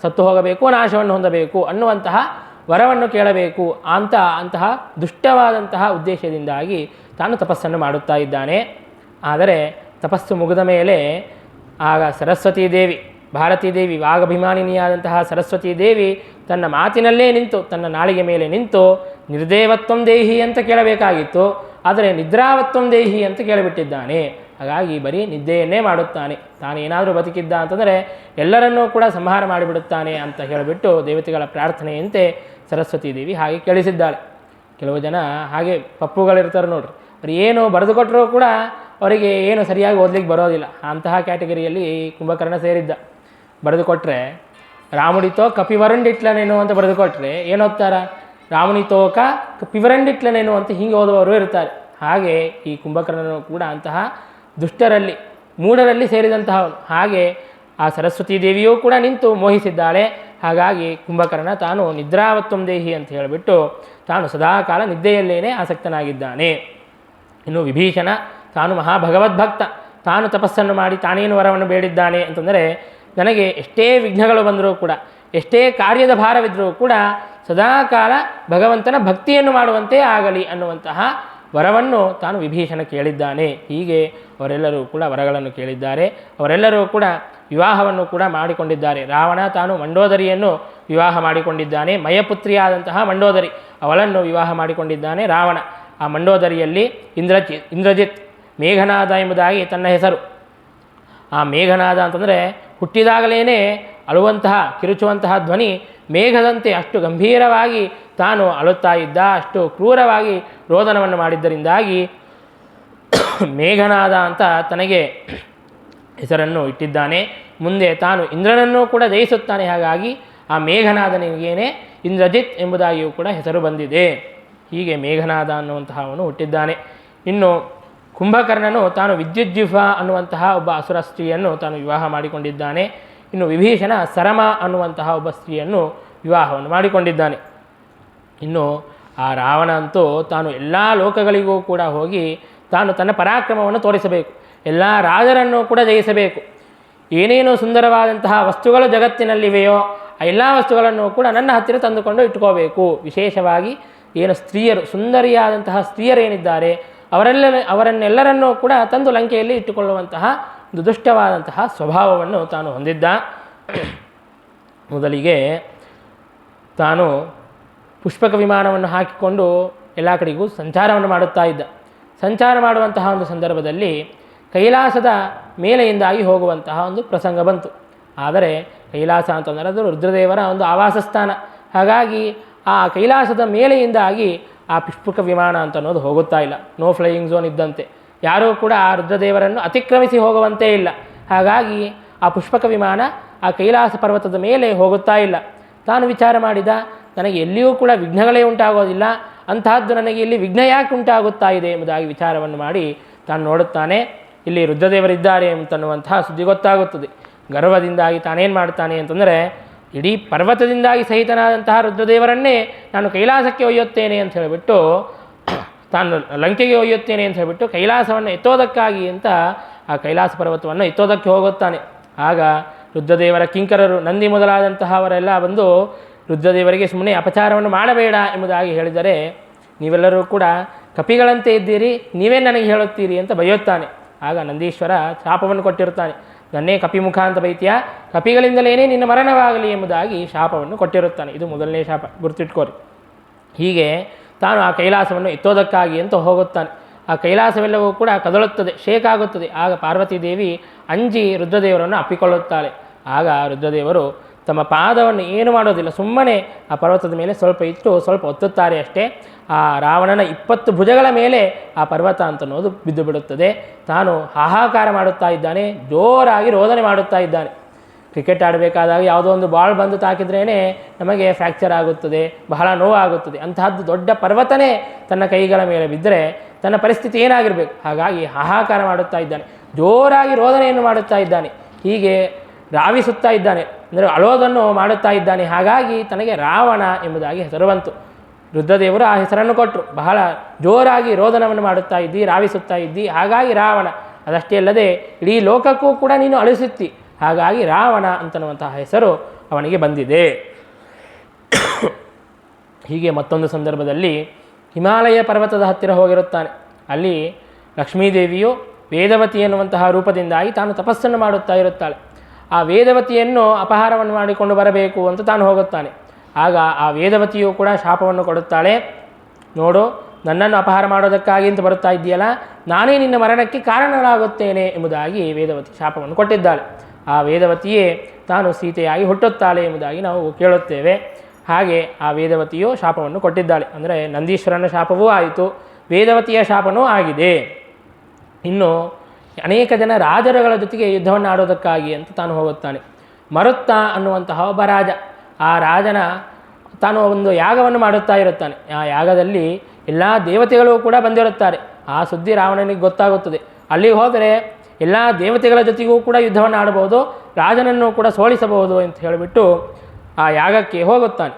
ಸತ್ತು ಹೋಗಬೇಕು, ನಾಶವನ್ನು ಹೊಂದಬೇಕು ಅನ್ನುವಂತಹ ವರವನ್ನು ಕೇಳಬೇಕು ಅಂತಹ ದುಷ್ಟವಾದಂತಹ ಉದ್ದೇಶದಿಂದಾಗಿ ತಾನು ತಪಸ್ಸನ್ನು ಮಾಡುತ್ತಾ ಇದ್ದಾನೆ. ಆದರೆ ತಪಸ್ಸು ಮುಗಿದ ಮೇಲೆ ಆಗ ಸರಸ್ವತೀ ದೇವಿ, ಭಾರತೀ ದೇವಿ, ವಾಗಭಿಮಾನಿನಿಯಾದಂತಹ ಸರಸ್ವತೀ ದೇವಿ ತನ್ನ ಮಾತಿನಲ್ಲೇ ನಿಂತು, ತನ್ನ ನಾಳಿಗೆ ಮೇಲೆ ನಿಂತು ನಿರ್ದೇವತ್ವಂ ದೇಹಿ ಅಂತ ಕೇಳಬೇಕಾಗಿತ್ತು, ಆದರೆ ನಿದ್ರಾವತ್ವಂ ದೇಹಿ ಅಂತ ಕೇಳಿಬಿಟ್ಟಿದ್ದಾನೆ. ಹಾಗಾಗಿ ಬರೀ ನಿದ್ದೆಯನ್ನೇ ಮಾಡುತ್ತಾನೆ. ತಾನೇನಾದರೂ ಬದುಕಿದ್ದ ಅಂತಂದರೆ ಎಲ್ಲರನ್ನೂ ಕೂಡ ಸಂಹಾರ ಮಾಡಿಬಿಡುತ್ತಾನೆ ಅಂತ ಹೇಳಿಬಿಟ್ಟು ದೇವತೆಗಳ ಪ್ರಾರ್ಥನೆಯಂತೆ ಸರಸ್ವತೀ ದೇವಿ ಹಾಗೆ ಕೇಳಿಸಿದ್ದಾಳೆ. ಕೆಲವು ಜನ ಹಾಗೆ ಪಪ್ಪುಗಳಿರ್ತಾರೆ ನೋಡ್ರಿ, ಅವ್ರು ಏನು ಬರೆದುಕೊಟ್ಟರೂ ಕೂಡ ಅವರಿಗೆ ಏನು ಸರಿಯಾಗಿ ಓದಲಿಕ್ಕೆ ಬರೋದಿಲ್ಲ. ಅಂತಹ ಕ್ಯಾಟಗರಿಯಲ್ಲಿ ಕುಂಭಕರ್ಣ ಸೇರಿದ್ದ. ಬರೆದುಕೊಟ್ರೆ ರಾಮುಣಿತೋ ಕಪಿವರಂಡಿಟ್ಲನೇನು ಅಂತ ಬರೆದುಕೊಟ್ರೆ ಏನು ಓದ್ತಾರ? ರಾಮುಣಿತೋಕ ಕಪಿವರಂಡಿಟ್ಲನೇನು ಅಂತ ಹಿಂಗೆ ಓದುವವರು ಇರ್ತಾರೆ. ಹಾಗೆ ಈ ಕುಂಭಕರ್ಣನು ಕೂಡ ಅಂತಹ ದುಷ್ಟರಲ್ಲಿ, ಮೂಢರಲ್ಲಿ ಸೇರಿದಂತಹವನು. ಹಾಗೆ ಆ ಸರಸ್ವತೀ ದೇವಿಯೂ ಕೂಡ ನಿಂತು ಮೋಹಿಸಿದ್ದಾಳೆ. ಹಾಗಾಗಿ ಕುಂಭಕರ್ಣ ತಾನು ನಿದ್ರಾವತ್ವಂ ದೇಹಿ ಅಂತ ಹೇಳಿಬಿಟ್ಟು ತಾನು ಸದಾಕಾಲ ನಿದ್ದೆಯಲ್ಲೇನೇ ಆಸಕ್ತನಾಗಿದ್ದಾನೆ. ಇನ್ನು ವಿಭೀಷಣ ತಾನು ಮಹಾಭಗವದ್ಭಕ್ತ. ತಾನು ತಪಸ್ಸನ್ನು ಮಾಡಿ ತಾನೇನು ವರವನ್ನು ಬೇಡಿದ್ದಾನೆ ಅಂತಂದರೆ, ನನಗೆ ಎಷ್ಟೇ ವಿಘ್ನಗಳು ಬಂದರೂ ಕೂಡ, ಎಷ್ಟೇ ಕಾರ್ಯದ ಭಾರವಿದ್ದರೂ ಕೂಡ ಸದಾಕಾಲ ಭಗವಂತನ ಭಕ್ತಿಯನ್ನು ಮಾಡುವಂತೆ ಆಗಲಿ ಅನ್ನುವಂತಹ ವರವನ್ನು ತಾನು ವಿಭೀಷಣ ಕೇಳಿದ್ದಾನೆ. ಹೀಗೆ ಅವರೆಲ್ಲರೂ ಕೂಡ ವರಗಳನ್ನು ಕೇಳಿದ್ದಾರೆ. ಅವರೆಲ್ಲರೂ ಕೂಡ ವಿವಾಹವನ್ನು ಕೂಡ ಮಾಡಿಕೊಂಡಿದ್ದಾರೆ. ರಾವಣ ತಾನು ಮಂಡೋದರಿಯನ್ನು ವಿವಾಹ ಮಾಡಿಕೊಂಡಿದ್ದಾನೆ. ಮಯಪುತ್ರಿಯಾದಂತಹ ಮಂಡೋದರಿ, ಅವಳನ್ನು ವಿವಾಹ ಮಾಡಿಕೊಂಡಿದ್ದಾನೆ ರಾವಣ. ಆ ಮಂಡೋದರಿಯಲ್ಲಿ ಇಂದ್ರಜಿತ್, ಮೇಘನಾದ ಎಂಬುದಾಗಿ ತನ್ನ ಹೆಸರು. ಆ ಮೇಘನಾದ ಅಂತಂದರೆ ಹುಟ್ಟಿದಾಗಲೇ ಅಳುವಂತಹ, ಕಿರುಚುವಂತಹ ಧ್ವನಿ ಮೇಘದಂತೆ ಅಷ್ಟು ಗಂಭೀರವಾಗಿ ತಾನು ಅಳುತ್ತಾ ಇದ್ದ. ಅಷ್ಟು ಕ್ರೂರವಾಗಿ ರೋದನವನ್ನು ಮಾಡಿದ್ದರಿಂದಾಗಿ ಮೇಘನಾದ ಅಂತ ತನಗೆ ಹೆಸರನ್ನು ಇಟ್ಟಿದ್ದಾನೆ. ಮುಂದೆ ತಾನು ಇಂದ್ರನನ್ನು ಕೂಡ ಜಯಿಸುತ್ತಾನೆ. ಹಾಗಾಗಿ ಆ ಮೇಘನಾದನಿಗೇನೆ ಇಂದ್ರಜಿತ್ ಎಂಬುದಾಗಿಯೂ ಕೂಡ ಹೆಸರು ಬಂದಿದೆ. ಹೀಗೆ ಮೇಘನಾದ ಅನ್ನುವಂತಹ ಅವನು ಹುಟ್ಟಿದ್ದಾನೆ. ಇನ್ನು ಕುಂಭಕರ್ಣನು ತಾನು ವಿದ್ಯುಜ್ಜಿಹ್ವ ಅನ್ನುವಂತಹ ಒಬ್ಬ ಅಸುರ ಸ್ತ್ರೀಯನ್ನು ತಾನು ವಿವಾಹ ಮಾಡಿಕೊಂಡಿದ್ದಾನೆ. ಇನ್ನು ವಿಭೀಷಣ ಸರಮ ಅನ್ನುವಂತಹ ಒಬ್ಬ ಸ್ತ್ರೀಯನ್ನು ವಿವಾಹವನ್ನು ಮಾಡಿಕೊಂಡಿದ್ದಾನೆ. ಇನ್ನು ಆ ರಾವಣ ಅಂತೂ ತಾನು ಎಲ್ಲ ಲೋಕಗಳಿಗೂ ಕೂಡ ಹೋಗಿ ತಾನು ತನ್ನ ಪರಾಕ್ರಮವನ್ನು ತೋರಿಸಬೇಕು, ಎಲ್ಲ ರಾಜರನ್ನು ಕೂಡ ಜಯಿಸಬೇಕು. ಏನೇನು ಸುಂದರವಾದಂತಹ ವಸ್ತುಗಳು ಜಗತ್ತಿನಲ್ಲಿವೆಯೋ ಆ ಎಲ್ಲ ವಸ್ತುಗಳನ್ನು ಕೂಡ ನನ್ನ ಹತ್ತಿರ ತಂದುಕೊಂಡು ಇಟ್ಕೋಬೇಕು. ವಿಶೇಷವಾಗಿ ಏನು ಸ್ತ್ರೀಯರು, ಸುಂದರಿಯಾದಂತಹ ಸ್ತ್ರೀಯರೇನಿದ್ದಾರೆ ಅವರನ್ನೆಲ್ಲರನ್ನೂ ಕೂಡ ತಂದು ಲಂಕೆಯಲ್ಲಿ ಇಟ್ಟುಕೊಳ್ಳುವಂತಹ ಒಂದು ದುಷ್ಟವಾದಂತಹ ಸ್ವಭಾವವನ್ನು ತಾನು ಹೊಂದಿದ್ದ. ಮೊದಲಿಗೆ ತಾನು ಪುಷ್ಪಕ ವಿಮಾನವನ್ನು ಹಾಕಿಕೊಂಡು ಎಲ್ಲ ಕಡೆಗೂ ಸಂಚಾರವನ್ನು ಮಾಡುತ್ತಾ ಇದ್ದ. ಸಂಚಾರ ಮಾಡುವಂತಹ ಒಂದು ಸಂದರ್ಭದಲ್ಲಿ ಕೈಲಾಸದ ಮೇಲೆಯಿಂದಾಗಿ ಹೋಗುವಂತಹ ಒಂದು ಪ್ರಸಂಗ ಬಂತು. ಆದರೆ ಕೈಲಾಸ ಅಂತಂದರೆ ಅದು ರುದ್ರದೇವರ ಒಂದು ಆವಾಸ ಸ್ಥಾನ. ಹಾಗಾಗಿ ಆ ಕೈಲಾಸದ ಮೇಲೆಯಿಂದಾಗಿ ಆ ಪುಷ್ಪಕ ವಿಮಾನ ಅಂತ ಅನ್ನೋದು ಹೋಗುತ್ತಾ ಇಲ್ಲ. ನೋ ಫ್ಲೈಯಿಂಗ್ ಝೋನ್ ಇದ್ದಂತೆ, ಯಾರೂ ಕೂಡ ಆ ರುದ್ರದೇವರನ್ನು ಅತಿಕ್ರಮಿಸಿ ಹೋಗುವಂತೆ ಇಲ್ಲ. ಹಾಗಾಗಿ ಆ ಪುಷ್ಪಕ ವಿಮಾನ ಆ ಕೈಲಾಸ ಪರ್ವತದ ಮೇಲೆ ಹೋಗುತ್ತಾ ಇಲ್ಲ. ತಾನು ವಿಚಾರ ಮಾಡಿದ, ನನಗೆ ಎಲ್ಲಿಯೂ ಕೂಡ ವಿಘ್ನಗಳೇ ಉಂಟಾಗೋದಿಲ್ಲ, ಅಂತಹದ್ದು ನನಗೆ ಇಲ್ಲಿ ವಿಘ್ನ ಯಾಕೆ ಉಂಟಾಗುತ್ತಾ ಇದೆ ಎಂಬುದಾಗಿ ವಿಚಾರವನ್ನು ಮಾಡಿ ತಾನು ನೋಡುತ್ತಾನೆ. ಇಲ್ಲಿ ರುದ್ರದೇವರಿದ್ದಾರೆ ಅಂತನ್ನುವಂತಹ ಸುದ್ದಿ ಗೊತ್ತಾಗುತ್ತದೆ. ಗರ್ವದಿಂದಾಗಿ ತಾನೇನು ಮಾಡ್ತಾನೆ ಅಂತಂದರೆ, ಇಡೀ ಪರ್ವತದಿಂದಾಗಿ ಸಹಿತನಾದಂತಹ ರುದ್ರದೇವರನ್ನೇ ನಾನು ಕೈಲಾಸಕ್ಕೆ ಒಯ್ಯುತ್ತೇನೆ ಅಂತ ಹೇಳಿಬಿಟ್ಟು, ತಾನು ಲಂಕೆಗೆ ಒಯ್ಯುತ್ತೇನೆ ಅಂತ ಹೇಳಿಬಿಟ್ಟು ಕೈಲಾಸವನ್ನು ಎತ್ತೋದಕ್ಕಾಗಿ ಅಂತ ಆ ಕೈಲಾಸ ಪರ್ವತವನ್ನು ಎತ್ತೋದಕ್ಕೆ ಹೋಗುತ್ತಾನೆ. ಆಗ ರುದ್ರದೇವರ ಕಿಂಕರರು ನಂದಿ ಮೊದಲಾದಂತಹವರೆಲ್ಲ ಬಂದು ರುದ್ರದೇವರಿಗೆ ಸುಮ್ಮನೆ ಅಪಚಾರವನ್ನು ಮಾಡಬೇಡ ಎಂಬುದಾಗಿ ಹೇಳಿದರೆ, ನೀವೆಲ್ಲರೂ ಕೂಡ ಕಪಿಗಳಂತೆ ಇದ್ದೀರಿ, ನೀವೇ ನನಗೆ ಹೇಳುತ್ತೀರಿ ಅಂತ ಬೈಯುತ್ತಾನೆ. ಆಗ ನಂದೀಶ್ವರ ಶಾಪವನ್ನು ಕೊಟ್ಟಿರುತ್ತಾನೆ. ನನ್ನೇ ಕಪಿಮುಖ ಅಂತ ಬೈತೀಯ, ಕಪಿಗಳಿಂದಲೇ ನಿನ್ನ ಮರಣವಾಗಲಿ ಎಂಬುದಾಗಿ ಶಾಪವನ್ನು ಕೊಟ್ಟಿರುತ್ತಾನೆ. ಇದು ಮೊದಲನೇ ಶಾಪ, ಗುರುತಿಟ್ಕೋರಿ. ಹೀಗೆ ತಾನು ಆ ಕೈಲಾಸವನ್ನು ಎತ್ತೋದಕ್ಕಾಗಿ ಅಂತ ಹೋಗುತ್ತಾನೆ. ಆ ಕೈಲಾಸವೆಲ್ಲವೂ ಕೂಡ ಕದಳುತ್ತದೆ, ಶೇಕ್ ಆಗುತ್ತದೆ. ಆಗ ಪಾರ್ವತೀದೇವಿ ಅಂಜಿ ರುದ್ರದೇವರನ್ನು ಅಪ್ಪಿಕೊಳ್ಳುತ್ತಾಳೆ. ಆಗ ರುದ್ರದೇವರು ತಮ್ಮ ಪಾದವನ್ನು ಏನು ಮಾಡೋದಿಲ್ಲ, ಸುಮ್ಮನೆ ಆ ಪರ್ವತದ ಮೇಲೆ ಸ್ವಲ್ಪ ಇಟ್ಟು ಸ್ವಲ್ಪ ಒತ್ತುತ್ತಾರೆ ಅಷ್ಟೇ. ಆ ರಾವಣನ 20 ಭುಜಗಳ ಮೇಲೆ ಆ ಪರ್ವತ ಅಂತನ್ನೋದು ಬಿದ್ದು ಬಿಡುತ್ತದೆ. ತಾನು ಹಾಹಾಕಾರ ಮಾಡುತ್ತಾ ಇದ್ದಾನೆ, ಜೋರಾಗಿ ರೋದನೆ ಮಾಡುತ್ತಾ ಇದ್ದಾನೆ. ಕ್ರಿಕೆಟ್ ಆಡಬೇಕಾದಾಗ ಯಾವುದೋ ಒಂದು ಬಾಲ್ ಬಂದು ತಾಕಿದ್ರೇ ನಮಗೆ ಫ್ರ್ಯಾಕ್ಚರ್ ಆಗುತ್ತದೆ, ಬಹಳ ನೋವಾಗುತ್ತದೆ. ಅಂತಹದ್ದು ದೊಡ್ಡ ಪರ್ವತನೇ ತನ್ನ ಕೈಗಳ ಮೇಲೆ ಬಿದ್ದರೆ ತನ್ನ ಪರಿಸ್ಥಿತಿ ಏನಾಗಿರಬೇಕು. ಹಾಗಾಗಿ ಹಾಹಾಕಾರ ಮಾಡುತ್ತಾ ಇದ್ದಾನೆ, ಜೋರಾಗಿ ರೋದನೆಯನ್ನು ಮಾಡುತ್ತಾ ಇದ್ದಾನೆ, ಹೀಗೆ ರಾವಿಸುತ್ತಾ ಇದ್ದಾನೆ, ಅಂದರೆ ಅಳೋದನ್ನು ಮಾಡುತ್ತಾ ಇದ್ದಾನೆ. ಹಾಗಾಗಿ ತನಗೆ ರಾವಣ ಎಂಬುದಾಗಿ ಹೆಸರು ಬಂತು. ರುದ್ರದೇವರು ಆ ಹೆಸರನ್ನು ಕೊಟ್ಟರು. ಬಹಳ ಜೋರಾಗಿ ರೋದನವನ್ನು ಮಾಡುತ್ತಾ ಇದ್ದಿ, ರಾವಿಸುತ್ತಾ ಇದ್ದಿ, ಹಾಗಾಗಿ ರಾವಣ. ಅದಷ್ಟೇ ಅಲ್ಲದೆ ಇಡೀ ಲೋಕಕ್ಕೂ ಕೂಡ ನೀನು ಅಳಿಸುತ್ತಿ, ಹಾಗಾಗಿ ರಾವಣ ಅಂತನ್ನುವಂತಹ ಹೆಸರು ಅವನಿಗೆ ಬಂದಿದೆ. ಹೀಗೆ ಮತ್ತೊಂದು ಸಂದರ್ಭದಲ್ಲಿ ಹಿಮಾಲಯ ಪರ್ವತದ ಹತ್ತಿರ ಹೋಗಿರುತ್ತಾನೆ. ಅಲ್ಲಿ ಲಕ್ಷ್ಮೀದೇವಿಯು ವೇದವತಿ ಎನ್ನುವಂತಹ ರೂಪದಿಂದಾಗಿ ತಾನು ತಪಸ್ಸನ್ನು ಮಾಡುತ್ತಾ ಇರುತ್ತಾಳೆ. ಆ ವೇದವತಿಯನ್ನು ಅಪಹಾರವನ್ನು ಮಾಡಿಕೊಂಡು ಬರಬೇಕು ಅಂತ ತಾನು ಹೋಗುತ್ತಾನೆ. ಆಗ ಆ ವೇದವತಿಯು ಕೂಡ ಶಾಪವನ್ನು ಕೊಡುತ್ತಾಳೆ. ನೋಡು, ನನ್ನನ್ನು ಅಪಹಾರ ಮಾಡೋದಕ್ಕಾಗಿ ಅಂತ ಬರುತ್ತಾ ಇದೆಯಲ್ಲ, ನಾನೇ ನಿನ್ನ ಮರಣಕ್ಕೆ ಕಾರಣಗಳಾಗುತ್ತೇನೆ ಎಂಬುದಾಗಿ ವೇದವತಿ ಶಾಪವನ್ನು ಕೊಟ್ಟಿದ್ದಾಳೆ. ಆ ವೇದವತಿಯೇ ತಾನು ಸೀತೆಯಾಗಿ ಹುಟ್ಟುತ್ತಾಳೆ ಎಂಬುದಾಗಿ ನಾವು ಕೇಳುತ್ತೇವೆ. ಹಾಗೆ ಆ ವೇದವತಿಯು ಶಾಪವನ್ನು ಕೊಟ್ಟಿದ್ದಾಳೆ. ಅಂದರೆ ನಂದೀಶ್ವರನ ಶಾಪವೂ ಆಯಿತು, ವೇದವತಿಯ ಶಾಪವೂ ಆಗಿದೆ. ಇನ್ನು ಅನೇಕ ಜನ ರಾಜರುಗಳ ಜೊತೆಗೆ ಯುದ್ಧವನ್ನು ಆಡೋದಕ್ಕಾಗಿ ಅಂತ ತಾನು ಹೋಗುತ್ತಾನೆ. ಮರುತ್ತ ಅನ್ನುವಂತಹ ಒಬ್ಬ ರಾಜ, ಆ ರಾಜನ ತಾನು ಒಂದು ಯಾಗವನ್ನು ಮಾಡುತ್ತಾ ಇರುತ್ತಾನೆ. ಆ ಯಾಗದಲ್ಲಿ ಎಲ್ಲ ದೇವತೆಗಳು ಕೂಡ ಬಂದಿರುತ್ತಾರೆ. ಆ ಸುದ್ದಿ ರಾವಣನಿಗೆ ಗೊತ್ತಾಗುತ್ತದೆ. ಅಲ್ಲಿಗೆ ಹೋದರೆ ಎಲ್ಲ ದೇವತೆಗಳ ಜೊತೆಗೂ ಕೂಡ ಯುದ್ಧವನ್ನು ಆಡಬಹುದು, ರಾಜನನ್ನು ಕೂಡ ಸೋಲಿಸಬಹುದು ಅಂತ ಹೇಳಿಬಿಟ್ಟು ಆ ಯಾಗಕ್ಕೆ ಹೋಗುತ್ತಾನೆ.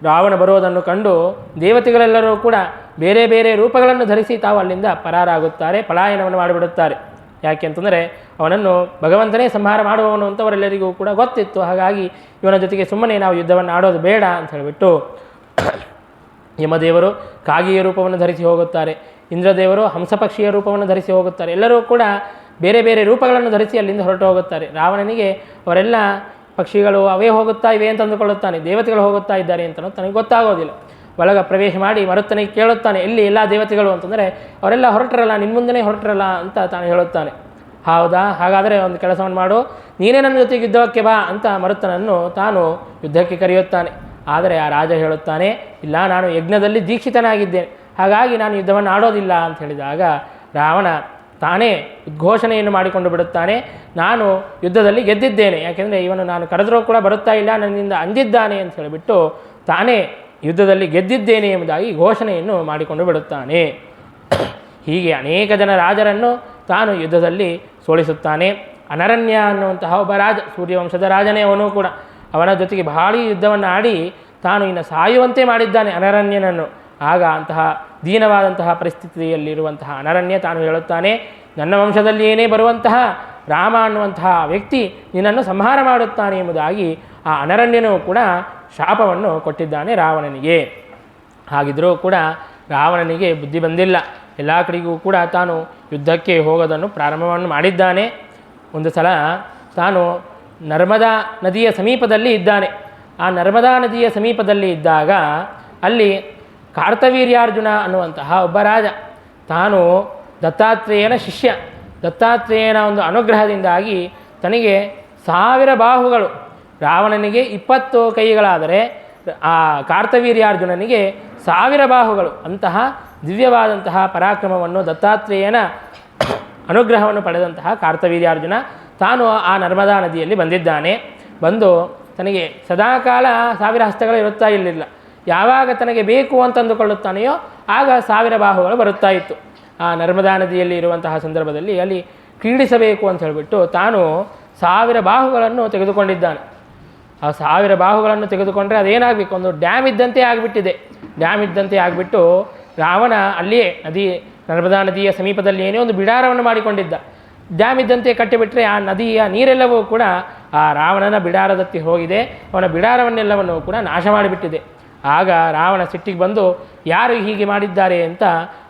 ರಾವಣ ಬರುವುದನ್ನು ಕಂಡು ದೇವತೆಗಳೆಲ್ಲರೂ ಕೂಡ ಬೇರೆ ಬೇರೆ ರೂಪಗಳನ್ನು ಧರಿಸಿ ತಾವು ಅಲ್ಲಿಂದ ಪರಾರಾಗುತ್ತಾರೆ, ಪಲಾಯನವನ್ನು ಮಾಡಿಬಿಡುತ್ತಾರೆ. ಯಾಕೆ ಅಂತಂದರೆ ಅವನನ್ನು ಭಗವಂತನೇ ಸಂಹಾರ ಮಾಡುವವನು ಅಂತವರೆಲ್ಲರಿಗೂ ಕೂಡ ಗೊತ್ತಿತ್ತು. ಹಾಗಾಗಿ ಇವನ ಜೊತೆಗೆ ಸುಮ್ಮನೆ ನಾವು ಯುದ್ಧವನ್ನು ಆಡೋದು ಬೇಡ ಅಂತ ಹೇಳಿಬಿಟ್ಟು ಯಮದೇವರು ಕಾಗಿಯ ರೂಪವನ್ನು ಧರಿಸಿ ಹೋಗುತ್ತಾರೆ, ಇಂದ್ರದೇವರು ಹಂಸಪಕ್ಷಿಯ ರೂಪವನ್ನು ಧರಿಸಿ ಹೋಗುತ್ತಾರೆ. ಎಲ್ಲರೂ ಕೂಡ ಬೇರೆ ಬೇರೆ ರೂಪಗಳನ್ನು ಧರಿಸಿ ಅಲ್ಲಿಂದ ಹೊರಟು ಹೋಗುತ್ತಾರೆ. ರಾವಣನಿಗೆ ಅವರೆಲ್ಲ ಪಕ್ಷಿಗಳು ಅವೇ ಹೋಗುತ್ತಾ ಇವೆ ಅಂತ ಅಂದುಕೊಳ್ಳುತ್ತಾನೆ, ದೇವತೆಗಳು ಹೋಗುತ್ತಾ ಇದ್ದಾರೆ ಅಂತ ತನಗೆ ಗೊತ್ತಾಗೋದಿಲ್ಲ. ಒಳಗೆ ಪ್ರವೇಶ ಮಾಡಿ ಮರುತ್ತನಿಗೆ ಕೇಳುತ್ತಾನೆ, ಎಲ್ಲಿ ಎಲ್ಲ ದೇವತೆಗಳು ಅಂತಂದರೆ ಅವರೆಲ್ಲ ಹೊರಟರಲ್ಲ, ನಿನ್ನ ಮುಂದೆನೇ ಹೊರಟರಲ್ಲ ಅಂತ ತಾನು ಹೇಳುತ್ತಾನೆ. ಹೌದಾ, ಹಾಗಾದರೆ ಒಂದು ಕೆಲಸವನ್ನು ಮಾಡು, ನೀನೇ ನನ್ನ ಜೊತೆಗೆ ಯುದ್ಧಕ್ಕೆ ಬಾ ಅಂತ ಮರುತ್ತನನ್ನು ತಾನು ಯುದ್ಧಕ್ಕೆ ಕರೆಯುತ್ತಾನೆ. ಆದರೆ ಆ ರಾಜ ಹೇಳುತ್ತಾನೆ, ಇಲ್ಲ, ನಾನು ಯಜ್ಞದಲ್ಲಿ ದೀಕ್ಷಿತನಾಗಿದ್ದೇನೆ, ಹಾಗಾಗಿ ನಾನು ಯುದ್ಧವನ್ನು ಆಡೋದಿಲ್ಲ ಅಂತ ಹೇಳಿದಾಗ ರಾವಣ ತಾನೇ ಉದ್ಘೋಷಣೆಯನ್ನು ಮಾಡಿಕೊಂಡು ಬಿಡುತ್ತಾನೆ, ನಾನು ಯುದ್ಧದಲ್ಲಿ ಗೆದ್ದಿದ್ದೇನೆ, ಯಾಕೆಂದರೆ ಇವನು ನಾನು ಕರೆದರೂ ಕೂಡ ಬರುತ್ತಾ ಇಲ್ಲ, ನನ್ನಿಂದ ಅಂದಿದ್ದಾನೆ ಅಂತ ಹೇಳಿಬಿಟ್ಟು ತಾನೇ ಯುದ್ಧದಲ್ಲಿ ಗೆದ್ದಿದ್ದೇನೆ ಎಂಬುದಾಗಿ ಘೋಷಣೆಯನ್ನು ಮಾಡಿಕೊಂಡು ಬಿಡುತ್ತಾನೆ. ಹೀಗೆ ಅನೇಕ ಜನ ರಾಜರನ್ನು ತಾನು ಯುದ್ಧದಲ್ಲಿ ಸೋಲಿಸುತ್ತಾನೆ. ಅನರಣ್ಯ ಅನ್ನುವಂತಹ ಒಬ್ಬ ರಾಜ, ಸೂರ್ಯವಂಶದ ರಾಜನೇ ಅವನು ಕೂಡ, ಅವನ ಜೊತೆಗೆ ಭಾರೀ ಯುದ್ಧವನ್ನು ಆಡಿ ತಾನು ಇನ್ನು ಸಾಯುವಂತೆ ಮಾಡಿದ್ದಾನೆ ಅನರಣ್ಯನನ್ನು. ಆಗ ಅಂತಹ ದೀನವಾದಂತಹ ಪರಿಸ್ಥಿತಿಯಲ್ಲಿರುವಂತಹ ಅನರಣ್ಯ ತಾನು ಹೇಳುತ್ತಾನೆ, ನನ್ನ ವಂಶದಲ್ಲಿ ಏನೇ ಬರುವಂತಹ ರಾಮ ಅನ್ನುವಂತಹ ವ್ಯಕ್ತಿ ನಿನ್ನನ್ನು ಸಂಹಾರ ಮಾಡುತ್ತಾನೆ ಎಂಬುದಾಗಿ ಆ ಅನರಣ್ಯನೂ ಕೂಡ ಶಾಪವನ್ನು ಕೊಟ್ಟಿದ್ದಾನೆ ರಾವಣನಿಗೆ. ಹಾಗಿದ್ದರೂ ಕೂಡ ರಾವಣನಿಗೆ ಬುದ್ಧಿ ಬಂದಿಲ್ಲ. ಎಲ್ಲ ಕಡೆಗೂ ಕೂಡ ತಾನು ಯುದ್ಧಕ್ಕೆ ಹೋಗೋದನ್ನು ಪ್ರಾರಂಭವನ್ನು ಮಾಡಿದ್ದಾನೆ. ಒಂದು ಸಲ ತಾನು ನರ್ಮದಾ ನದಿಯ ಸಮೀಪದಲ್ಲಿ ಇದ್ದಾನೆ. ಆ ನರ್ಮದಾ ನದಿಯ ಸಮೀಪದಲ್ಲಿ ಇದ್ದಾಗ ಅಲ್ಲಿ ಕಾರ್ತವೀರ್ಯಾರ್ಜುನ ಅನ್ನುವಂತಹ ಒಬ್ಬ ರಾಜ, ತಾನು ದತ್ತಾತ್ರೇಯನ ಶಿಷ್ಯ. ದತ್ತಾತ್ರೇಯನ ಒಂದು ಅನುಗ್ರಹದಿಂದಾಗಿ ತನಗೆ 1000 ಬಾಹುಗಳು, ರಾವಣನಿಗೆ 20 ಕೈಗಳಾದರೆ ಆ ಕಾರ್ತವೀರ್ಯಾರ್ಜುನನಿಗೆ 1000 ಬಾಹುಗಳು. ಅಂತಹ ದಿವ್ಯವಾದಂತಹ ಪರಾಕ್ರಮವನ್ನು ದತ್ತಾತ್ರೇಯನ ಅನುಗ್ರಹವನ್ನು ಪಡೆದಂತಹ ಕಾರ್ತವೀರ್ಯಾರ್ಜುನ ತಾನು ಆ ನರ್ಮದಾ ನದಿಯಲ್ಲಿ ಬಂದಿದ್ದಾನೆ. ಬಂದು ತನಗೆ ಸದಾಕಾಲ 1000 ಹಸ್ತಗಳು ಇರುತ್ತಾ ಇರಲಿಲ್ಲ. ಯಾವಾಗ ತನಗೆ ಬೇಕು ಅಂತಂದುಕೊಳ್ಳುತ್ತಾನೆಯೋ ಆಗ 1000 ಬಾಹುಗಳು ಬರುತ್ತಾ ಇತ್ತು. ಆ ನರ್ಮದಾ ನದಿಯಲ್ಲಿ ಇರುವಂತಹ ಸಂದರ್ಭದಲ್ಲಿ ಅಲ್ಲಿ ಕ್ರೀಡಿಸಬೇಕು ಅಂತ ಹೇಳಿಬಿಟ್ಟು ತಾನು 1000 ಬಾಹುಗಳನ್ನು ತೆಗೆದುಕೊಂಡಿದ್ದಾನೆ. ಆ 1000 ಬಾಹುಗಳನ್ನು ತೆಗೆದುಕೊಂಡ್ರೆ ಅದೇನಾಗಬೇಕು, ಒಂದು ಡ್ಯಾಮ್ ಇದ್ದಂತೆ ಆಗಿಬಿಟ್ಟಿದೆ. ಡ್ಯಾಮ್ ಇದ್ದಂತೆ ಆಗಿಬಿಟ್ಟು ರಾವಣ ಅಲ್ಲಿಯೇ ನರ್ಮದಾ ನದಿಯ ಸಮೀಪದಲ್ಲಿ ಏನೇ ಒಂದು ಬಿಡಾರವನ್ನು ಮಾಡಿಕೊಂಡಿದ್ದ. ಡ್ಯಾಮ್ ಇದ್ದಂತೆ ಕಟ್ಟಿಬಿಟ್ರೆ ಆ ನದಿಯ ನೀರೆಲ್ಲವೂ ಕೂಡ ಆ ರಾವಣನ ಬಿಡಾರದತ್ತಿ ಹೋಗಿದೆ. ಅವನ ಬಿಡಾರವನ್ನೆಲ್ಲವನ್ನು ಕೂಡ ನಾಶ ಮಾಡಿಬಿಟ್ಟಿದೆ. ಆಗ ರಾವಣ ಸಿಟ್ಟಿಗೆ ಬಂದು ಯಾರು ಹೀಗೆ ಮಾಡಿದ್ದಾರೆ ಅಂತ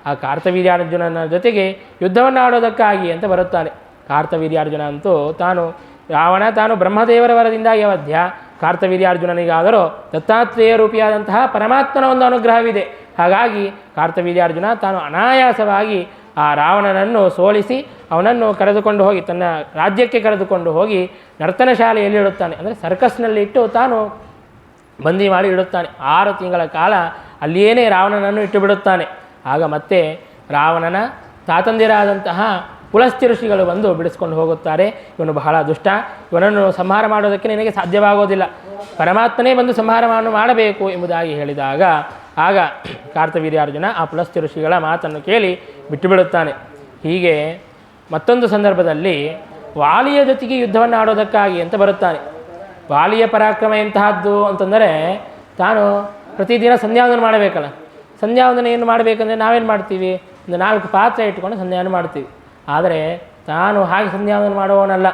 ಆ ಕಾರ್ತವೀರ್ಯಾರ್ಜುನನ ಜೊತೆಗೆ ಯುದ್ಧವನ್ನು ಆಡೋದಕ್ಕಾಗಿ ಅಂತ ಬರುತ್ತಾನೆ. ಕಾರ್ತವೀರ್ಯಾರ್ಜುನ ಅಂತೂ ತಾನು ಬ್ರಹ್ಮದೇವರ ವರದಿಂದಾಗಿ ಅವಧ್ಯ, ಕಾರ್ತವೀರ್ಯಾರ್ಜುನನಿಗಾದರೂ ದತ್ತಾತ್ರೇಯ ರೂಪಿಯಾದಂತಹ ಪರಮಾತ್ಮನ ಒಂದು ಅನುಗ್ರಹವಿದೆ. ಹಾಗಾಗಿ ಕಾರ್ತವೀರ್ಯಾರ್ಜುನ ತಾನು ಅನಾಯಾಸವಾಗಿ ಆ ರಾವಣನನ್ನು ಸೋಲಿಸಿ ಅವನನ್ನು ಕರೆದುಕೊಂಡು ಹೋಗಿ ತನ್ನ ರಾಜ್ಯಕ್ಕೆ ಕರೆದುಕೊಂಡು ಹೋಗಿ ನರ್ತನ ಶಾಲೆಯಲ್ಲಿ ಇಡುತ್ತಾನೆ. ಅಂದರೆ ಸರ್ಕಸ್ನಲ್ಲಿ ಇಟ್ಟು ತಾನು ಬಂದಿ ಮಾಡಿ ಇಡುತ್ತಾನೆ. 6 ತಿಂಗಳ ಕಾಲ ಅಲ್ಲಿಯೇ ರಾವಣನನ್ನು ಇಟ್ಟು ಬಿಡುತ್ತಾನೆ. ಆಗ ಮತ್ತೆ ರಾವಣನ ತಾತಂದಿರಾದಂತಹ ಪುಲಸ್ತ್ಯ ಋಷಿಗಳು ಬಂದು ಬಿಡಿಸ್ಕೊಂಡು ಹೋಗುತ್ತಾರೆ. ಇವನು ಬಹಳ ದುಷ್ಟ, ಇವನನ್ನು ಸಂಹಾರ ಮಾಡೋದಕ್ಕೆ ನಿನಗೆ ಸಾಧ್ಯವಾಗೋದಿಲ್ಲ, ಪರಮಾತ್ಮನೇ ಬಂದು ಸಂಹಾರವನ್ನು ಮಾಡಬೇಕು ಎಂಬುದಾಗಿ ಹೇಳಿದಾಗ ಆಗ ಕಾರ್ತವೀರ್ಯಾರ್ಜುನ ಆ ಪುಲಸ್ತ್ಯ ಋಷಿಗಳ ಮಾತನ್ನು ಕೇಳಿ ಬಿಟ್ಟು ಬಿಡುತ್ತಾನೆ. ಹೀಗೆ ಮತ್ತೊಂದು ಸಂದರ್ಭದಲ್ಲಿ ವಾಲಿಯ ಜೊತೆಗೆ ಯುದ್ಧವನ್ನು ಆಡೋದಕ್ಕಾಗಿ ಅಂತ ಬರುತ್ತಾನೆ. ವಾಲಿಯ ಪರಾಕ್ರಮ ಎಂತಹದ್ದು ಅಂತಂದರೆ, ತಾನು ಪ್ರತಿದಿನ ಸಂಧ್ಯಾವಂದನ ಮಾಡಬೇಕಲ್ಲ. ಸಂಧ್ಯಾವಂದನ ಏನು ಮಾಡಬೇಕಂದ್ರೆ ನಾವೇನು ಮಾಡ್ತೀವಿ, ಒಂದು 4 ಪಾತ್ರೆ ಇಟ್ಕೊಂಡು ಸಂಧ್ಯಾವಂದನ ಮಾಡ್ತೀವಿ. ಆದರೆ ತಾನು ಹಾಗೆ ಸಂಧ್ಯಾವಂದನ ಮಾಡುವವನಲ್ಲ.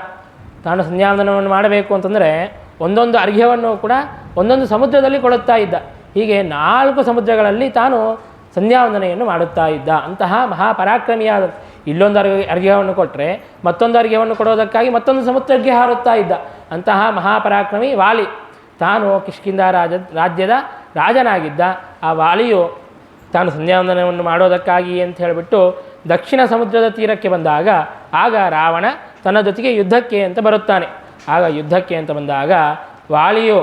ತಾನು ಸಂಧ್ಯಾವಂದನವನ್ನು ಮಾಡಬೇಕು ಅಂತಂದರೆ ಒಂದೊಂದು ಅರ್ಘ್ಯವನ್ನು ಕೂಡ ಒಂದೊಂದು ಸಮುದ್ರದಲ್ಲಿ ಕೊಡುತ್ತಾ ಇದ್ದ. ಹೀಗೆ 4 ಸಮುದ್ರಗಳಲ್ಲಿ ತಾನು ಸಂಧ್ಯಾವಂದನೆಯನ್ನು ಮಾಡುತ್ತಾ ಇದ್ದ. ಅಂತಹ ಮಹಾಪರಾಕ್ರಮಿಯಾದ, ಇಲ್ಲೊಂದು ಅರ್ಘ್ಯವನ್ನು ಕೊಟ್ಟರೆ ಮತ್ತೊಂದು ಅರ್ಘ್ಯವನ್ನು ಕೊಡೋದಕ್ಕಾಗಿ ಮತ್ತೊಂದು ಸಮುದ್ರಕ್ಕೆ ಹಾರುತ್ತಾ ಇದ್ದ. ಅಂತಹ ಮಹಾಪರಾಕ್ರಮಿ ವಾಲಿ. ತಾನು ಕಿಷ್ಕಿಂಧ ರಾಜ್ಯದ ರಾಜನಾಗಿದ್ದ. ಆ ವಾಲಿಯು ತಾನು ಸಂಧ್ಯಾವಂದನವನ್ನು ಮಾಡೋದಕ್ಕಾಗಿ ಅಂತ ಹೇಳಿಬಿಟ್ಟು ದಕ್ಷಿಣ ಸಮುದ್ರದ ತೀರಕ್ಕೆ ಬಂದಾಗ ಆಗ ರಾವಣ ತನ್ನ ಜೊತೆಗೆ ಯುದ್ಧಕ್ಕೆ ಅಂತ ಬರುತ್ತಾನೆ. ಆಗ ಯುದ್ಧಕ್ಕೆ ಅಂತ ಬಂದಾಗ ವಾಲಿಯು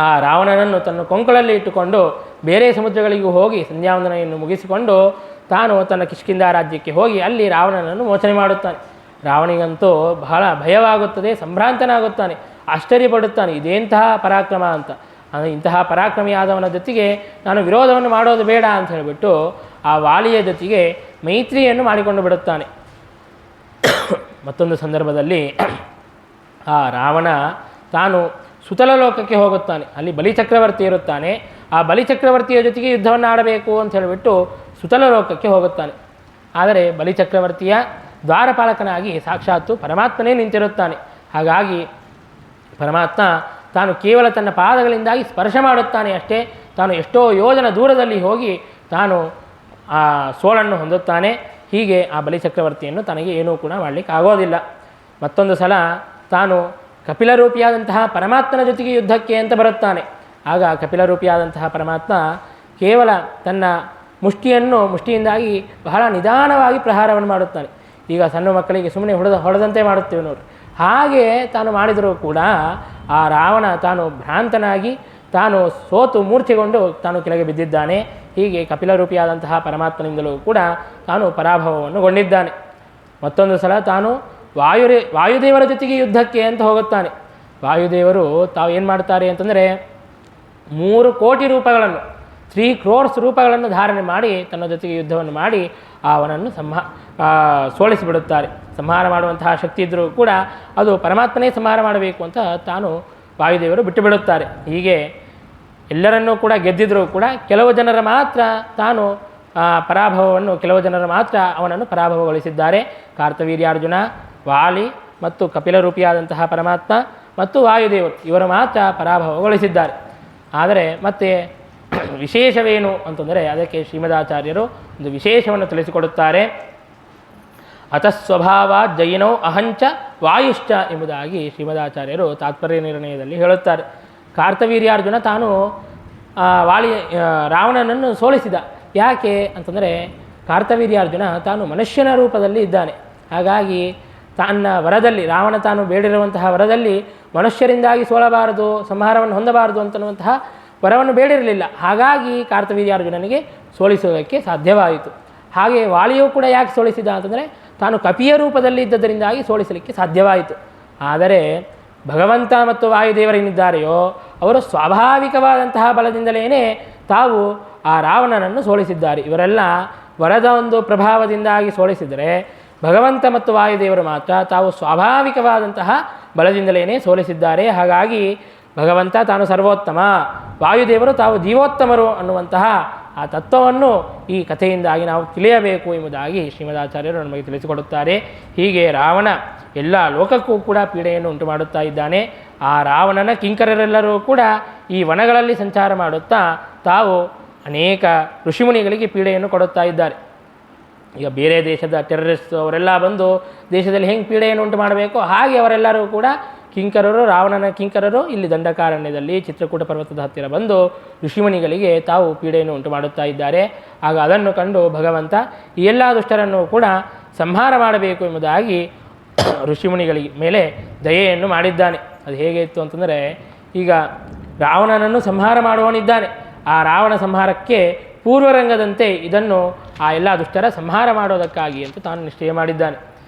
ಆ ರಾವಣನನ್ನು ತನ್ನ ಕೊಂಕಳಲ್ಲಿ ಇಟ್ಟುಕೊಂಡು ಬೇರೆ ಸಮುದ್ರಗಳಿಗೂ ಹೋಗಿ ಸಂಧ್ಯಾವಂದನೆಯನ್ನು ಮುಗಿಸಿಕೊಂಡು ತಾನು ತನ್ನ ಕಿಷ್ಕಿಂಧ ರಾಜ್ಯಕ್ಕೆ ಹೋಗಿ ಅಲ್ಲಿ ರಾವಣನನ್ನು ಮೋಚನೆ ಮಾಡುತ್ತಾನೆ. ರಾವಣಿಗಂತೂ ಬಹಳ ಭಯವಾಗುತ್ತದೆ, ಸಂಭ್ರಾಂತನಾಗುತ್ತಾನೆ, ಆಶ್ಚರ್ಯಪಡುತ್ತಾನೆ, ಇದೇಂತಹ ಪರಾಕ್ರಮ ಅಂತ. ಇಂತಹ ಪರಾಕ್ರಮಿಯಾದವನ ಜೊತೆಗೆ ನಾನು ವಿರೋಧವನ್ನು ಮಾಡೋದು ಬೇಡ ಅಂತ ಹೇಳಿಬಿಟ್ಟು ಆ ವಾಲಿಯ ಜೊತೆಗೆ ಮೈತ್ರಿಯನ್ನು ಮಾಡಿಕೊಂಡು ಬಿಡುತ್ತಾನೆ. ಮತ್ತೊಂದು ಸಂದರ್ಭದಲ್ಲಿ ಆ ರಾವಣ ತಾನು ಸುತಲ ಲೋಕಕ್ಕೆ ಹೋಗುತ್ತಾನೆ. ಅಲ್ಲಿ ಬಲಿಚಕ್ರವರ್ತಿ ಇರುತ್ತಾನೆ. ಆ ಬಲಿಚಕ್ರವರ್ತಿಯ ಜೊತೆಗೆ ಯುದ್ಧವನ್ನು ಆಡಬೇಕು ಅಂತ ಹೇಳಿಬಿಟ್ಟು ಸುತಲ ಲೋಕಕ್ಕೆ ಹೋಗುತ್ತಾನೆ. ಆದರೆ ಬಲಿಚಕ್ರವರ್ತಿಯ ದ್ವಾರಪಾಲಕನಾಗಿ ಸಾಕ್ಷಾತ್ತು ಪರಮಾತ್ಮನೇ ನಿಂತಿರುತ್ತಾನೆ. ಹಾಗಾಗಿ ಪರಮಾತ್ಮ ತಾನು ಕೇವಲ ತನ್ನ ಪಾದಗಳಿಂದಾಗಿ ಸ್ಪರ್ಶ ಮಾಡುತ್ತಾನೆ ಅಷ್ಟೇ. ತಾನು ಎಷ್ಟೋ ಯೋಜನ ದೂರದಲ್ಲಿ ಹೋಗಿ ತಾನು ಆ ಸೋಲನ್ನು ಹೊಂದುತ್ತಾನೆ. ಹೀಗೆ ಆ ಬಲಿಚಕ್ರವರ್ತಿಯನ್ನು ತನಗೆ ಏನೂ ಕೂಡ ಮಾಡಲಿಕ್ಕೆ ಆಗೋದಿಲ್ಲ. ಮತ್ತೊಂದು ಸಲ ತಾನು ಕಪಿಲರೂಪಿಯಾದಂತಹ ಪರಮಾತ್ಮನ ಜೊತೆಗೆ ಯುದ್ಧಕ್ಕೆ ಅಂತ ಬರುತ್ತಾನೆ. ಆಗ ಕಪಿಲರೂಪಿಯಾದಂತಹ ಪರಮಾತ್ಮ ಕೇವಲ ತನ್ನ ಮುಷ್ಟಿಯಿಂದಾಗಿ ಬಹಳ ನಿಧಾನವಾಗಿ ಪ್ರಹಾರವನ್ನು ಮಾಡುತ್ತಾನೆ. ಈಗ ಸಣ್ಣ ಮಕ್ಕಳಿಗೆ ಸುಮ್ಮನೆ ಹೊಡೆದಂತೆ ಮಾಡುತ್ತೇವೆ ನೋಡಿ, ಹಾಗೆ ತಾನು ಮಾಡಿದರೂ ಕೂಡ ಆ ರಾವಣ ತಾನು ಭ್ರಾಂತನಾಗಿ ತಾನು ಸೋತು ಮೂರ್ಛೆಗೊಂಡು ತಾನು ಕೆಳಗೆ ಬಿದ್ದಿದ್ದಾನೆ. ಹೀಗೆ ಕಪಿಲರೂಪಿಯಾದಂತಹ ಪರಮಾತ್ಮನಿಂದಲೂ ಕೂಡ ತಾನು ಪರಾಭವವನ್ನುಗೊಂಡಿದ್ದಾನೆ. ಮತ್ತೊಂದು ಸಲ ತಾನು ವಾಯುದೇವರ ಜೊತೆಗೆ ಯುದ್ಧಕ್ಕೆ ಅಂತ ಹೋಗುತ್ತಾನೆ. ವಾಯುದೇವರು ತಾವು ಏನು ಮಾಡ್ತಾರೆ ಅಂತಂದರೆ, 3 ಕೋಟಿ ರೂಪಗಳನ್ನು 3 crores ರೂಪಗಳನ್ನು ಧಾರಣೆ ಮಾಡಿ ತನ್ನ ಜೊತೆಗೆ ಯುದ್ಧವನ್ನು ಮಾಡಿ ಅವನನ್ನು ಸೋಲಿಸಿಬಿಡುತ್ತಾರೆ. ಸಂಹಾರ ಮಾಡುವಂತಹ ಶಕ್ತಿ ಇದ್ದರೂ ಕೂಡ ಅದು ಪರಮಾತ್ಮನೇ ಸಂಹಾರ ಮಾಡಬೇಕು ಅಂತ ತಾನು ವಾಯುದೇವರು ಬಿಟ್ಟು ಬಿಡುತ್ತಾರೆ. ಹೀಗೆ ಎಲ್ಲರನ್ನೂ ಕೂಡ ಗೆದ್ದಿದ್ರೂ ಕೂಡ ಕೆಲವು ಜನರ ಮಾತ್ರ ತಾನು ಕೆಲವು ಜನರು ಮಾತ್ರ ಅವನನ್ನು ಪರಾಭವಗೊಳಿಸಿದ್ದಾರೆ. ಕಾರ್ತವೀರ್ಯಾರ್ಜುನ, ವಾಲಿ ಮತ್ತು ಕಪಿಲರೂಪಿಯಾದಂತಹ ಪರಮಾತ್ಮ ಮತ್ತು ವಾಯುದೇವರು ಇವರು ಮಾತ್ರ ಪರಾಭವಗೊಳಿಸಿದ್ದಾರೆ. ಆದರೆ ಮತ್ತೆ ವಿಶೇಷವೇನು ಅಂತಂದರೆ ಅದಕ್ಕೆ ಶ್ರೀಮದಾಚಾರ್ಯರು ಒಂದು ವಿಶೇಷವನ್ನು ತಿಳಿಸಿಕೊಡುತ್ತಾರೆ. ಅತಸ್ವಭಾವ ಜೈನೌ ಅಹಂಚ ವಾಯುಶ್ಚ ಎಂಬುದಾಗಿ ಶ್ರೀಮದಾಚಾರ್ಯರು ತಾತ್ಪರ್ಯ ನಿರ್ಣಯದಲ್ಲಿ ಹೇಳುತ್ತಾರೆ. ಕಾರ್ತವೀರ್ಯಾರ್ಜುನ ತಾನು ರಾವಣನನ್ನು ಸೋಲಿಸಿದ. ಯಾಕೆ ಅಂತಂದರೆ ಕಾರ್ತವೀರ್ಯಾರ್ಜುನ ತಾನು ಮನುಷ್ಯನ ರೂಪದಲ್ಲಿ ಇದ್ದಾನೆ. ಹಾಗಾಗಿ ತನ್ನ ವರದಲ್ಲಿ ರಾವಣ ತಾನು ಬೇಡಿರುವಂತಹ ವರದಲ್ಲಿ ಮನುಷ್ಯರಿಂದಾಗಿ ಸೋಲಬಾರದು, ಸಂಹಾರವನ್ನು ಹೊಂದಬಾರದು ಅಂತನ್ನುವಂತಹ ವರವನ್ನು ಬೇಡಿರಲಿಲ್ಲ. ಹಾಗಾಗಿ ಕಾರ್ತವೀರ್ಯಾರ್ಜುನನಿಗೆ ಸೋಲಿಸುವುದಕ್ಕೆ ಸಾಧ್ಯವಾಯಿತು. ಹಾಗೆ ವಾಲಿಯೂ ಕೂಡ ಯಾಕೆ ಸೋಲಿಸಿದ ಅಂತಂದರೆ ತಾನು ಕಪಿಯ ರೂಪದಲ್ಲಿ ಇದ್ದದರಿಂದಾಗಿ ಸೋಲಿಸಲಿಕ್ಕೆ ಸಾಧ್ಯವಾಯಿತು. ಆದರೆ ಭಗವಂತ ಮತ್ತು ವಾಯುದೇವರೇನಿದ್ದಾರೆಯೋ ಅವರು ಸ್ವಾಭಾವಿಕವಾದಂತಹ ಬಲದಿಂದಲೇ ತಾವು ಆ ರಾವಣನನ್ನು ಸೋಲಿಸಿದ್ದಾರೆ. ಇವರೆಲ್ಲ ವರದ ಒಂದು ಪ್ರಭಾವದಿಂದಾಗಿ ಸೋಲಿಸಿದರೆ ಭಗವಂತ ಮತ್ತು ವಾಯುದೇವರು ಮಾತ್ರ ತಾವು ಸ್ವಾಭಾವಿಕವಾದಂತಹ ಬಲದಿಂದಲೇ ಸೋಲಿಸಿದ್ದಾರೆ. ಹಾಗಾಗಿ ಭಗವಂತ ತಾನು ಸರ್ವೋತ್ತಮ, ವಾಯುದೇವರು ತಾವು ಜೀವೋತ್ತಮರು ಅನ್ನುವಂತಹ ಆ ತತ್ವವನ್ನು ಈ ಕಥೆಯಿಂದಾಗಿ ನಾವು ತಿಳಿಯಬೇಕು ಎಂಬುದಾಗಿ ಶ್ರೀಮದಾಚಾರ್ಯರು ನಮಗೆ ತಿಳಿಸಿಕೊಡುತ್ತಾರೆ. ಹೀಗೆ ರಾವಣ ಎಲ್ಲ ಲೋಕಕ್ಕೂ ಕೂಡ ಪೀಡೆಯನ್ನು ಉಂಟು ಮಾಡುತ್ತಾ ಇದ್ದಾನೆ. ಆ ರಾವಣನ ಕಿಂಕರರೆಲ್ಲರೂ ಕೂಡ ಈ ವನಗಳಲ್ಲಿ ಸಂಚಾರ ಮಾಡುತ್ತಾ ತಾವು ಅನೇಕ ಋಷಿಮುನಿಗಳಿಗೆ ಪೀಡೆಯನ್ನು ಕೊಡುತ್ತಾ ಇದ್ದಾರೆ. ಈಗ ಬೇರೆ ದೇಶದ ಟೆರರಿಸ್ಟ್ ಅವರೆಲ್ಲ ಬಂದು ದೇಶದಲ್ಲಿ ಹೆಂಗೆ ಪೀಡೆಯನ್ನು ಉಂಟು ಮಾಡಬೇಕು ಹಾಗೆ ಅವರೆಲ್ಲರೂ ಕೂಡ ರಾವಣನ ಕಿಂಕರರು ಇಲ್ಲಿ ದಂಡಕಾರಣ್ಯದಲ್ಲಿ ಚಿತ್ರಕೂಟ ಪರ್ವತದ ಹತ್ತಿರ ಬಂದು ಋಷಿಮುನಿಗಳಿಗೆ ತಾವು ಪೀಡೆಯನ್ನು ಉಂಟು ಮಾಡುತ್ತಾ ಇದ್ದಾರೆ. ಆಗ ಅದನ್ನು ಕಂಡು ಭಗವಂತ ಈ ಎಲ್ಲ ದುಷ್ಟರನ್ನು ಕೂಡ ಸಂಹಾರ ಮಾಡಬೇಕು ಎಂಬುದಾಗಿ ಋಷಿಮುನಿಗಳಿಗೆ ಮೇಲೆ ದಯೆಯನ್ನು ಮಾಡಿದ್ದಾನೆ. ಅದು ಹೇಗೆ ಇತ್ತು ಅಂತಂದರೆ, ಈಗ ರಾವಣನನ್ನು ಸಂಹಾರ ಮಾಡುವವನಿದ್ದಾನೆ. ಆ ರಾವಣ ಸಂಹಾರಕ್ಕೆ ಪೂರ್ವರಂಗದಂತೆ ಇದನ್ನು ಆ ಎಲ್ಲ ದುಷ್ಟರ ಸಂಹಾರ ಮಾಡೋದಕ್ಕಾಗಿ ಅಂತ ತಾನು ನಿಶ್ಚಯ ಮಾಡಿದ್ದಾನೆ.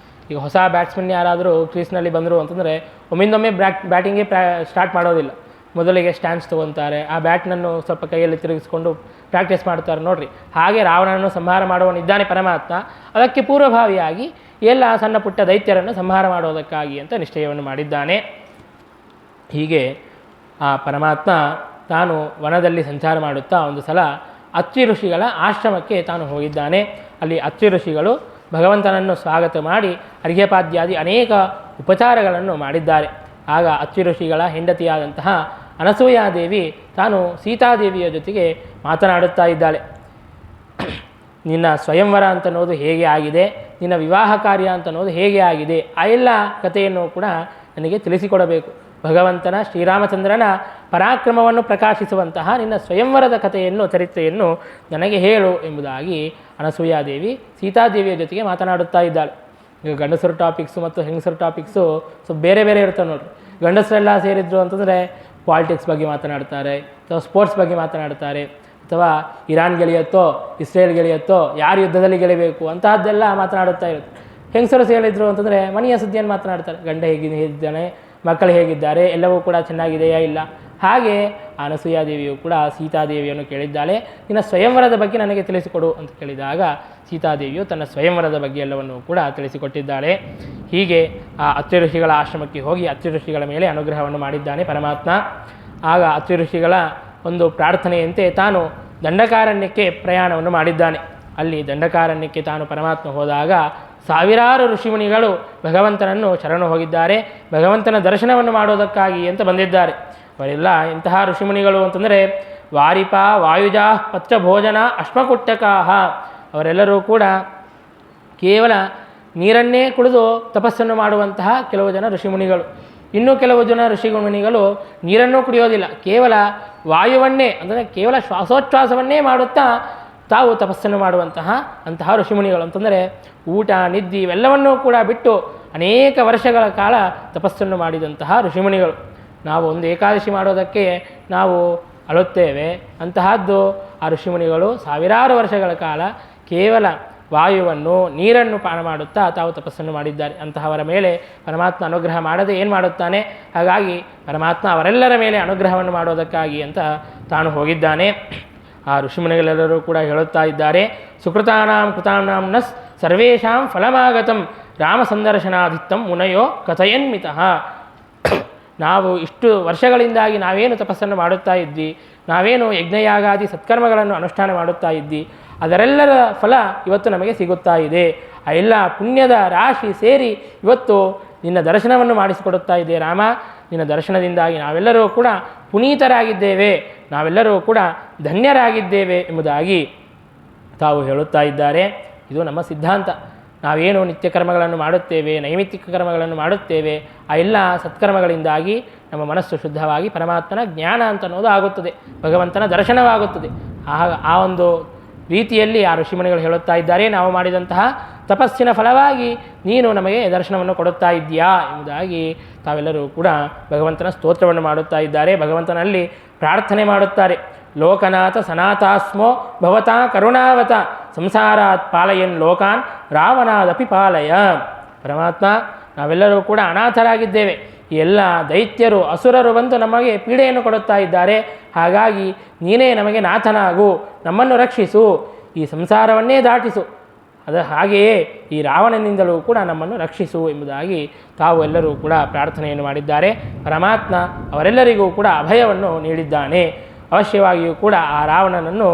ಈಗ ಹೊಸ ಬ್ಯಾಟ್ಸ್ಮನ್ ಯಾರಾದರೂ ಕ್ರೀಸ್ನಲ್ಲಿ ಬಂದರು ಅಂತಂದರೆ ಒಮ್ಮಿಂದೊಮ್ಮೆ ಬ್ಯಾಟಿಂಗೇ ಸ್ಟಾರ್ಟ್ ಮಾಡೋದಿಲ್ಲ. ಮೊದಲಿಗೆ ಸ್ಟ್ಯಾನ್ಸ್ ತೊಗೊತಾರೆ, ಆ ಬ್ಯಾಟ್ನನ್ನು ಸ್ವಲ್ಪ ಕೈಯಲ್ಲಿ ತಿರುಗಿಸ್ಕೊಂಡು ಪ್ರಾಕ್ಟೀಸ್ ಮಾಡ್ತಾರೆ. ನೋಡಿರಿ, ಹಾಗೆ ರಾವಣನನ್ನು ಸಂಹಾರ ಮಾಡುವವನಿದ್ದಾನೆ ಪರಮಾತ್ಮ. ಅದಕ್ಕೆ ಪೂರ್ವಭಾವಿಯಾಗಿ ಎಲ್ಲ ಸಣ್ಣ ಪುಟ್ಟ ದೈತ್ಯರನ್ನು ಸಂಹಾರ ಮಾಡೋದಕ್ಕಾಗಿ ಅಂತ ನಿಶ್ಚಯವನ್ನು ಮಾಡಿದ್ದಾನೆ. ಹೀಗೆ ಆ ಪರಮಾತ್ಮ ತಾನು ವನದಲ್ಲಿ ಸಂಚಾರ ಮಾಡುತ್ತಾ ಒಂದು ಸಲ ಅತ್ರಿ ಋಷಿಗಳ ಆಶ್ರಮಕ್ಕೆ ತಾನು ಹೋಗಿದ್ದಾನೆ. ಅಲ್ಲಿ ಅತ್ರಿ ಋಷಿಗಳು ಭಗವಂತನನ್ನು ಸ್ವಾಗತ ಮಾಡಿ ಅರ್ಘ್ಯಪಾದ್ಯಾದಿ ಅನೇಕ ಉಪಚಾರಗಳನ್ನು ಮಾಡಿದ್ದಾರೆ. ಆಗ ಅತ್ರಿ ಋಷಿಗಳ ಹೆಂಡತಿಯಾದಂತಹ ಅನಸೂಯಾದೇವಿ ತಾನು ಸೀತಾದೇವಿಯ ಜೊತೆಗೆ ಮಾತನಾಡುತ್ತಾ ಇದ್ದಾಳೆ. ನಿನ್ನ ಸ್ವಯಂವರ ಅಂತನ್ನೋದು ಹೇಗೆ ಆಗಿದೆ, ನಿನ್ನ ವಿವಾಹ ಕಾರ್ಯ ಅಂತನ್ನೋದು ಹೇಗೆ ಆಗಿದೆ, ಆ ಎಲ್ಲ ಕಥೆಯನ್ನು ಕೂಡ ನನಗೆ ತಿಳಿಸಿಕೊಡಬೇಕು. ಭಗವಂತನ ಶ್ರೀರಾಮಚಂದ್ರನ ಪರಾಕ್ರಮವನ್ನು ಪ್ರಕಾಶಿಸುವಂತಹ ನಿನ್ನ ಸ್ವಯಂವರದ ಕಥೆಯನ್ನು, ಚರಿತ್ರೆಯನ್ನು ನನಗೆ ಹೇಳು ಎಂಬುದಾಗಿ ಅನಸೂಯಾದೇವಿ ಸೀತಾದೇವಿಯ ಜೊತೆಗೆ ಮಾತನಾಡುತ್ತಾ ಇದ್ದಾಳೆ. ಈಗ ಗಂಡಸರು ಟಾಪಿಕ್ಸು ಮತ್ತು ಹೆಂಗಸರು ಟಾಪಿಕ್ಸು ಸ್ವಲ್ಪ ಬೇರೆ ಬೇರೆ ಇರ್ತವೆ ನೋಡಿರಿ. ಗಂಡಸರೆಲ್ಲ ಸೇರಿದ್ರು ಅಂತಂದರೆ ಪಾಲಿಟಿಕ್ಸ್ ಬಗ್ಗೆ ಮಾತನಾಡ್ತಾರೆ, ಅಥವಾ ಸ್ಪೋರ್ಟ್ಸ್ ಬಗ್ಗೆ ಮಾತನಾಡ್ತಾರೆ, ಅಥವಾ ಇರಾನ್ ಗೆಳೆಯುತ್ತೋ ಇಸ್ರೇಲ್ ಗೆಳೆಯುತ್ತೋ, ಯಾರು ಯುದ್ಧದಲ್ಲಿ ಗೆಲ್ಲಬೇಕು ಅಂತಹದ್ದೆಲ್ಲ ಮಾತನಾಡುತ್ತಾ ಇರುತ್ತೆ. ಹೆಂಗಸರು ಸೇರಿದ್ರು ಅಂತಂದರೆ ಮನೆಯ ಸುದ್ದಿಯನ್ನು ಮಾತನಾಡ್ತಾರೆ. ಗಂಡ ಹೇಗಿದ್ದಾನೆ, ಮಕ್ಕಳು ಹೇಗಿದ್ದಾರೆ, ಎಲ್ಲವೂ ಕೂಡ ಚೆನ್ನಾಗಿದೆಯಾ ಇಲ್ಲ. ಹಾಗೆ ಅನಸೂಯಾದೇವಿಯು ಕೂಡ ಸೀತಾದೇವಿಯನ್ನು ಕೇಳಿದ್ದಾಳೆ, ನಿನ್ನ ಸ್ವಯಂವರದ ಬಗ್ಗೆ ನನಗೆ ತಿಳಿಸಿಕೊಡು ಅಂತ ಕೇಳಿದಾಗ ಸೀತಾದೇವಿಯು ತನ್ನ ಸ್ವಯಂವರದ ಬಗ್ಗೆ ಎಲ್ಲವನ್ನು ಕೂಡ ತಿಳಿಸಿಕೊಟ್ಟಿದ್ದಾಳೆ. ಹೀಗೆ ಆ ಅತ್ರಿ ಋಷಿಗಳ ಆಶ್ರಮಕ್ಕೆ ಹೋಗಿ ಅತ್ರಿ ಋಷಿಗಳ ಮೇಲೆ ಅನುಗ್ರಹವನ್ನು ಮಾಡಿದ್ದಾನೆ ಪರಮಾತ್ಮ. ಆಗ ಅತ್ರಿ ಋಷಿಗಳ ಒಂದು ಪ್ರಾರ್ಥನೆಯಂತೆ ತಾನು ದಂಡಕಾರಣ್ಯಕ್ಕೆ ಪ್ರಯಾಣವನ್ನು ಮಾಡಿದ್ದಾನೆ. ಅಲ್ಲಿ ದಂಡಕಾರಣ್ಯಕ್ಕೆ ತಾನು ಪರಮಾತ್ಮ ಹೋದಾಗ ಸಾವಿರಾರು ಋಷಿಮುನಿಗಳು ಭಗವಂತನನ್ನು ಶರಣು ಹೋಗಿದ್ದಾರೆ. ಭಗವಂತನ ದರ್ಶನವನ್ನು ಮಾಡೋದಕ್ಕಾಗಿ ಅಂತ ಬಂದಿದ್ದಾರೆ. ಅವರೆಲ್ಲ ಇಂತಹ ಋಷಿಮುನಿಗಳು ಅಂತಂದರೆ ವಾರಿಪ, ವಾಯುಜಾ, ಪತ್ರಭೋಜನ, ಅಶ್ಮಕುಟ್ಟಕಾಹ. ಅವರೆಲ್ಲರೂ ಕೂಡ ಕೇವಲ ನೀರನ್ನೇ ಕುಡಿದು ತಪಸ್ಸನ್ನು ಮಾಡುವಂತಹ ಕೆಲವು ಜನ ಋಷಿಮುನಿಗಳು. ಇನ್ನೂ ಕೆಲವು ಜನ ಋಷಿಮುನಿಗಳು ನೀರನ್ನೂ ಕುಡಿಯೋದಿಲ್ಲ, ಕೇವಲ ವಾಯುವನ್ನೇ ಅಂದರೆ ಕೇವಲ ಶ್ವಾಸೋಚ್ಛ್ವಾಸವನ್ನೇ ಮಾಡುತ್ತಾ ತಾವು ತಪಸ್ಸನ್ನು ಮಾಡುವಂತಹ ಅಂತಹ ಋಷಿಮುನಿಗಳು. ಅಂತಂದರೆ ಊಟ ನಿದ್ದೆ ಇವೆಲ್ಲವನ್ನೂ ಕೂಡ ಬಿಟ್ಟು ಅನೇಕ ವರ್ಷಗಳ ಕಾಲ ತಪಸ್ಸನ್ನು ಮಾಡಿದಂತಹ ಋಷಿಮುನಿಗಳು. ನಾವು ಒಂದು ಏಕಾದಶಿ ಮಾಡೋದಕ್ಕೆ ನಾವು ಅಳುತ್ತೇವೆ, ಅಂತಹದ್ದು ಆ ಋಷಿಮುನಿಗಳು ಸಾವಿರಾರು ವರ್ಷಗಳ ಕಾಲ ಕೇವಲ ವಾಯುವನ್ನು ನೀರನ್ನು ಪಾನ ಮಾಡುತ್ತಾ ತಾವು ತಪಸ್ಸನ್ನು ಮಾಡಿದ್ದಾರೆ. ಅಂತಹವರ ಮೇಲೆ ಪರಮಾತ್ಮ ಅನುಗ್ರಹ ಮಾಡದೆ ಏನು ಮಾಡುತ್ತಾನೆ? ಹಾಗಾಗಿ ಪರಮಾತ್ಮ ಅವರೆಲ್ಲರ ಮೇಲೆ ಅನುಗ್ರಹವನ್ನು ಮಾಡೋದಕ್ಕಾಗಿ ಅಂತ ತಾನು ಹೋಗಿದ್ದಾನೆ. ಆ ಋಷಿಮುನಿಗಳೆಲ್ಲರೂ ಕೂಡ ಹೇಳುತ್ತಾ ಇದ್ದಾರೆ, ಸುಕೃತಾನಾಂ ಕೃತಾನಾಂ ನಸ್ ಸರ್ವೇಷಾಂ ಫಲಮಾಗತಂ ರಾಮ ಸಂದರ್ಶನಾಧಿತ್ತಂ ಮುನಯೋ ಕಥಯನ್ಮಿತಃ. ನಾವು ಇಷ್ಟು ವರ್ಷಗಳಿಂದಾಗಿ ನಾವೇನು ತಪಸ್ಸನ್ನು ಮಾಡುತ್ತಾ ಇದ್ವಿ, ನಾವೇನು ಯಜ್ಞಯಾಗಾದಿ ಸತ್ಕರ್ಮಗಳನ್ನು ಅನುಷ್ಠಾನ ಮಾಡುತ್ತಾ ಇದ್ವಿ, ಅದರೆಲ್ಲರ ಫಲ ಇವತ್ತು ನಮಗೆ ಸಿಗುತ್ತಾ ಇದೆ. ಆ ಎಲ್ಲ ಪುಣ್ಯದ ರಾಶಿ ಸೇರಿ ಇವತ್ತು ನಿನ್ನ ದರ್ಶನವನ್ನು ಮಾಡಿಸಿಕೊಡುತ್ತಾ ಇದೆ ರಾಮ. ನಿನ್ನ ದರ್ಶನದಿಂದಾಗಿ ನಾವೆಲ್ಲರೂ ಕೂಡ ಪುನೀತರಾಗಿದ್ದೇವೆ, ನಾವೆಲ್ಲರೂ ಕೂಡ ಧನ್ಯರಾಗಿದ್ದೇವೆ ಎಂಬುದಾಗಿ ತಾವು ಹೇಳುತ್ತಾ ಇದ್ದಾರೆ. ಇದು ನಮ್ಮ ಸಿದ್ಧಾಂತ. ನಾವೇನು ನಿತ್ಯ ಕರ್ಮಗಳನ್ನು ಮಾಡುತ್ತೇವೆ, ನೈಮಿತ್ತಿಕ ಕರ್ಮಗಳನ್ನು ಮಾಡುತ್ತೇವೆ, ಆ ಎಲ್ಲ ಸತ್ಕರ್ಮಗಳಿಂದಾಗಿ ನಮ್ಮ ಮನಸ್ಸು ಶುದ್ಧವಾಗಿ ಪರಮಾತ್ಮನ ಜ್ಞಾನ ಅಂತ ಅನ್ನೋದು ಆಗುತ್ತದೆ, ಭಗವಂತನ ದರ್ಶನವಾಗುತ್ತದೆ. ಆ ಒಂದು ರೀತಿಯಲ್ಲಿ ಆ ಋಷಿಮುನಿಗಳು ಹೇಳುತ್ತಾ ಇದ್ದಾರೆ, ನಾವು ಮಾಡಿದಂತಹ ತಪಸ್ಸಿನ ಫಲವಾಗಿ ನೀನು ನಮಗೆ ದರ್ಶನವನ್ನು ಕೊಡುತ್ತಾ ಇದ್ದೀಯಾ ಎಂಬುದಾಗಿ ತಾವೆಲ್ಲರೂ ಕೂಡ ಭಗವಂತನ ಸ್ತೋತ್ರವನ್ನು ಮಾಡುತ್ತಾ ಇದ್ದಾರೆ. ಭಗವಂತನಲ್ಲಿ ಪ್ರಾರ್ಥನೆ ಮಾಡುತ್ತಾರೆ. ಲೋಕನಾಥ ಸನಾತಾಸ್ಮೋ ಭವತಾ ಕರುಣಾವತ ಸಂಸಾರಾತ್ ಪಾಲಯನ್ ಲೋಕಾನ್ ರಾವಣಾದಪಿ ಪಾಲಯ. ಪರಮಾತ್ಮ, ನಾವೆಲ್ಲರೂ ಕೂಡ ಅನಾಥರಾಗಿದ್ದೇವೆ. ಈ ಎಲ್ಲ ದೈತ್ಯರು ಅಸುರರು ಬಂದು ನಮಗೆ ಪೀಡೆಯನ್ನು ಕೊಡುತ್ತಾ ಇದ್ದಾರೆ. ಹಾಗಾಗಿ ನೀನೇ ನಮಗೆ ನಾಥನಾಗು, ನಮ್ಮನ್ನು ರಕ್ಷಿಸು, ಈ ಸಂಸಾರವನ್ನೇ ದಾಟಿಸು, ಹಾಗೆಯೇ ಈ ರಾವಣನಿಂದಲೂ ಕೂಡ ನಮ್ಮನ್ನು ರಕ್ಷಿಸು ಎಂಬುದಾಗಿ ತಾವು ಎಲ್ಲರೂ ಕೂಡ ಪ್ರಾರ್ಥನೆಯನ್ನು ಮಾಡಿದ್ದಾರೆ. ಪರಮಾತ್ಮ ಅವರೆಲ್ಲರಿಗೂ ಕೂಡ ಅಭಯವನ್ನು ನೀಡಿದ್ದಾನೆ. ಅವಶ್ಯವಾಗಿಯೂ ಕೂಡ ಆ ರಾವಣನನ್ನು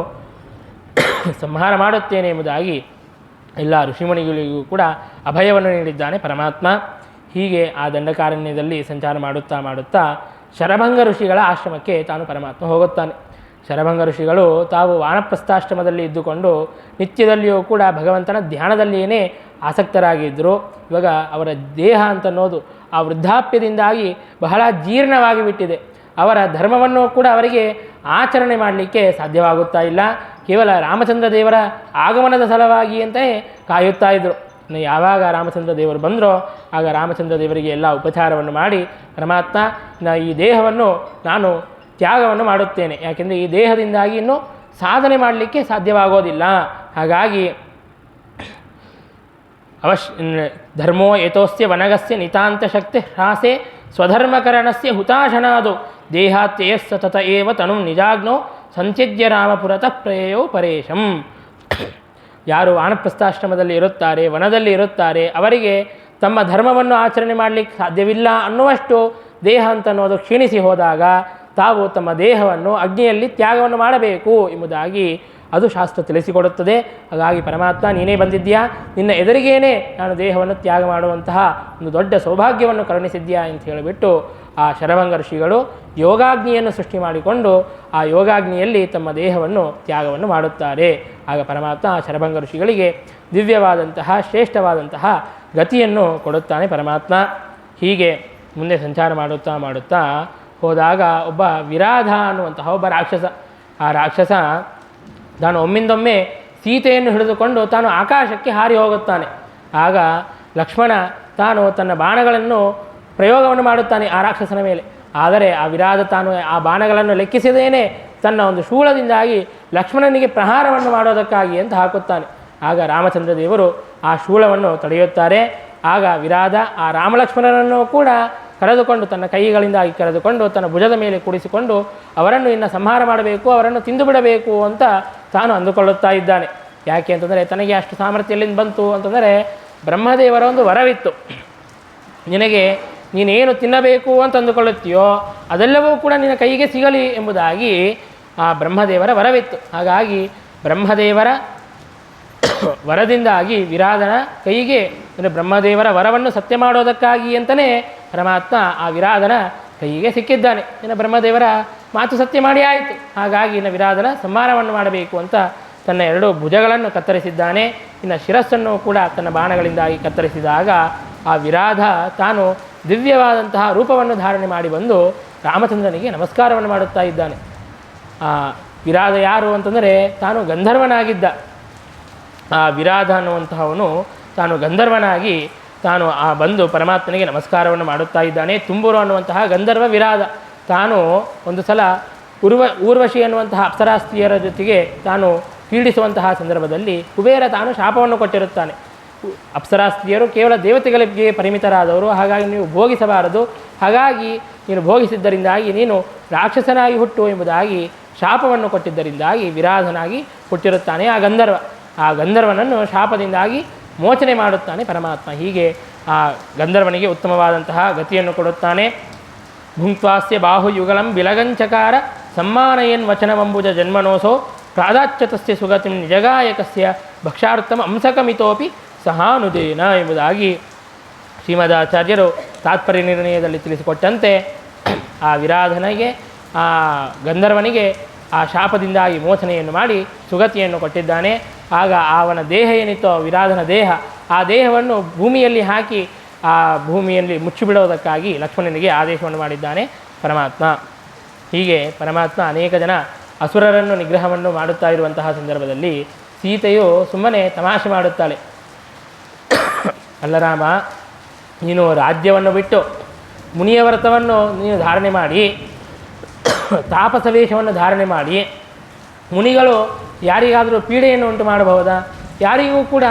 ಸಂಹಾರ ಮಾಡುತ್ತೇನೆ ಎಂಬುದಾಗಿ ಎಲ್ಲ ಋಷಿಮುನಿಗಳಿಗೂ ಕೂಡ ಅಭಯವನ್ನು ನೀಡಿದ್ದಾನೆ ಪರಮಾತ್ಮ. ಹೀಗೆ ಆ ದಂಡಕಾರಣ್ಯದಲ್ಲಿ ಸಂಚಾರ ಮಾಡುತ್ತಾ ಮಾಡುತ್ತಾ ಶರಭಂಗ ಋಷಿಗಳ ಆಶ್ರಮಕ್ಕೆ ತಾನು ಪರಮಾತ್ಮ ಹೋಗುತ್ತಾನೆ. ಶರಭಂಗ ಋಷಿಗಳು ತಾವು ವಾನಪ್ರಸ್ಥಾಶ್ರಮದಲ್ಲಿ ಇದ್ದುಕೊಂಡು ನಿತ್ಯದಲ್ಲಿಯೂ ಕೂಡ ಭಗವಂತನ ಧ್ಯಾನದಲ್ಲಿಯೇ ಆಸಕ್ತರಾಗಿದ್ದರು. ಇವಾಗ ಅವರ ದೇಹ ಅಂತನ್ನೋದು ಆ ವೃದ್ಧಾಪ್ಯದಿಂದಾಗಿ ಬಹಳ ಜೀರ್ಣವಾಗಿ ಬಿಟ್ಟಿದೆ. ಅವರ ಧರ್ಮವನ್ನು ಕೂಡ ಅವರಿಗೆ ಆಚರಣೆ ಮಾಡಲಿಕ್ಕೆ ಸಾಧ್ಯವಾಗುತ್ತಾ ಇಲ್ಲ. ಕೇವಲ ರಾಮಚಂದ್ರ ದೇವರ ಆಗಮನದ ಸಲುವಾಗಿ ಅಂತಲೇ ಕಾಯುತ್ತಾ ಇದ್ದರು. ಯಾವಾಗ ರಾಮಚಂದ್ರ ದೇವರು ಬಂದರೋ ಆಗ ರಾಮಚಂದ್ರ ದೇವರಿಗೆ ಎಲ್ಲ ಉಪಚಾರವನ್ನು ಮಾಡಿ, ಪರಮಾತ್ಮ ಈ ದೇಹವನ್ನು ನಾನು ತ್ಯಾಗವನ್ನು ಮಾಡುತ್ತೇನೆ, ಯಾಕೆಂದರೆ ಈ ದೇಹದಿಂದಾಗಿ ಇನ್ನೂ ಸಾಧನೆ ಮಾಡಲಿಕ್ಕೆ ಸಾಧ್ಯವಾಗೋದಿಲ್ಲ. ಹಾಗಾಗಿ ಧರ್ಮೋ ಯತೋಸ್ಯ ವನಗಸ್ಯ ನಿತಾಂತ ಶಕ್ತಿ ಹ್ರಾಸೆ ಸ್ವಧರ್ಮಕರಣಸ್ಯ ಹುತಾಶನಾದು ದೇಹಾತ್ಯಯ ಸತತ ಏವ ತನು ನಿಜಾಗ್ನೋ ಸಂತ್ಯಜ್ಯ ರಾಮಪುರತಃ ಪ್ರಯೋ ಪರೇಶಂ. ಯಾರು ವಾನಪ್ರಸ್ಥಾಶ್ರಮದಲ್ಲಿ ಇರುತ್ತಾರೆ, ವನದಲ್ಲಿ ಇರುತ್ತಾರೆ, ಅವರಿಗೆ ತಮ್ಮ ಧರ್ಮವನ್ನು ಆಚರಣೆ ಮಾಡಲಿಕ್ಕೆ ಸಾಧ್ಯವಿಲ್ಲ ಅನ್ನುವಷ್ಟು ದೇಹ ಅಂತನ್ನೋದು ಕ್ಷೀಣಿಸಿ ಹೋದಾಗ ತಾವು ತಮ್ಮ ದೇಹವನ್ನು ಅಗ್ನಿಯಲ್ಲಿ ತ್ಯಾಗವನ್ನು ಮಾಡಬೇಕು ಎಂಬುದಾಗಿ ಅದು ಶಾಸ್ತ್ರ ತಿಳಿಸಿಕೊಡುತ್ತದೆ. ಹಾಗಾಗಿ ಪರಮಾತ್ಮ ನೀನೇ ಬಂದಿದ್ದೀಯಾ, ನಿನ್ನ ಎದುರಿಗೇನೆ ನಾನು ದೇಹವನ್ನು ತ್ಯಾಗ ಮಾಡುವಂತಹ ಒಂದು ದೊಡ್ಡ ಸೌಭಾಗ್ಯವನ್ನು ಕರುಣಿಸಿದ್ಯಾ ಅಂತ ಹೇಳಿಬಿಟ್ಟು ಆ ಶರಭಂಗ ಋಷಿಗಳು ಯೋಗಾಗ್ನಿಯನ್ನು ಸೃಷ್ಟಿ ಮಾಡಿಕೊಂಡು ಆ ಯೋಗಾಗ್ನಿಯಲ್ಲಿ ತಮ್ಮ ದೇಹವನ್ನು ತ್ಯಾಗವನ್ನು ಮಾಡುತ್ತಾರೆ. ಆಗ ಪರಮಾತ್ಮ ಆ ಶರಭಂಗ ಋಷಿಗಳಿಗೆ ದಿವ್ಯವಾದಂತಹ ಶ್ರೇಷ್ಠವಾದಂತಹ ಗತಿಯನ್ನು ಕೊಡುತ್ತಾನೆ ಪರಮಾತ್ಮ. ಹೀಗೆ ಮುಂದೆ ಸಂಚಾರ ಮಾಡುತ್ತಾ ಮಾಡುತ್ತಾ ಹೋದಾಗ ಒಬ್ಬ ವಿರಾಧ ಅನ್ನುವಂತಹ ಒಬ್ಬ ರಾಕ್ಷಸ, ಆ ರಾಕ್ಷಸ ತಾನು ಒಮ್ಮಿಂದೊಮ್ಮೆ ಸೀತೆಯನ್ನು ಹಿಡಿದುಕೊಂಡು ತಾನು ಆಕಾಶಕ್ಕೆ ಹಾರಿ ಹೋಗುತ್ತಾನೆ. ಆಗ ಲಕ್ಷ್ಮಣ ತಾನು ತನ್ನ ಬಾಣಗಳನ್ನು ಪ್ರಯೋಗವನ್ನು ಮಾಡುತ್ತಾನೆ ಆ ರಾಕ್ಷಸನ ಮೇಲೆ. ಆದರೆ ಆ ವಿರಾಧ ತಾನು ಆ ಬಾಣಗಳನ್ನು ಲೆಕ್ಕಿಸದೇನೆ ತನ್ನ ಒಂದು ಶೂಲದಿಂದಾಗಿ ಲಕ್ಷ್ಮಣನಿಗೆ ಪ್ರಹಾರವನ್ನು ಮಾಡೋದಕ್ಕಾಗಿ ಅಂತ ಹಾಕುತ್ತಾನೆ. ಆಗ ರಾಮಚಂದ್ರ ದೇವರು ಆ ಶೂಲವನ್ನು ತಡೆಯುತ್ತಾರೆ. ಆಗ ವಿರಾಧ ಆ ರಾಮಲಕ್ಷ್ಮಣನನ್ನು ಕೂಡ ಕರೆದುಕೊಂಡು ತನ್ನ ಕೈಗಳಿಂದಾಗಿ ಕರೆದುಕೊಂಡು ತನ್ನ ಭುಜದ ಮೇಲೆ ಕೂಡಿಸಿಕೊಂಡು ಅವರನ್ನು ಇನ್ನು ಸಂಹಾರ ಮಾಡಬೇಕು, ಅವರನ್ನು ತಿಂದು ಬಿಡಬೇಕು ಅಂತ ತಾನು ಅಂದುಕೊಳ್ಳುತ್ತಾ ಇದ್ದಾನೆ. ಯಾಕೆ ಅಂತಂದರೆ ತನಗೆ ಅಷ್ಟು ಸಾಮರ್ಥ್ಯ ಎಲ್ಲಿಂದ ಬಂತು ಅಂತಂದರೆ ಬ್ರಹ್ಮದೇವರ ಒಂದು ವರವಿತ್ತು. ನಿನಗೆ ನೀನೇನು ತಿನ್ನಬೇಕು ಅಂತ ಅಂದುಕೊಳ್ಳುತ್ತೀಯೋ ಅದೆಲ್ಲವೂ ಕೂಡ ನಿನ್ನ ಕೈಗೆ ಸಿಗಲಿ ಎಂಬುದಾಗಿ ಆ ಬ್ರಹ್ಮದೇವರ ವರವಿತ್ತು. ಹಾಗಾಗಿ ಬ್ರಹ್ಮದೇವರ ವರದಿಂದಾಗಿ ವಿರಾಧನ ಕೈಗೆ ಅಂದರೆ ಬ್ರಹ್ಮದೇವರ ವರವನ್ನು ಸತ್ಯ ಮಾಡೋದಕ್ಕಾಗಿ ಅಂತಲೇ ಪರಮಾತ್ಮ ಆ ವಿರಾಧನ ಕೈಗೆ ಸಿಕ್ಕಿದ್ದಾನೆ. ಇನ್ನು ಬ್ರಹ್ಮದೇವರ ಮಾತು ಸತ್ಯ ಮಾಡಿ ಆಯಿತು. ಹಾಗಾಗಿ ಇನ್ನು ವಿರಾಧನ ಸಂಹಾರವನ್ನು ಮಾಡಬೇಕು ಅಂತ ತನ್ನ ಎರಡು ಭುಜಗಳನ್ನು ಕತ್ತರಿಸಿದ್ದಾನೆ. ಇನ್ನು ಶಿರಸ್ಸನ್ನು ಕೂಡ ತನ್ನ ಬಾಣಗಳಿಂದಾಗಿ ಕತ್ತರಿಸಿದಾಗ ಆ ವಿರಾಧ ತಾನು ದಿವ್ಯವಾದಂತಹ ರೂಪವನ್ನು ಧಾರಣೆ ಮಾಡಿ ಬಂದು ರಾಮಚಂದ್ರನಿಗೆ ನಮಸ್ಕಾರವನ್ನು ಮಾಡುತ್ತಾ ಇದ್ದಾನೆ. ಆ ವಿರಾಧ ಯಾರು ಅಂತಂದರೆ ತಾನು ಗಂಧರ್ವನಾಗಿದ್ದ. ಆ ವಿರಾಧ ಅನ್ನುವಂತಹವನು ತಾನು ಗಂಧರ್ವನಾಗಿ ತಾನು ಬಂದು ಪರಮಾತ್ಮನಿಗೆ ನಮಸ್ಕಾರವನ್ನು ಮಾಡುತ್ತಾ ಇದ್ದಾನೆ. ತುಂಬೂರು ಅನ್ನುವಂತಹ ಗಂಧರ್ವ ವಿರಾಧ ತಾನು ಒಂದು ಸಲ ಊರ್ವಶಿ ಅನ್ನುವಂತಹ ಅಪ್ಸರಾಸ್ತ್ರೀಯರ ಜೊತೆಗೆ ತಾನು ಪೀಡಿಸುವಂತಹ ಸಂದರ್ಭದಲ್ಲಿ ಕುಬೇರ ತಾನು ಶಾಪವನ್ನು ಕೊಟ್ಟಿರುತ್ತಾನೆ. ಅಪ್ಸರಾ ಸ್ತ್ರೀಯರು ಕೇವಲ ದೇವತೆಗಳಿಗೆ ಪರಿಮಿತರಾದವರು, ಹಾಗಾಗಿ ನೀವು ಭೋಗಿಸಬಾರದು, ಹಾಗಾಗಿ ನೀನು ಭೋಗಿಸಿದ್ದರಿಂದಾಗಿ ನೀನು ರಾಕ್ಷಸನಾಗಿ ಹುಟ್ಟು ಎಂಬುದಾಗಿ ಶಾಪವನ್ನು ಕೊಟ್ಟಿದ್ದರಿಂದಾಗಿ ವಿರಾಧನಾಗಿ ಹುಟ್ಟಿರುತ್ತಾನೆ ಆ ಗಂಧರ್ವನನ್ನು ಶಾಪದಿಂದಾಗಿ ಮೋಚನೆ ಮಾಡುತ್ತಾನೆ ಪರಮಾತ್ಮ. ಹೀಗೆ ಆ ಗಂಧರ್ವನಿಗೆ ಉತ್ತಮವಾದಂತಹ ಗತಿಯನ್ನು ಕೊಡುತ್ತಾನೆ. ಭುಂಕ್ವಾಸ್ಯ ಬಾಹುಯುಗಲಂ ಬಿಲಗಂಚಕಾರ ಸಮ್ಮಾನಯನ್ ವಚನವಂಬುಜ ಜನ್ಮನೋಸೋ ಪ್ರಾದಾಚ್ಯತಸ್ಯ ಸುಗತಿಂ ನಿಜಗಾಯಕಸ್ಯ ಭಕ್ಷಾರ್ಥಂ ಅಂಸಕಮಿತೋಪಿ ಸಹಾನುದೇನ ಎಂಬುದಾಗಿ ಶ್ರೀಮದಾಚಾರ್ಯರು ತಾತ್ಪರ್ಯ ನಿರ್ಣಯದಲ್ಲಿ ತಿಳಿಸಿಕೊಟ್ಟಂತೆ ಆ ವಿರಾಧನಿಗೆ ಆ ಗಂಧರ್ವನಿಗೆ ಆ ಶಾಪದಿಂದಾಗಿ ಮೋಚನೆಯನ್ನು ಮಾಡಿ ಸುಗತಿಯನ್ನು ಕೊಟ್ಟಿದ್ದಾನೆ. ಆಗ ಅವನ ದೇಹ ಏನಿತ್ತೋ ವಿರಾಧನ ದೇಹ, ಆ ದೇಹವನ್ನು ಭೂಮಿಯಲ್ಲಿ ಹಾಕಿ ಆ ಭೂಮಿಯಲ್ಲಿ ಮುಚ್ಚಿಬಿಡೋದಕ್ಕಾಗಿ ಲಕ್ಷ್ಮಣನಿಗೆ ಆದೇಶವನ್ನು ಮಾಡಿದ್ದಾನೆ ಪರಮಾತ್ಮ. ಹೀಗೆ ಪರಮಾತ್ಮ ಅನೇಕ ಜನ ಅಸುರರನ್ನು ನಿಗ್ರಹವನ್ನು ಮಾಡುತ್ತಾ ಇರುವಂತಹ ಸಂದರ್ಭದಲ್ಲಿ ಸೀತೆಯು ಸುಮ್ಮನೆ ತಮಾಷೆ ಮಾಡುತ್ತಾಳೆ. ಅಲ್ಲ ರಾಮ, ನೀನು ರಾಜ್ಯವನ್ನು ಬಿಟ್ಟು ಮುನಿಯ ವ್ರತವನ್ನು ನೀನು ಧಾರಣೆ ಮಾಡಿ, ತಾಪಸ ವೇಷವನ್ನು ಧಾರಣೆ ಮಾಡಿ, ಮುನಿಗಳು ಯಾರಿಗಾದರೂ ಪೀಡೆಯನ್ನು ಉಂಟು ಮಾಡಬಹುದಾ? ಯಾರಿಗೂ ಕೂಡ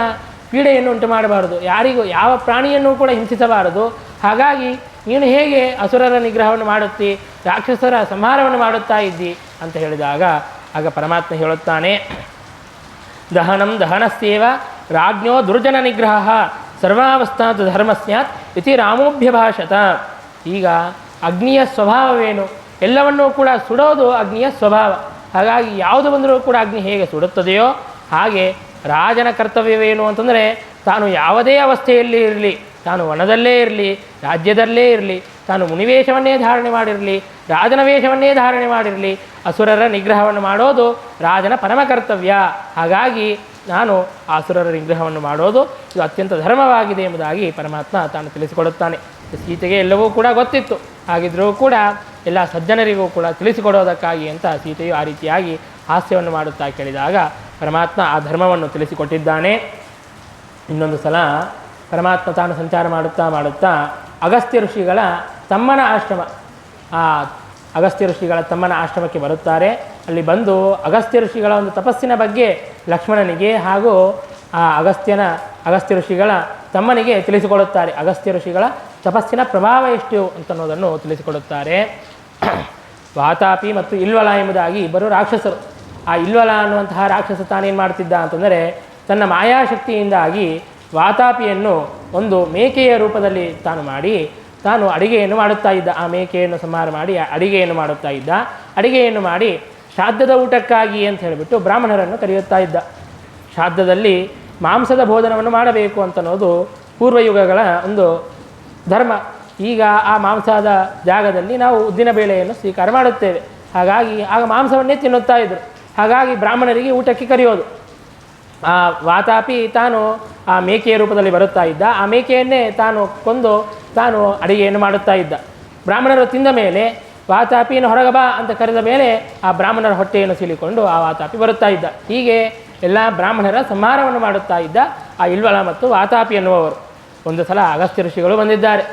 ಪೀಡೆಯನ್ನು ಉಂಟು ಮಾಡಬಾರದು, ಯಾರಿಗೂ ಯಾವ ಪ್ರಾಣಿಯನ್ನು ಕೂಡ ಹಿಂಸಿಸಬಾರದು. ಹಾಗಾಗಿ ನೀನು ಹೇಗೆ ಅಸುರರ ನಿಗ್ರಹವನ್ನು ಮಾಡುತ್ತಿ, ರಾಕ್ಷಸರ ಸಂಹಾರವನ್ನು ಮಾಡುತ್ತಾ ಇದ್ದಿ ಅಂತ ಹೇಳಿದಾಗ ಆಗ ಪರಮಾತ್ಮ ಹೇಳುತ್ತಾನೆ, ದಹನಂ ದಹನಸ್ಯೇವ ರಾಜ್ಞೋ ದುರ್ಜನ ನಿಗ್ರಹ ಸರ್ವಾವಸ್ಥಾತು ಧರ್ಮ ಸ್ಯಾತ್ ಇತಿ ರಾಮೋಭ್ಯಭಾಷತ. ಈಗ ಅಗ್ನಿಯ ಸ್ವಭಾವವೇನು? ಎಲ್ಲವನ್ನೂ ಕೂಡ ಸುಡೋದು ಅಗ್ನಿಯ ಸ್ವಭಾವ. ಹಾಗಾಗಿ ಯಾವುದು ಬಂದರೂ ಕೂಡ ಅಗ್ನಿ ಹೇಗೆ ಸುಡುತ್ತದೆಯೋ ಹಾಗೆ ರಾಜನ ಕರ್ತವ್ಯವೇನು ಅಂತಂದರೆ, ತಾನು ಯಾವುದೇ ಅವಸ್ಥೆಯಲ್ಲಿ ಇರಲಿ, ತಾನು ವನದಲ್ಲೇ ಇರಲಿ, ರಾಜ್ಯದಲ್ಲೇ ಇರಲಿ, ತಾನು ಮುನಿವೇಷವನ್ನೇ ಧಾರಣೆ ಮಾಡಿರಲಿ, ರಾಜನ ವೇಷವನ್ನೇ ಧಾರಣೆ ಮಾಡಿರಲಿ, ಅಸುರರ ನಿಗ್ರಹವನ್ನು ಮಾಡೋದು ರಾಜನ ಪರಮ ಕರ್ತವ್ಯ. ಹಾಗಾಗಿ ನಾನು ಅಸುರರ ನಿಗ್ರಹವನ್ನು ಮಾಡೋದು ಇದು ಅತ್ಯಂತ ಧರ್ಮವಾಗಿದೆ ಎಂಬುದಾಗಿ ಪರಮಾತ್ಮ ತಾನು ತಿಳಿಸಿಕೊಡುತ್ತಾನೆ. ಸೀತೆಗೆ ಎಲ್ಲವೂ ಕೂಡ ಗೊತ್ತಿತ್ತು, ಹಾಗಿದ್ದರೂ ಕೂಡ ಎಲ್ಲ ಸಜ್ಜನರಿಗೂ ಕೂಡ ತಿಳಿಸಿಕೊಡೋದಕ್ಕಾಗಿ ಅಂತ ಸೀತೆಯು ಆ ರೀತಿಯಾಗಿ ಹಾಸ್ಯವನ್ನು ಮಾಡುತ್ತಾ ಕೇಳಿದಾಗ ಪರಮಾತ್ಮ ಆ ಧರ್ಮವನ್ನು ತಿಳಿಸಿಕೊಟ್ಟಿದ್ದಾನೆ. ಇನ್ನೊಂದು ಸಲ ಪರಮಾತ್ಮ ತಾನು ಸಂಚಾರ ಮಾಡುತ್ತಾ ಅಗಸ್ತ್ಯ ಋಷಿಗಳ ತಮ್ಮನ ಆಶ್ರಮ, ಆ ಅಗಸ್ತ್ಯ ಋಷಿಗಳ ತಮ್ಮನ ಆಶ್ರಮಕ್ಕೆ ಬರುತ್ತಾರೆ. ಅಲ್ಲಿ ಬಂದು ಅಗಸ್ತ್ಯ ಋಷಿಗಳ ಒಂದು ತಪಸ್ಸಿನ ಬಗ್ಗೆ ಲಕ್ಷ್ಮಣನಿಗೆ ಹಾಗೂ ಆ ಅಗಸ್ತ್ಯ ಋಷಿಗಳ ತಮ್ಮನಿಗೆ ತಿಳಿಸಿಕೊಡುತ್ತಾರೆ. ಅಗಸ್ತ್ಯ ಋಷಿಗಳ ತಪಸ್ಸಿನ ಪ್ರಭಾವ ಎಷ್ಟು ಅಂತನ್ನೋದನ್ನು ತಿಳಿಸಿಕೊಡುತ್ತಾರೆ. ವಾತಾಪಿ ಮತ್ತು ಇಲ್ವಲ ಎಂಬುದಾಗಿ ಇಬ್ಬರು ರಾಕ್ಷಸರು. ಆ ಇಲ್ವಲ ಅನ್ನುವಂತಹ ರಾಕ್ಷಸ ತಾನೇನು ಮಾಡ್ತಿದ್ದ ಅಂತಂದರೆ, ತನ್ನ ಮಾಯಾಶಕ್ತಿಯಿಂದಾಗಿ ವಾತಾಪಿಯನ್ನು ಒಂದು ಮೇಕೆಯ ರೂಪದಲ್ಲಿ ತಾನು ಮಾಡಿ ತಾನು ಅಡಿಗೆಯನ್ನು ಮಾಡುತ್ತಾ ಇದ್ದ. ಆ ಮೇಕೆಯನ್ನು ಸಂಹಾರ ಮಾಡಿ ಅಡಿಗೆಯನ್ನು ಮಾಡುತ್ತಾ ಇದ್ದ. ಅಡಿಗೆಯನ್ನು ಮಾಡಿ ಶ್ರಾದ್ದದ ಊಟಕ್ಕಾಗಿ ಅಂತ ಹೇಳಿಬಿಟ್ಟು ಬ್ರಾಹ್ಮಣರನ್ನು ಕರೆಯುತ್ತಾ ಇದ್ದ. ಶ್ರಾದ್ದದಲ್ಲಿ ಮಾಂಸದ ಭೋಜನವನ್ನು ಮಾಡಬೇಕು ಅಂತನ್ನೋದು ಪೂರ್ವಯುಗಗಳ ಒಂದು ಧರ್ಮ. ಈಗ ಆ ಮಾಂಸದ ಜಾಗದಲ್ಲಿ ನಾವು ಉದ್ದಿನ ಬೇಳೆಯನ್ನು ಸ್ವೀಕಾರ ಮಾಡುತ್ತೇವೆ. ಹಾಗಾಗಿ ಆಗ ಮಾಂಸವನ್ನೇ ತಿನ್ನುತ್ತಾ ಇದ್ದರು. ಹಾಗಾಗಿ ಬ್ರಾಹ್ಮಣರಿಗೆ ಊಟಕ್ಕೆ ಕರೆಯೋದು. ಆ ವಾತಾಪಿ ತಾನು ಆ ಮೇಕೆಯ ರೂಪದಲ್ಲಿ ಬರುತ್ತಾ ಇದ್ದ. ಆ ಮೇಕೆಯನ್ನೇ ತಾನು ಕೊಂದು ತಾನು ಅಡಿಗೆಯನ್ನು ಮಾಡುತ್ತಾ ಇದ್ದ. ಬ್ರಾಹ್ಮಣರು ತಿಂದ ಮೇಲೆ ವಾತಾಪಿಯನ್ನು ಹೊರಗೆ ಬಾ ಅಂತ ಕರೆದ ಮೇಲೆ ಆ ಬ್ರಾಹ್ಮಣರ ಹೊಟ್ಟೆಯನ್ನು ಸೀಳಿಕೊಂಡು ಆ ವಾತಾಪಿ ಬರುತ್ತಾ ಇದ್ದ. ಹೀಗೆ ಎಲ್ಲ ಬ್ರಾಹ್ಮಣರ ಸಂಹಾರವನ್ನು ಮಾಡುತ್ತಾ ಇದ್ದ ಆ ಇಲ್ವಲ ಮತ್ತು ವಾತಾಪಿ ಎನ್ನುವವರು. ಒಂದು ಸಲ ಅಗಸ್ತ್ಯ ಋಷಿಗಳು ಬಂದಿದ್ದಾರೆ.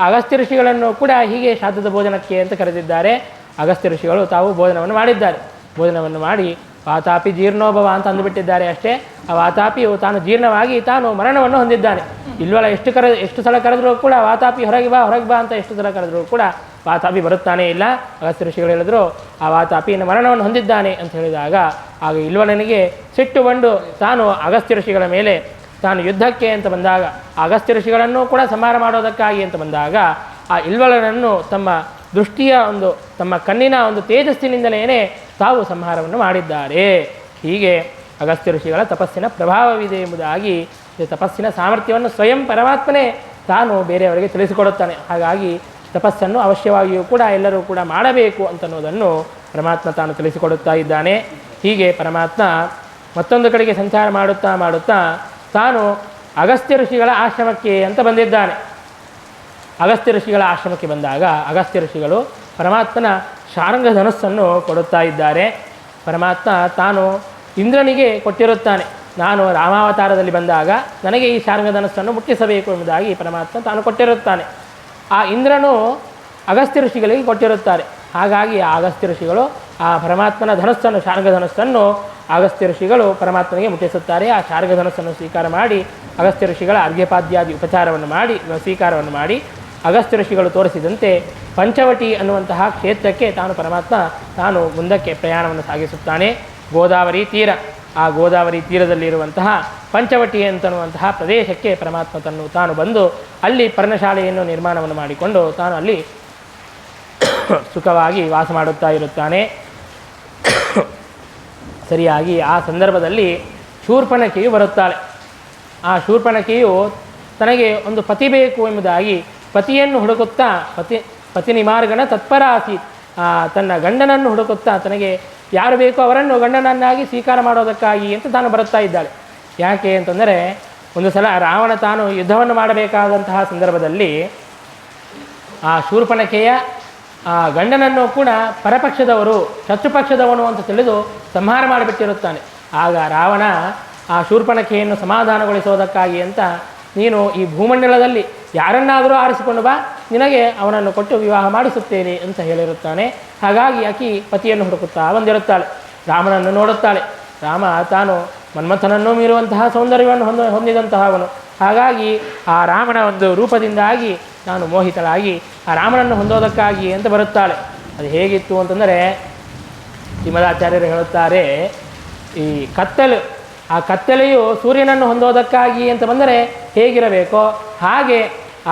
ಅಗಸ್ತ್ಯ ಋಷಿಗಳನ್ನು ಕೂಡ ಹೀಗೆ ಶ್ರಾದ್ದದ ಭೋಜನಕ್ಕೆ ಅಂತ ಕರೆದಿದ್ದಾರೆ. ಅಗಸ್ತ್ಯ ಋಷಿಗಳು ತಾವು ಭೋಜನವನ್ನು ಮಾಡಿದ್ದಾರೆ. ಭೋಜನವನ್ನು ಮಾಡಿ ವಾತಾಪಿ ಜೀರ್ಣೋಭವ ಅಂತ ಅಂದುಬಿಟ್ಟಿದ್ದಾರೆ ಅಷ್ಟೇ. ಆ ವಾತಾಪಿಯು ತಾನು ಜೀರ್ಣವಾಗಿ ತಾನು ಮರಣವನ್ನು ಹೊಂದಿದ್ದಾನೆ. ಇಲ್ವಲ ಎಷ್ಟು ಸಲ ಕರೆದರೂ ಕೂಡ ವಾತಾಪಿ ಹೊರಗೆ ಬಾ ಅಂತ ಎಷ್ಟು ಸಲ ಕರೆದರೂ ಕೂಡ ವಾತಾಪಿ ಬರುತ್ತಾನೆ ಇಲ್ಲ. ಅಗಸ್ತ್ಯ ಋಷಿಗಳು ಹೇಳಿದ್ರು ಆ ವಾತಾಪಿಯನ್ನು ಮರಣವನ್ನು ಹೊಂದಿದ್ದಾನೆ ಅಂತ ಹೇಳಿದಾಗ ಆಗ ಇಲ್ವಲನಿಗೆ ಸಿಟ್ಟು ಬಂದು ತಾನು ಅಗಸ್ತ್ಯ ಋಷಿಗಳ ಮೇಲೆ ತಾನು ಯುದ್ಧಕ್ಕೆ ಅಂತ ಬಂದಾಗ, ಅಗಸ್ತ್ಯ ಋಷಿಗಳನ್ನು ಕೂಡ ಸಂಹಾರ ಮಾಡೋದಕ್ಕಾಗಿ ಅಂತ ಬಂದಾಗ ಆ ಇಲ್ವಲನನ್ನು ತಮ್ಮ ದೃಷ್ಟಿಯ ತಮ್ಮ ಕಣ್ಣಿನ ತೇಜಸ್ಸಿನಿಂದಲೇ ತಾವು ಸಂಹಾರವನ್ನು ಮಾಡಿದ್ದಾರೆ. ಹೀಗೆ ಅಗಸ್ತ್ಯ ಋಷಿಗಳ ತಪಸ್ಸಿನ ಪ್ರಭಾವವಿದೆ ಎಂಬುದಾಗಿ ತಪಸ್ಸಿನ ಸಾಮರ್ಥ್ಯವನ್ನು ಸ್ವಯಂ ಪರಮಾತ್ಮನೇ ತಾನು ಬೇರೆಯವರಿಗೆ ತಿಳಿಸಿಕೊಡುತ್ತಾನೆ. ಹಾಗಾಗಿ ತಪಸ್ಸನ್ನು ಅವಶ್ಯವಾಗಿಯೂ ಕೂಡ ಎಲ್ಲರೂ ಕೂಡ ಮಾಡಬೇಕು ಅಂತನ್ನೋದನ್ನು ಪರಮಾತ್ಮ ತಾನು ತಿಳಿಸಿಕೊಡುತ್ತಾ ಇದ್ದಾನೆ. ಹೀಗೆ ಪರಮಾತ್ಮ ಮತ್ತೊಂದು ಕಡೆಗೆ ಸಂಚಾರ ಮಾಡುತ್ತಾ ತಾನು ಅಗಸ್ತ್ಯ ಋಷಿಗಳ ಆಶ್ರಮಕ್ಕೆ ಅಂತ ಬಂದಿದ್ದಾನೆ. ಅಗಸ್ತ್ಯ ಋಷಿಗಳ ಆಶ್ರಮಕ್ಕೆ ಬಂದಾಗ ಅಗಸ್ತ್ಯ ಋಷಿಗಳು ಪರಮಾತ್ಮನ ಶಾರ್ಂಗ ಧನುಸ್ಸನ್ನು ಕೊಡುತ್ತಾ ಇದ್ದಾರೆ. ಪರಮಾತ್ಮ ತಾನು ಇಂದ್ರನಿಗೆ ಕೊಟ್ಟಿರುತ್ತಾನೆ, ನಾನು ರಾಮಾವತಾರದಲ್ಲಿ ಬಂದಾಗ ನನಗೆ ಈ ಶಾರ್ಂಗ ಧನುಸ್ಸನ್ನು ಮುಟ್ಟಿಸಬೇಕು ಎಂಬುದಾಗಿ ಪರಮಾತ್ಮ ತಾನು ಕೊಟ್ಟಿರುತ್ತಾನೆ. ಆ ಇಂದ್ರನು ಅಗಸ್ತ್ಯ ಋಷಿಗಳಿಗೆ ಕೊಟ್ಟಿರುತ್ತಾರೆ. ಹಾಗಾಗಿ ಆ ಅಗಸ್ತ್ಯ ಋಷಿಗಳು ಆ ಪರಮಾತ್ಮನ ಧನಸ್ಸನ್ನು ಶಾರ್ಗಧನಸ್ಸನ್ನು ಅಗಸ್ತ್ಯ ಋಷಿಗಳು ಪರಮಾತ್ಮನಿಗೆ ಮುಟ್ಟಿಸುತ್ತಾರೆ. ಆ ಶಾರ್ಗಧನಸ್ಸನ್ನು ಸ್ವೀಕಾರ ಮಾಡಿ ಅಗಸ್ತ್ಯ ಋಷಿಗಳ ಅರ್ಘ್ಯಪಾದ್ಯಾದಿ ಉಪಚಾರವನ್ನು ಮಾಡಿ ಸ್ವೀಕಾರವನ್ನು ಮಾಡಿ ಅಗಸ್ತ್ಯ ಋಷಿಗಳು ತೋರಿಸಿದಂತೆ ಪಂಚವಟಿ ಅನ್ನುವಂತಹ ಕ್ಷೇತ್ರಕ್ಕೆ ಪರಮಾತ್ಮ ತಾನು ಮುಂದಕ್ಕೆ ಪ್ರಯಾಣವನ್ನು ಸಾಗಿಸುತ್ತಾನೆ. ಗೋದಾವರಿ ತೀರ, ಆ ಗೋದಾವರಿ ತೀರದಲ್ಲಿರುವಂತಹ ಪಂಚವಟಿ ಅಂತನ್ನುವಂತಹ ಪ್ರದೇಶಕ್ಕೆ ಪರಮಾತ್ಮ ತಾನು ಬಂದು ಅಲ್ಲಿ ಪರ್ಣಶಾಲೆಯನ್ನು ನಿರ್ಮಾಣವನ್ನು ಮಾಡಿಕೊಂಡು ತಾನು ಅಲ್ಲಿ ಸುಖವಾಗಿ ವಾಸ ಮಾಡುತ್ತಾ ಇರುತ್ತಾನೆ. ಸರಿಯಾಗಿ ಆ ಸಂದರ್ಭದಲ್ಲಿ ಶೂರ್ಪಣಖಿಯು ಬರುತ್ತಾಳೆ. ಆ ಶೂರ್ಪಣಖಿಯು ತನಗೆ ಒಂದು ಪತಿ ಬೇಕು ಎಂಬುದಾಗಿ ಪತಿಯನ್ನು ಹುಡುಕುತ್ತಾ ಪತಿ ನಿಮಾರ್ಗಣ ತತ್ಪರ ಆಸೀತ್, ತನ್ನ ಗಂಡನನ್ನು ಹುಡುಕುತ್ತಾ ತನಗೆ ಯಾರು ಬೇಕೋ ಅವರನ್ನು ಗಂಡನನ್ನಾಗಿ ಸ್ವೀಕಾರ ಮಾಡೋದಕ್ಕಾಗಿ ಅಂತ ತಾನು ಬರುತ್ತಾ ಇದ್ದಾಳೆ. ಯಾಕೆ ಅಂತಂದರೆ, ಒಂದು ಸಲ ರಾವಣ ತಾನು ಯುದ್ಧವನ್ನು ಮಾಡಬೇಕಾದಂತಹ ಸಂದರ್ಭದಲ್ಲಿ ಆ ಶೂರ್ಪಣಖೆಯ ಗಂಡನನ್ನು ಕೂಡ ಪರಪಕ್ಷದವರು ಶತ್ರುಪಕ್ಷದವನು ಅಂತ ತಿಳಿದು ಸಂಹಾರ ಮಾಡಿಬಿಟ್ಟಿರುತ್ತಾನೆ. ಆಗ ರಾವಣ ಆ ಶೂರ್ಪಣಖೆಯನ್ನು ಸಮಾಧಾನಗೊಳಿಸೋದಕ್ಕಾಗಿ ಅಂತ ನೀನು ಈ ಭೂಮಂಡಲದಲ್ಲಿ ಯಾರನ್ನಾದರೂ ಆರಿಸಿಕೊಂಡು ಬಾ, ನಿನಗೆ ಅವನನ್ನು ಕೊಟ್ಟು ವಿವಾಹ ಮಾಡಿಸುತ್ತೇನೆ ಅಂತ ಹೇಳಿರುತ್ತಾನೆ. ಹಾಗಾಗಿ ಆಕಿ ಪತಿಯನ್ನು ಹುಡುಕುತ್ತಾ ಬಂದಿರುತ್ತಾಳೆ. ರಾಮನನ್ನು ನೋಡುತ್ತಾಳೆ. ರಾಮ ತಾನು ಮನ್ಮಥನನ್ನೂ ಮೀರುವಂತಹ ಸೌಂದರ್ಯವನ್ನು ಹೊಂದಿದಂತಹವನು. ಹಾಗಾಗಿ ಆ ರಾಮನ ಒಂದು ರೂಪದಿಂದಾಗಿ ನಾನು ಮೋಹಿತಳಾಗಿ ಆ ರಾಮನನ್ನು ಹೊಂದೋದಕ್ಕಾಗಿ ಅಂತ ಬರುತ್ತಾಳೆ. ಅದು ಹೇಗಿತ್ತು ಅಂತಂದರೆ, ಶ್ರೀಮದಾಚಾರ್ಯರು ಹೇಳುತ್ತಾರೆ, ಈ ಕತ್ತಲು, ಆ ಕತ್ತಲೆಯು ಸೂರ್ಯನನ್ನು ಹೊಂದೋದಕ್ಕಾಗಿ ಅಂತ ಬಂದರೆ ಹೇಗಿರಬೇಕೋ ಹಾಗೆ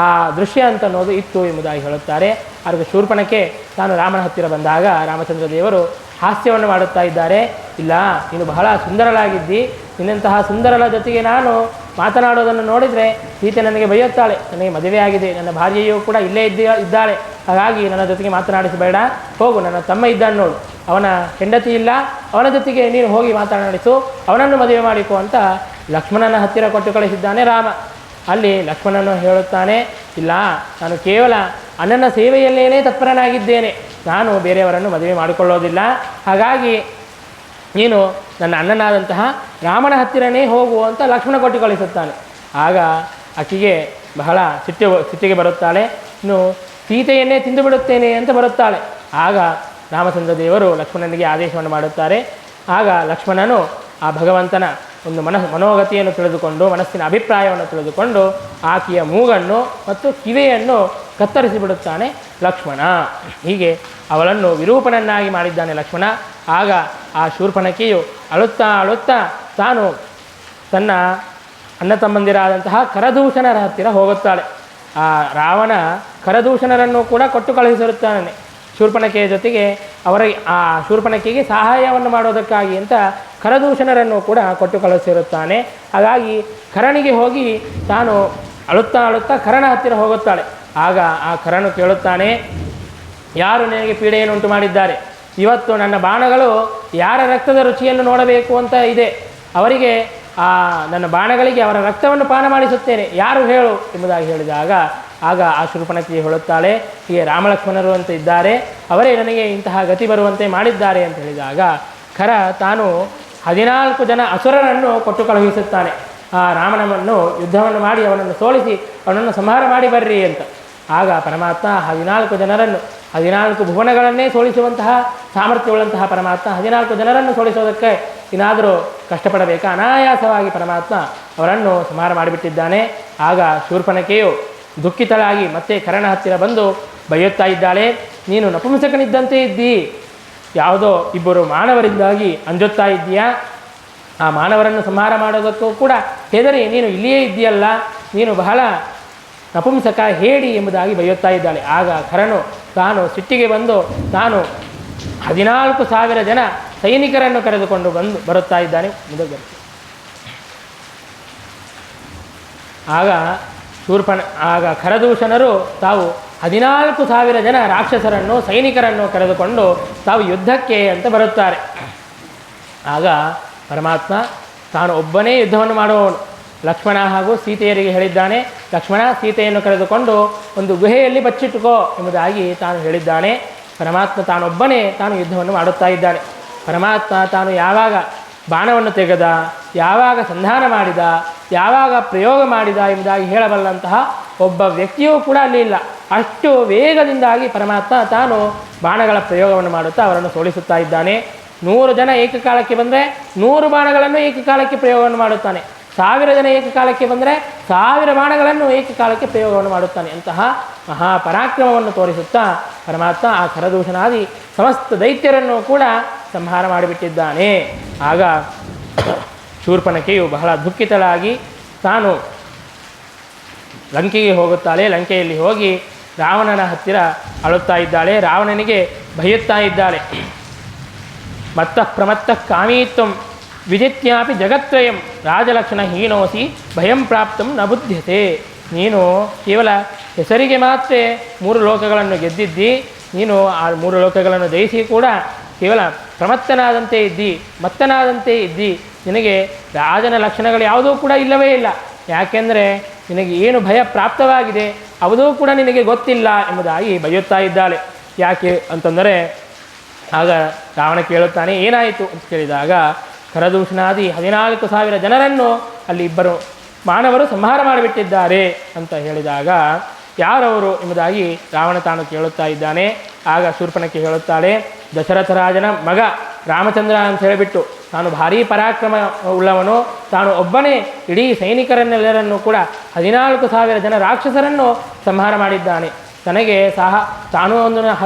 ಆ ದೃಶ್ಯ ಅಂತ ಅನ್ನೋದು ಇತ್ತು ಎಂಬುದಾಗಿ ಹೇಳುತ್ತಾರೆ. ಆಗ ಶೂರ್ಪಣಖೆ ತಾನು ರಾಮನ ಹತ್ತಿರ ಬಂದಾಗ ರಾಮಚಂದ್ರ ದೇವರು ಹಾಸ್ಯವನ್ನು ಮಾಡುತ್ತಾ ಇದ್ದಾರೆ. ಇಲ್ಲ, ನೀನು ಬಹಳ ಸುಂದರಳಾಗಿದ್ದಿ, ನಿನ್ನಂತಹ ಸುಂದರಳ ಜೊತೆಗೆ ನಾನು ಮಾತನಾಡೋದನ್ನು ನೋಡಿದರೆ ಸೀತೆ ನನಗೆ ಬೈಯುತ್ತಾಳೆ, ನನಗೆ ಮದುವೆ ಆಗಿದೆ, ನನ್ನ ಭಾರ್ಯೆಯೂ ಕೂಡ ಇಲ್ಲೇ ಇದ್ದಾಳೆ, ಹಾಗಾಗಿ ನನ್ನ ಜೊತೆಗೆ ಮಾತನಾಡಿಸಬೇಡ, ಹೋಗು, ನನ್ನ ತಮ್ಮ ಇದ್ದಾನೆ ನೋಡು, ಅವನ ಹೆಂಡತಿ ಇಲ್ಲ, ಅವನ ಜೊತೆಗೆ ನೀನು ಹೋಗಿ ಮಾತನಾಡಿಸು, ಅವನನ್ನು ಮದುವೆ ಮಾಡಿಕೊ ಅಂತ ಲಕ್ಷ್ಮಣನ ಹತ್ತಿರ ಕೊಟ್ಟು ಕಳಿಸಿದ್ದಾನೆ ರಾಮ. ಅಲ್ಲಿ ಲಕ್ಷ್ಮಣನು ಹೇಳುತ್ತಾನೆ, ಇಲ್ಲ, ನಾನು ಕೇವಲ ಅಣ್ಣನ ಸೇವೆಯಲ್ಲೇನೇ ತತ್ಪರನಾಗಿದ್ದೇನೆ, ನಾನು ಬೇರೆಯವರನ್ನು ಮದುವೆ ಮಾಡಿಕೊಳ್ಳೋದಿಲ್ಲ, ಹಾಗಾಗಿ ನೀನು ನನ್ನ ಅಣ್ಣನಾದಂತಹ ರಾಮನ ಹತ್ತಿರನೇ ಹೋಗು ಅಂತ ಲಕ್ಷ್ಮಣ ಕೊಟ್ಟು ಕಳಿಸುತ್ತಾನೆ. ಆಗ ಆಕೆಗೆ ಬಹಳ ಸಿಟ್ಟಿಗೆ ಬರುತ್ತಾಳೆ. ಇನ್ನು ಸೀತೆಯನ್ನೇ ತಿಂದು ಬಿಡುತ್ತೇನೆ ಅಂತ ಬರುತ್ತಾಳೆ. ಆಗ ರಾಮಚಂದ್ರ ದೇವರು ಲಕ್ಷ್ಮಣನಿಗೆ ಆದೇಶವನ್ನು ಮಾಡುತ್ತಾರೆ. ಆಗ ಲಕ್ಷ್ಮಣನು ಆ ಭಗವಂತನ ಒಂದು ಮನೋಗತಿಯನ್ನು ತಿಳಿದುಕೊಂಡು, ಮನಸ್ಸಿನ ಅಭಿಪ್ರಾಯವನ್ನು ತಿಳಿದುಕೊಂಡು ಆಕೆಯ ಮೂಗನ್ನು ಮತ್ತು ಕಿವಿಯನ್ನು ಕತ್ತರಿಸಿ ಬಿಡುತ್ತಾನೆ ಲಕ್ಷ್ಮಣ. ಹೀಗೆ ಅವಳನ್ನು ವಿರೂಪನನ್ನಾಗಿ ಮಾಡಿದ್ದಾನೆ ಲಕ್ಷ್ಮಣ. ಆಗ ಆ ಶೂರ್ಪಣಖಿಯು ಅಳುತ್ತಾ ಅಳುತ್ತಾ ತಾನು ತನ್ನ ಅಣ್ಣ ತಮ್ಮಂದಿರಾದಂತಹ ಕರದೂಷಣರ ಹತ್ತಿರ ಹೋಗುತ್ತಾಳೆ. ಆ ರಾವಣ ಕರದೂಷಣರನ್ನು ಕೂಡ ಕೊಟ್ಟು ಕಳುಹಿಸಿರುತ್ತಾನೆ ಶೂರ್ಪಣಖೆಯ ಜೊತೆಗೆ. ಆ ಶೂರ್ಪಣಖಿಗೆ ಸಹಾಯವನ್ನು ಮಾಡೋದಕ್ಕಾಗಿ ಅಂತ ಕರದೂಷಣರನ್ನು ಕೂಡ ಕೊಟ್ಟು ಕಳುಹಿಸಿರುತ್ತಾನೆ. ಹಾಗಾಗಿ ಕರಣಿಗೆ ಹೋಗಿ ತಾನು ಅಳುತ್ತಾ ಅಳುತ್ತಾ ಕರಣ ಹತ್ತಿರ ಹೋಗುತ್ತಾಳೆ. ಆಗ ಆ ಕರನು ಕೇಳುತ್ತಾನೆ, ಯಾರು ನಿನಗೆ ಪೀಡೆಯನ್ನು ಉಂಟು ಮಾಡಿದ್ದಾರೆ? ಇವತ್ತು ನನ್ನ ಬಾಣಗಳು ಯಾರ ರಕ್ತದ ರುಚಿಯನ್ನು ನೋಡಬೇಕು ಅಂತ ಇದೆ, ಅವರಿಗೆ ನನ್ನ ಬಾಣಗಳಿಗೆ ಅವರ ರಕ್ತವನ್ನು ಪಾನ ಮಾಡಿಸುತ್ತೇನೆ, ಯಾರು ಹೇಳು ಎಂಬುದಾಗಿ ಹೇಳಿದಾಗ ಆಗ ಆ ಶೂರ್ಪಣಖಿ ಹೇಳುತ್ತಾಳೆ, ಹೀಗೆ ರಾಮಲಕ್ಷ್ಮಣರು ಅಂತ ಇದ್ದಾರೆ, ಅವರೇ ನನಗೆ ಇಂತಹ ಗತಿ ಬರುವಂತೆ ಮಾಡಿದ್ದಾರೆ ಅಂತ ಹೇಳಿದಾಗ ಖರ ತಾನು 14 ಜನ ಅಸುರರನ್ನು ಕೊಟ್ಟು ಕಳುಹಿಸುತ್ತಾನೆ. ಆ ರಾಮನನ್ನು ಯುದ್ಧವನ್ನು ಮಾಡಿ ಅವನನ್ನು ಸೋಲಿಸಿ ಅವನನ್ನು ಸಂಹಾರ ಮಾಡಿ ಬರ್ರಿ ಅಂತ. ಆಗ ಪರಮಾತ್ಮ 14 ಜನರನ್ನು 14 ಭುವನಗಳನ್ನೇ ಸೋಲಿಸುವಂತಹ ಸಾಮರ್ಥ್ಯವುಳ್ಳಂತಹ ಪರಮಾತ್ಮ 14 ಜನರನ್ನು ಸೋಲಿಸೋದಕ್ಕೆ ಏನಾದರೂ ಕಷ್ಟಪಡಬೇಕಾ? ಅನಾಯಾಸವಾಗಿ ಪರಮಾತ್ಮ ಅವರನ್ನು ಸಂಹಾರ ಮಾಡಿಬಿಟ್ಟಿದ್ದಾನೆ. ಆಗ ಶೂರ್ಪಣಖೆಯು ದುಃಖಿತಳಾಗಿ ಮತ್ತೆ ಕರ್ಣ ಹತ್ತಿರ ಬಂದು ಬೈಯುತ್ತಾ ಇದ್ದಾಳೆ, ನೀನು ನಪುಂಸಕನಿದ್ದಂತೆ ಇದ್ದಿ, ಯಾವುದೋ ಇಬ್ಬರು ಮಾನವರಿಂದಾಗಿ ಅಂಜುತ್ತಾ ಇದ್ದೀಯಾ, ಆ ಮಾನವರನ್ನು ಸಂಹಾರ ಮಾಡೋದಕ್ಕೂ ಕೂಡ ಹೆದರಿ ನೀನು ಇಲ್ಲಿಯೇ ಇದ್ದೀಯಲ್ಲ, ನೀನು ಬಹಳ ನಪುಂಸಕ, ಹೇಡಿ ಎಂಬುದಾಗಿ ಬೈಯುತ್ತಾ ಇದ್ದಾಳೆ. ಆಗ ಕರನು ತಾನು ಸಿಟ್ಟಿಗೆ ಬಂದು ತಾನು 14,000 ಜನ ಸೈನಿಕರನ್ನು ಕರೆದುಕೊಂಡು ಬರುತ್ತಾ ಇದ್ದಾನೆ. ಆಗ ಖರದೂಷಣರು ತಾವು 14,000 ಜನ ರಾಕ್ಷಸರನ್ನು ಸೈನಿಕರನ್ನು ಕರೆದುಕೊಂಡು ತಾವು ಯುದ್ಧಕ್ಕೆ ಅಂತ ಬರುತ್ತಾರೆ. ಆಗ ಪರಮಾತ್ಮ ತಾನು ಒಬ್ಬನೇ ಯುದ್ಧವನ್ನು ಮಾಡುವವನು. ಲಕ್ಷ್ಮಣ ಹಾಗೂ ಸೀತೆಯರಿಗೆ ಹೇಳಿದ್ದಾನೆ, ಲಕ್ಷ್ಮಣ ಸೀತೆಯನ್ನು ಕರೆದುಕೊಂಡು ಒಂದು ಗುಹೆಯಲ್ಲಿ ಬಚ್ಚಿಟ್ಟುಕೋ ಎಂಬುದಾಗಿ ತಾನು ಹೇಳಿದ್ದಾನೆ. ಪರಮಾತ್ಮ ತಾನೊಬ್ಬನೇ ತಾನು ಯುದ್ಧವನ್ನು ಮಾಡುತ್ತಾ ಇದ್ದಾನೆ. ಪರಮಾತ್ಮ ತಾನು ಯಾವಾಗ ಬಾಣವನ್ನು ತೆಗೆದ, ಯಾವಾಗ ಸಂಧಾನ ಮಾಡಿದ, ಯಾವಾಗ ಪ್ರಯೋಗ ಮಾಡಿದ ಎಂಬುದಾಗಿ ಹೇಳಬಲ್ಲಂತಹ ಒಬ್ಬ ವ್ಯಕ್ತಿಯೂ ಕೂಡ ಅಲ್ಲಿ ಇಲ್ಲ. ಅಷ್ಟು ವೇಗದಿಂದಾಗಿ ಪರಮಾತ್ಮ ತಾನು ಬಾಣಗಳ ಪ್ರಯೋಗವನ್ನು ಮಾಡುತ್ತಾ ಅವರನ್ನು ಸೋಲಿಸುತ್ತಾ ಇದ್ದಾನೆ. 100 ಜನ ಏಕಕಾಲಕ್ಕೆ ಬಂದರೆ 100 ಬಾಣಗಳನ್ನು ಏಕಕಾಲಕ್ಕೆ ಪ್ರಯೋಗವನ್ನು ಮಾಡುತ್ತಾನೆ. 1000 ಜನ ಏಕಕಾಲಕ್ಕೆ ಬಂದರೆ 1000 ಬಾಣಗಳನ್ನು ಏಕಕಾಲಕ್ಕೆ ಪ್ರಯೋಗವನ್ನು ಮಾಡುತ್ತಾನೆ. ಅಂತಹ ಮಹಾಪರಾಕ್ರಮವನ್ನು ತೋರಿಸುತ್ತಾ ಪರಮಾತ್ಮ ಆ ಖರದೂಷಣಾದಿ ಸಮಸ್ತ ದೈತ್ಯರನ್ನು ಕೂಡ ಸಂಹಾರ ಮಾಡಿಬಿಟ್ಟಿದ್ದಾನೆ. ಆಗ ಶೂರ್ಪನಖೆಯು ಬಹಳ ದುಃಖಿತಳಾಗಿ ತಾನು ಲಂಕೆಗೆ ಹೋಗುತ್ತಾಳೆ. ಲಂಕೆಯಲ್ಲಿ ಹೋಗಿ ರಾವಣನ ಹತ್ತಿರ ಅಳುತ್ತಾ ಇದ್ದಾಳೆ. ರಾವಣನಿಗೆ ಭಯುತ್ತಾ ಇದ್ದಾಳೆ. ಮತ್ತಃ ಪ್ರಮತ್ತಃ ಕಾಮೀತ್ವಂ ವಿಜಿತ್ಯಾಪಿ ಜಗತ್ರಯಂ ರಾಜಲಕ್ಷಣ ಹೀನೋಸಿ ಭಯಂ ಪ್ರಾಪ್ತಂ ನ ಬುದ್ಧ್ಯತೆ. ನೀನು ಕೇವಲ ಹೆಸರಿಗೆ ಮಾತ್ರ 3 ಲೋಕಗಳನ್ನು ಗೆದ್ದಿದ್ದಿ. ನೀನು ಆ 3 ಲೋಕಗಳನ್ನು ಜಯಿಸಿ ಕೂಡ ಕೇವಲ ಪ್ರಮತ್ತನಾದಂತೆ ಇದ್ದಿ, ಮತ್ತನಾದಂತೆ ಇದ್ದಿ. ನಿನಗೆ ರಾಜನ ಲಕ್ಷಣಗಳು ಯಾವುದೂ ಕೂಡ ಇಲ್ಲವೇ ಇಲ್ಲ. ಯಾಕೆಂದರೆ ನಿನಗೆ ಏನು ಭಯ ಪ್ರಾಪ್ತವಾಗಿದೆ ಯಾವುದೂ ಕೂಡ ನಿನಗೆ ಗೊತ್ತಿಲ್ಲ ಎಂಬುದಾಗಿ ಬೈಯುತ್ತಾ ಇದ್ದಾಳೆ. ಯಾಕೆ ಅಂತಂದರೆ ಆಗ ರಾವಣ ಕೇಳುತ್ತಾನೆ, ಏನಾಯಿತು ಅಂತ ಕೇಳಿದಾಗ, ಖರದೂಷಣಾದಿ 14,000 ಜನರನ್ನು ಅಲ್ಲಿ ಇಬ್ಬರು ಮಾನವರು ಸಂಹಾರ ಮಾಡಿಬಿಟ್ಟಿದ್ದಾರೆ ಅಂತ ಹೇಳಿದಾಗ, ಯಾರವರು ಎಂಬುದಾಗಿ ರಾವಣ ತಾನು ಕೇಳುತ್ತಾ ಇದ್ದಾನೆ. ಆಗ ಶೂರ್ಪನಖೆ ಹೇಳುತ್ತಾಳೆ, ದಶರಥ ರಾಜನ ಮಗ ರಾಮಚಂದ್ರ ಅಂತ ಹೇಳಿಬಿಟ್ಟು ತಾನು ಭಾರೀ ಪರಾಕ್ರಮ ಉಳ್ಳವನು. ತಾನು ಒಬ್ಬನೇ ಇಡೀ ಸೈನಿಕರನ್ನೆಲ್ಲರನ್ನು ಕೂಡ 14,000 ಜನ ರಾಕ್ಷಸರನ್ನು ಸಂಹಾರ ಮಾಡಿದ್ದಾನೆ. ತನಗೆ ತಾನು ಒಂದು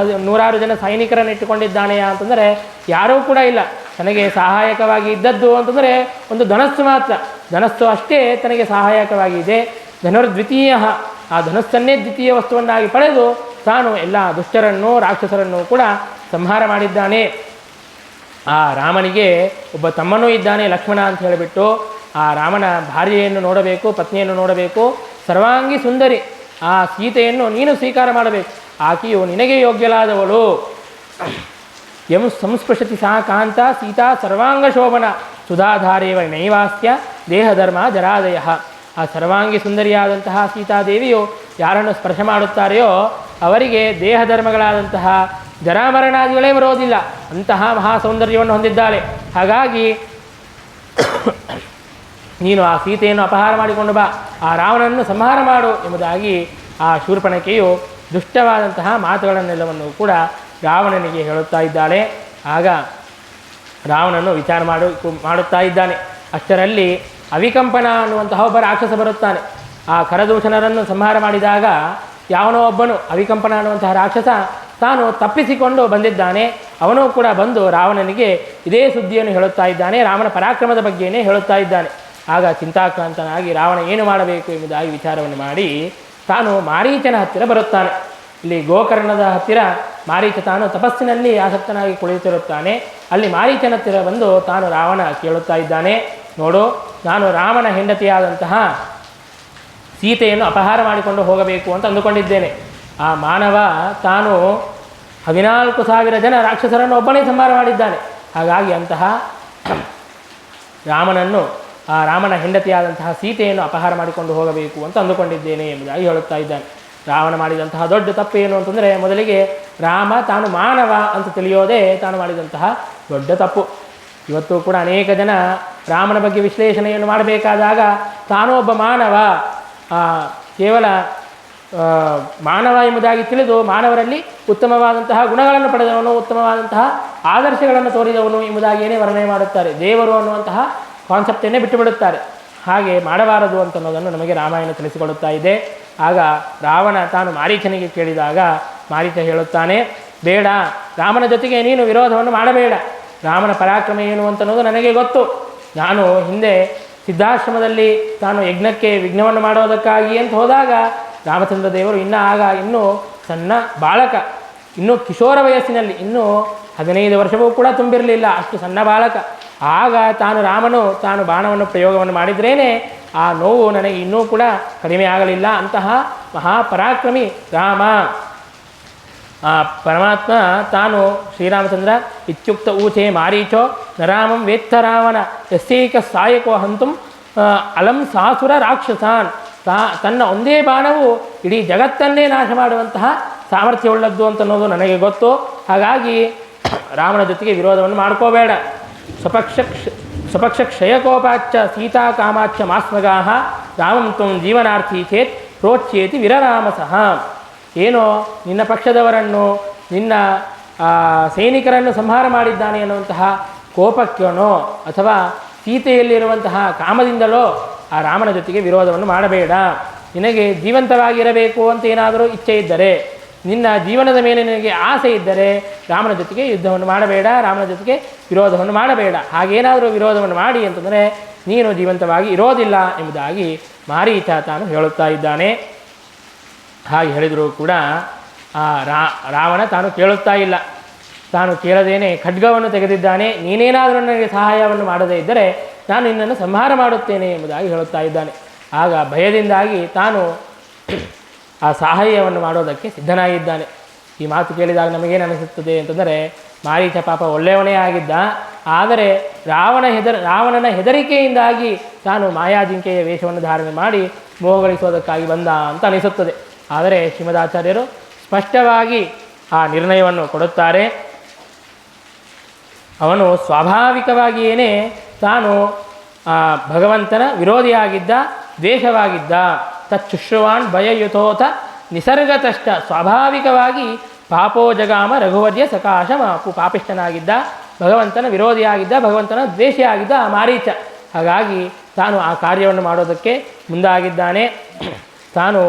100 ಜನ ಸೈನಿಕರನ್ನು ಇಟ್ಟುಕೊಂಡಿದ್ದಾನೆ ಅಂತಂದರೆ ಯಾರೂ ಕೂಡ ಇಲ್ಲ. ತನಗೆ ಸಹಾಯಕವಾಗಿ ಇದ್ದದ್ದು ಅಂತಂದರೆ ಒಂದು ಧನಸ್ಸು ಮಾತ್ರ. ಧನಸ್ಸು ಅಷ್ಟೇ ತನಗೆ ಸಹಾಯಕವಾಗಿದೆ. ಧನುರ್ದ್ವಿತೀಯ, ಆ ಧನಸ್ಸನ್ನೇ ದ್ವಿತೀಯ ವಸ್ತುವನ್ನಾಗಿ ಪಡೆದು ತಾನು ಎಲ್ಲ ದುಷ್ಟರನ್ನು ರಾಕ್ಷಸರನ್ನು ಕೂಡ ಸಂಹಾರ ಮಾಡಿದ್ದಾನೆ. ಆ ರಾಮನಿಗೆ ಒಬ್ಬ ತಮ್ಮನೂ ಇದ್ದಾನೆ, ಲಕ್ಷ್ಮಣ ಅಂತ ಹೇಳಿಬಿಟ್ಟು. ಆ ರಾಮನ ಭಾರ್ಯೆಯನ್ನು ನೋಡಬೇಕು, ಪತ್ನಿಯನ್ನು ನೋಡಬೇಕು, ಸರ್ವಾಂಗಿ ಸುಂದರಿ ಆ ಸೀತೆಯನ್ನು ನೀನು ಸ್ವೀಕಾರ ಮಾಡಬೇಕು. ಆಕೆಯು ನಿನಗೆ ಯೋಗ್ಯಲಾದವಳು. ಎಂ ಸಂಸ್ಪೃಶತಿ ಸಾ ಕಾಂತ ಸೀತಾ ಸರ್ವಾಂಗ ಶೋಭನ ಸುಧಾಧಾರೇವ ನೈವಾಸ್ಯ ದೇಹಧರ್ಮ ಜರಾದಯ. ಆ ಸರ್ವಾಂಗಿ ಸುಂದರಿಯಾದಂತಹ ಸೀತಾದೇವಿಯು ಯಾರನ್ನು ಸ್ಪರ್ಶ ಮಾಡುತ್ತಾರೆಯೋ ಅವರಿಗೆ ದೇಹಧರ್ಮಗಳಾದಂತಹ ಜರಾಮರಣಾದಿಗಳೇ ಬರೋದಿಲ್ಲ. ಅಂತಹ ಮಹಾ ಸೌಂದರ್ಯವನ್ನು ಹೊಂದಿದ್ದಾಳೆ. ಹಾಗಾಗಿ ನೀನು ಆ ಸೀತೆಯನ್ನು ಅಪಹಾರ ಮಾಡಿಕೊಂಡು ಬಾ, ಆ ರಾವಣನನ್ನು ಸಂಹಾರ ಮಾಡು ಎಂಬುದಾಗಿ ಆ ಶೂರ್ಪನಖೆಯು ದುಷ್ಟವಾದಂತಹ ಮಾತುಗಳನ್ನೆಲ್ಲವನ್ನು ಕೂಡ ರಾವಣನಿಗೆ ಹೇಳುತ್ತಾ ಇದ್ದಾಳೆ. ಆಗ ರಾವಣನು ವಿಚಾರ ಮಾಡುತ್ತಾ ಇದ್ದಾನೆ. ಅಷ್ಟರಲ್ಲಿ ಅವಿಕಂಪನ ಅನ್ನುವಂತಹ ಒಬ್ಬ ರಾಕ್ಷಸ ಬರುತ್ತಾನೆ. ಆ ಖರದೂಷಣರನ್ನು ಸಂಹಾರ ಮಾಡಿದಾಗ ಯಾವನೋ ಒಬ್ಬನು ಅವಿಕಂಪನ ಅನ್ನುವಂತಹ ರಾಕ್ಷಸ ತಾನು ತಪ್ಪಿಸಿಕೊಂಡು ಬಂದಿದ್ದಾನೆ. ಅವನು ಕೂಡ ಬಂದು ರಾವಣನಿಗೆ ಇದೇ ಸುದ್ದಿಯನ್ನು ಹೇಳುತ್ತಾ ಇದ್ದಾನೆ, ರಾಮನ ಪರಾಕ್ರಮದ ಬಗ್ಗೆಯೇ ಹೇಳುತ್ತಾ ಇದ್ದಾನೆ. ಆಗ ಚಿಂತಾಕ್ರಾಂತನಾಗಿ ರಾವಣ ಏನು ಮಾಡಬೇಕು ಎಂಬುದಾಗಿ ವಿಚಾರವನ್ನು ಮಾಡಿ ತಾನು ಮಾರೀಚನ ಹತ್ತಿರ ಬರುತ್ತಾನೆ. ಇಲ್ಲಿ ಗೋಕರ್ಣದ ಹತ್ತಿರ ಮಾರೀಚ ತಾನು ತಪಸ್ಸಿನಲ್ಲಿ ಆಸಕ್ತನಾಗಿ ಕುಳಿತಿರುತ್ತಾನೆ. ಅಲ್ಲಿ ಮಾರೀಚನ ಹತ್ತಿರ ಬಂದು ತಾನು ರಾವಣ ಕೇಳುತ್ತಾ ಇದ್ದಾನೆ, ನೋಡು, ನಾನು ರಾಮನ ಹೆಂಡತಿಯಾದಂತಹ ಸೀತೆಯನ್ನು ಅಪಹಾರ ಮಾಡಿಕೊಂಡು ಹೋಗಬೇಕು ಅಂತ ಅಂದುಕೊಂಡಿದ್ದೇನೆ. ಆ ಮಾನವ ತಾನು 14,000 ಜನ ರಾಕ್ಷಸರನ್ನು ಒಬ್ಬನೇ ಸಂಹಾರ ಮಾಡಿದ್ದಾನೆ. ಹಾಗಾಗಿ ಅಂತಹ ರಾಮನನ್ನು, ಆ ರಾಮನ ಹೆಂಡತಿಯಾದಂತಹ ಸೀತೆಯನ್ನು ಅಪಹಾರ ಮಾಡಿಕೊಂಡು ಹೋಗಬೇಕು ಅಂತ ಅಂದುಕೊಂಡಿದ್ದೇನೆ ಎಂಬುದಾಗಿ ಹೇಳುತ್ತಾ ಇದ್ದಾನೆ. ರಾವಣ ಮಾಡಿದಂತಹ ದೊಡ್ಡ ತಪ್ಪೇನು ಅಂತಂದರೆ, ಮೊದಲಿಗೆ ರಾಮ ತಾನು ಮಾನವ ಅಂತ ತಿಳಿಯೋದೇ ತಾನು ಮಾಡಿದಂತಹ ದೊಡ್ಡ ತಪ್ಪು. ಇವತ್ತು ಕೂಡ ಅನೇಕ ಜನ ರಾಮನ ಬಗ್ಗೆ ವಿಶ್ಲೇಷಣೆಯನ್ನು ಮಾಡಬೇಕಾದಾಗ ತಾನು ಒಬ್ಬ ಮಾನವ, ಕೇವಲ ಮಾನವ ಎಂಬುದಾಗಿ ತಿಳಿದು ಮಾನವರಲ್ಲಿ ಉತ್ತಮವಾದಂತಹ ಗುಣಗಳನ್ನು ಪಡೆದವನು, ಉತ್ತಮವಾದಂತಹ ಆದರ್ಶಗಳನ್ನು ತೋರಿದವನು ಎಂಬುದಾಗಿ ಏನೇ ವರ್ಣನೆ ಮಾಡುತ್ತಾರೆ. ದೇವರು ಅನ್ನುವಂತಹ ಕಾನ್ಸೆಪ್ಟನ್ನೇ ಬಿಟ್ಟುಬಿಡುತ್ತಾರೆ. ಹಾಗೆ ಮಾಡಬಾರದು ಅಂತ ಅನ್ನೋದನ್ನು ನಮಗೆ ರಾಮಾಯಣ ತಿಳಿಸಿಕೊಡುತ್ತಾ ಇದೆ. ಆಗ ರಾವಣ ತಾನು ಮಾರೀಚನಿಗೆ ಕೇಳಿದಾಗ ಮಾರೀಚ ಹೇಳುತ್ತಾನೆ, ಬೇಡ, ರಾಮನ ಜೊತೆಗೆ ನೀನು ವಿರೋಧವನ್ನು ಮಾಡಬೇಡ. ರಾಮನ ಪರಾಕ್ರಮ ಏನು ಅಂತ ಅನ್ನೋದು ನನಗೆ ಗೊತ್ತು. ನಾನು ಹಿಂದೆ ಸಿದ್ಧಾಶ್ರಮದಲ್ಲಿ ತಾನು ಯಜ್ಞಕ್ಕೆ ವಿಘ್ನವನ್ನು ಮಾಡೋದಕ್ಕಾಗಿ ಅಂತ ಹೋದಾಗ ರಾಮಚಂದ್ರ ದೇವರು ಇನ್ನೂ ಸಣ್ಣ ಬಾಲಕ, ಇನ್ನೂ ಕಿಶೋರ ವಯಸ್ಸಿನಲ್ಲಿ, ಇನ್ನೂ 15 ವರ್ಷವೂ ಕೂಡ ತುಂಬಿರಲಿಲ್ಲ, ಅಷ್ಟು ಸಣ್ಣ ಬಾಲಕ. ಆಗ ರಾಮನು ತಾನು ಬಾಣವನ್ನು ಪ್ರಯೋಗವನ್ನು ಮಾಡಿದ್ರೇ ಆ ನೋವು ನನಗೆ ಇನ್ನೂ ಕೂಡ ಕಡಿಮೆ ಆಗಲಿಲ್ಲ. ಅಂತಹ ಮಹಾಪರಾಕ್ರಮಿ ರಾಮ. ಆ ಪರಮಾತ್ಮ ತಾನು ಶ್ರೀರಾಮಚಂದ್ರ ಇತ್ಯುಕ್ತ ಊಚೆ ಮಾರೀಚೋ ನರಾಮಂ ವೇತ್ತ ರಾವಣ ಯಸ್ಯೈಕ ಸಾಯಕೋ ಹಂತುಂ ಅಲಂ ಸಾಸುರ ರಾಕ್ಷಸಾನ್. ತನ್ನ ಒಂದೇ ಬಾಣವು ಇಡೀ ಜಗತ್ತನ್ನೇ ನಾಶ ಮಾಡುವಂತಹ ಸಾಮರ್ಥ್ಯವುಳ್ಳದ್ದು ಅಂತ ಅನ್ನೋದು ನನಗೆ ಗೊತ್ತು. ಹಾಗಾಗಿ ರಾಮನ ಜೊತೆಗೆ ವಿರೋಧವನ್ನು ಮಾಡ್ಕೋಬೇಡ. ಸ್ವಪಕ್ಷ ಕ್ಷಯಕೋಪಾಚ್ಚ ಸೀತಾ ಕಾಮಾಚ್ಚ ಮಾಸ್ಮಗಾಹ ರಾಮಂ ತ್ವಂ ಜೀವನಾರ್ಥಿ ಚೇತ್ ಪ್ರೋಚ್ಯೇತಿ ವಿರರಾಮಸಃ. ಏನೋ ನಿನ್ನ ಪಕ್ಷದವರನ್ನು ನಿನ್ನ ಸೈನಿಕರನ್ನು ಸಂಹಾರ ಮಾಡಿದ್ದಾನೆ ಅನ್ನುವಂತಹ ಕೋಪಕ್ಕೇನೋ ಅಥವಾ ಸೀತೆಯಲ್ಲಿರುವಂತಹ ಕಾಮದಿಂದಲೋ ಆ ರಾಮನ ಜೊತೆಗೆ ವಿರೋಧವನ್ನು ಮಾಡಬೇಡ. ನಿನಗೆ ಜೀವಂತವಾಗಿರಬೇಕು ಅಂತ ಏನಾದರೂ ಇಚ್ಛೆ ಇದ್ದರೆ, ನಿನ್ನ ಜೀವನದ ಮೇಲೆ ನಿನಗೆ ಆಸೆ ಇದ್ದರೆ ರಾಮನ ಜೊತೆಗೆ ಯುದ್ಧವನ್ನು ಮಾಡಬೇಡ, ರಾಮನ ಜೊತೆಗೆ ವಿರೋಧವನ್ನು ಮಾಡಬೇಡ. ಹಾಗೇನಾದರೂ ವಿರೋಧವನ್ನು ಮಾಡಿ ಅಂತಂದರೆ ನೀನು ಜೀವಂತವಾಗಿ ಇರೋದಿಲ್ಲ ಎಂಬುದಾಗಿ ಮಾರೀಚ ತಾನು ಹೇಳುತ್ತಾ ಇದ್ದಾನೆ. ಹಾಗೆ ಹೇಳಿದರೂ ಕೂಡ ಆ ರಾವಣ ತಾನು ಕೇಳುತ್ತಾ ಇಲ್ಲ. ತಾನು ಕೇಳದೇನೆ ಖಡ್ಗವನ್ನು ತೆಗೆದಿದ್ದಾನೆ. ನೀನೇನಾದರೂ ನನಗೆ ಸಹಾಯವನ್ನು ಮಾಡದೇ ಇದ್ದರೆ ನಾನು ನಿನ್ನನ್ನು ಸಂಹಾರ ಮಾಡುತ್ತೇನೆ ಎಂಬುದಾಗಿ ಹೇಳುತ್ತಾ ಇದ್ದಾನೆ. ಆಗ ಭಯದಿಂದಾಗಿ ತಾನು ಆ ಸಹಾಯವನ್ನು ಮಾಡೋದಕ್ಕೆ ಸಿದ್ಧನಾಗಿದ್ದಾನೆ. ಈ ಮಾತು ಕೇಳಿದಾಗ ನಮಗೇನು ಅನಿಸುತ್ತದೆ ಅಂತಂದರೆ, ಮಾರೀಚ ಪಾಪ ಒಳ್ಳೆಯವನೇ ಆಗಿದ್ದ, ಆದರೆ ರಾವಣನ ಹೆದರಿಕೆಯಿಂದಾಗಿ ತಾನು ಮಾಯಾಜಿಂಕೆಯ ವೇಷವನ್ನು ಧಾರಣೆ ಮಾಡಿ ಮೋಹಗಳಿಸೋದಕ್ಕಾಗಿ ಬಂದ ಅಂತ ಅನಿಸುತ್ತದೆ. ಆದರೆ ಶ್ರೀಮದಾಚಾರ್ಯರು ಸ್ಪಷ್ಟವಾಗಿ ಆ ನಿರ್ಣಯವನ್ನು ಕೊಡುತ್ತಾರೆ. ಅವನು ಸ್ವಾಭಾವಿಕವಾಗಿಯೇ ತಾನು ಭಗವಂತನ ವಿರೋಧಿಯಾಗಿದ್ದ, ದ್ವೇಷವಾಗಿದ್ದ. ತಚ್ಚುಶ್ರುವಾನ್ ಭಯಯುತೋಥ ನಿಸರ್ಗತಷ್ಟ. ಸ್ವಾಭಾವಿಕವಾಗಿ ಪಾಪೋ ಜಗಾಮ ರಘುವರ್ಯ ಸಕಾಶಮಾಪು. ಪಾಪಿಷ್ಠನಾಗಿದ್ದ, ಭಗವಂತನ ವಿರೋಧಿಯಾಗಿದ್ದ, ಭಗವಂತನ ದ್ವೇಷಿಯಾಗಿದ್ದ ಆ ಮಾರೀಚ. ಹಾಗಾಗಿ ತಾನು ಆ ಕಾರ್ಯವನ್ನು ಮಾಡೋದಕ್ಕೆ ಮುಂದಾಗಿದ್ದಾನೆ. ತಾನು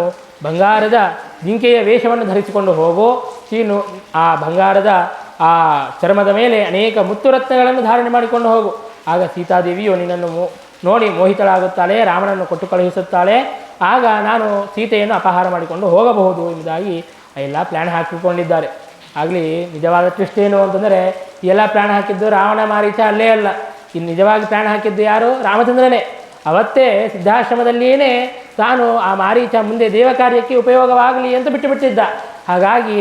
ಬಂಗಾರದ ಜಿಂಕೆಯ ವೇಷವನ್ನು ಧರಿಸಿಕೊಂಡು ಹೋಗೋ, ನೀನು ಆ ಬಂಗಾರದ ಆ ಚರ್ಮದ ಮೇಲೆ ಅನೇಕ ಮುತ್ತುರತ್ನಗಳನ್ನು ಧಾರಣೆ ಮಾಡಿಕೊಂಡು ಹೋಗು. ಆಗ ಸೀತಾದೇವಿಯು ನಿನ್ನನ್ನು ನೋಡಿ ಮೋಹಿತಳಾಗುತ್ತಾಳೆ, ರಾಮನನ್ನು ಕೊಟ್ಟು ಕಳುಹಿಸುತ್ತಾಳೆ. ಆಗ ನಾನು ಸೀತೆಯನ್ನು ಅಪಹಾರ ಮಾಡಿಕೊಂಡು ಹೋಗಬಹುದು ಎಂಬುದಾಗಿ ಎಲ್ಲ ಪ್ಲ್ಯಾನ್ ಹಾಕಿಕೊಂಡಿದ್ದಾರೆ. ಆಗಲಿ ನಿಜವಾದ ಟ್ವಿಸ್ಟ್ ಏನು ಅಂತಂದರೆ, ಎಲ್ಲ ಪ್ಲ್ಯಾನ್ ಹಾಕಿದ್ದು ರಾವಣ ಮಾರೀಚ ಅಲ್ಲೇ ಅಲ್ಲ. ಇನ್ನು ನಿಜವಾಗಿ ಪ್ಲ್ಯಾನ್ ಹಾಕಿದ್ದು ಯಾರು? ರಾಮಚಂದ್ರನೇ. ಅವತ್ತೇ ಸಿದ್ಧಾಶ್ರಮದಲ್ಲಿಯೇ ತಾನು ಆ ಮಾರೀಚ ಮುಂದೆ ದೇವ ಕಾರ್ಯಕ್ಕೆ ಉಪಯೋಗವಾಗಲಿ ಅಂತ ಬಿಟ್ಟುಬಿಟ್ಟಿದ್ದ. ಹಾಗಾಗಿ